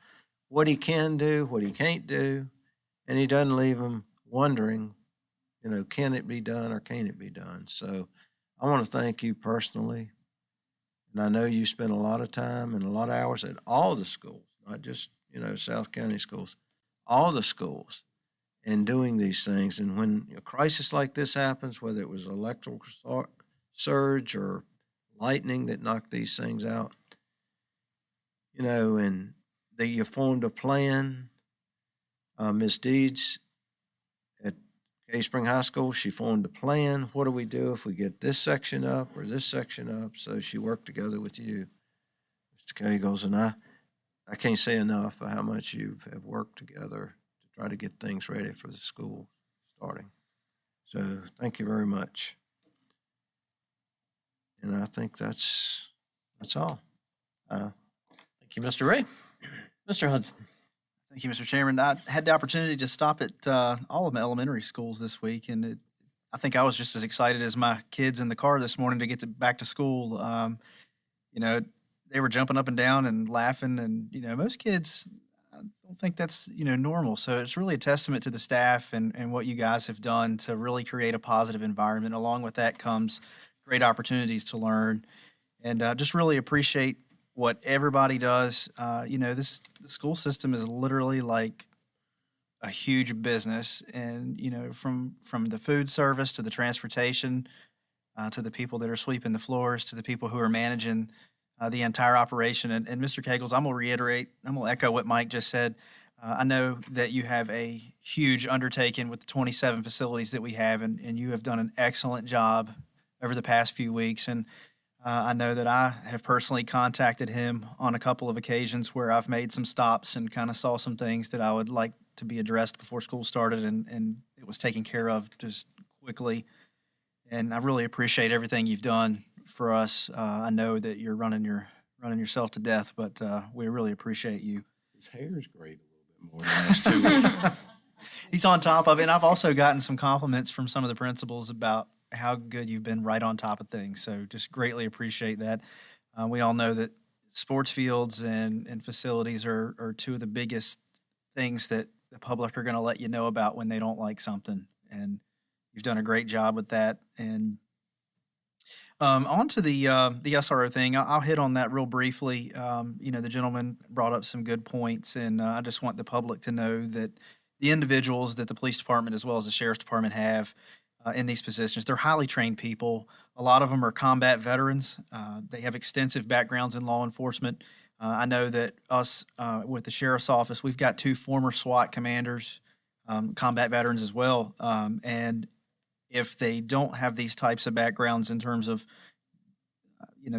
what he can do, what he can't do, and he doesn't leave them wondering, you know, can it be done or can't it be done? So I want to thank you personally. And I know you spent a lot of time and a lot of hours at all the schools, not just, you know, South County schools, all the schools, in doing these things. And when a crisis like this happens, whether it was electrical surge or lightning that knocked these things out, you know, and that you formed a plan. Ms. Deeds at Cave Spring High School, she formed a plan. What do we do if we get this section up or this section up? So she worked together with you, Mr. Kegels, and I can't say enough for how much you have worked together to try to get things ready for the school starting. So thank you very much. And I think that's all. Thank you, Mr. Ray. Mr. Hudson. Thank you, Mr. Chairman. I had the opportunity to stop at all of my elementary schools this week, and I think I was just as excited as my kids in the car this morning to get back to school. You know, they were jumping up and down and laughing, and you know, most kids, I don't don't think that's, normal. So it's really a testament to the staff and what you guys have done to really create a positive environment. Along with that comes great opportunities to learn. And just really appreciate what everybody does. The school system is literally like a huge business. And, from the food service to the transportation, to the people that are sweeping the floors, to the people who are managing the entire operation. And Mr. Kegels, I'm going to echo what Mike just said. I know that you have a huge undertaking with the 27 facilities that we have, and you have done an excellent job over the past few weeks. And I know that I have personally contacted him on a couple of occasions where I've made some stops and kind of saw some things that I would like to be addressed before school started, and it was taken care of just quickly. And I really appreciate everything you've done for us. I know that you're running yourself to death, but we really appreciate you. His hair's grayed a little bit more in the last 2 weeks. He's on top of it. And I've also gotten some compliments from some of the principals about how good you've been right on top of things. So just greatly appreciate that. We all know that sports fields and facilities are two of the biggest things that the public are going to let you know about when they don't like something. And you've done a great job with that. And on to the SRO thing, I'll hit on that real briefly. The gentleman brought up some good points, and I just want the public to know that the individuals that the police department as well as the sheriff's department have in these positions, they're highly trained people. A lot of them are combat veterans. They have extensive backgrounds in law enforcement. I know that us with the sheriff's office, we've got 2 former SWAT commanders, combat veterans as well, and if they don't have these types of backgrounds in terms of,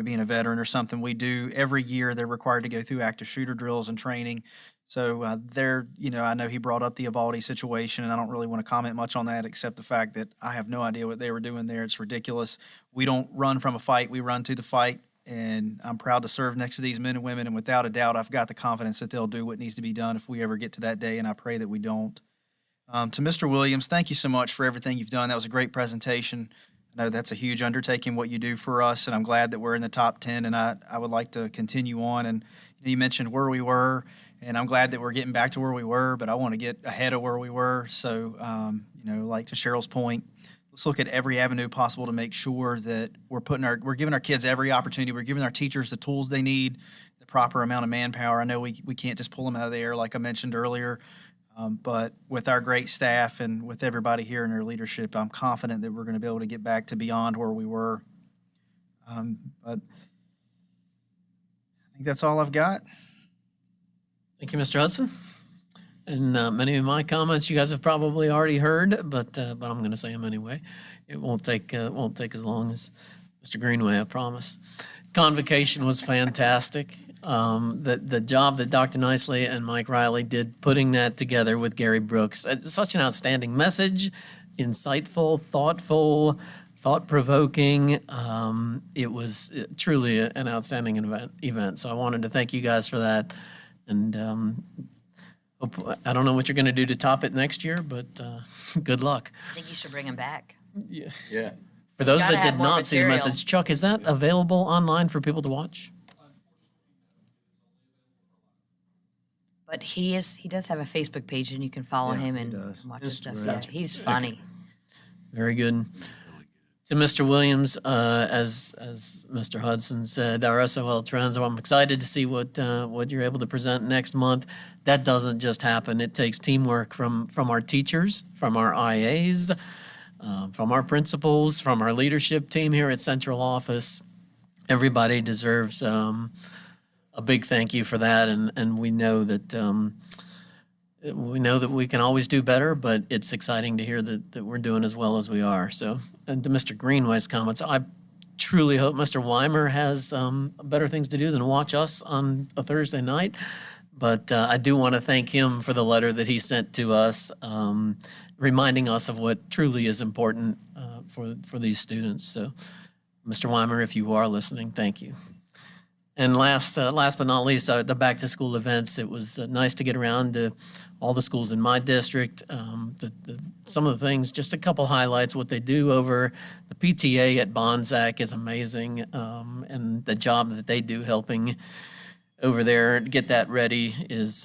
being a veteran or something, we do every year, they're required to go through active shooter drills and training. So I know he brought up the Uvalde situation, and I don't really want to comment much on that except the fact that I have no idea what they were doing there. It's ridiculous. We don't run from a fight. We run to the fight, and I'm proud to serve next to these men and women. And without a doubt, I've got the confidence that they'll do what needs to be done if we ever get to that day, and I pray that we don't. To Mr. Williams, thank you so much for everything you've done. That was a great presentation. I know that's a huge undertaking, what you do for us, and I'm glad that we're in the top 10, and I would like to continue on. And you mentioned where we were, and I'm glad that we're getting back to where we were, but I want to get ahead of where we were. So, like to Cheryl's point, let's look at every avenue possible to make sure that we're giving our kids every opportunity. We're giving our teachers the tools they need, the proper amount of manpower. I know we can't just pull them out of the air like I mentioned earlier. But with our great staff and with everybody here in their leadership, I'm confident that we're going to be able to get back to beyond where we were. But I think that's all I've got. Thank you, Mr. Hudson. And many of my comments you guys have probably already heard, but I'm going to say them anyway. It won't take as long as Mr. Greenway, I promise. Convocation was fantastic. The job that Dr. Nicely and Mike Riley did putting that together with Gary Brooks. Such an outstanding message, insightful, thoughtful, thought-provoking. It was truly an outstanding event. So I wanted to thank you guys for that. And I don't know what you're going to do to top it next year, but good luck. I think you should bring him back. Yeah. For those gotta that have did more not see the material. message, Chuck, is that available online for people to watch? But he does have a Facebook page, and you can follow him and watch his stuff. Yeah, he's funny. Very good. To Mr. Williams, as Mr. Hudson said, our SOL trends, I'm excited to see what you're able to present next month. That doesn't just happen. It takes teamwork from our teachers, from our IAs, from our principals, from our leadership team here at Central Office. Everybody deserves a big thank you for that, and we know that we can always do better, but it's exciting to hear that we're doing as well as we are. So, and to Mr. Greenway's comments, I truly hope Mr. Weimer has better things to do than watch us on a Thursday night. But I do want to thank him for the letter that he sent to us, reminding us of what truly is important for these students. So, Mr. Weimer, if you are listening, thank you. And last but not least, the back-to-school events. It was nice to get around to all the schools in my district. Some of the things, just a couple highlights. What they do over the PTA at Bonsack is amazing, and the job that they do helping over there, get that ready is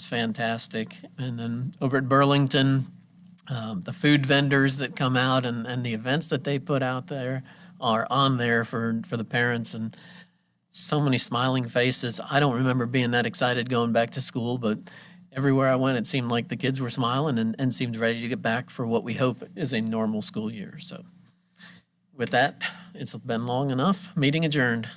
fantastic. And then over at Burlington, the food vendors that come out and the events that they put out there are on there for the parents, and so many smiling faces. I don't remember being that excited going back to school, but everywhere I went, it seemed like the kids were smiling and seemed ready to get back for what we hope is a normal school year. So with that, it's been long enough. Meeting adjourned.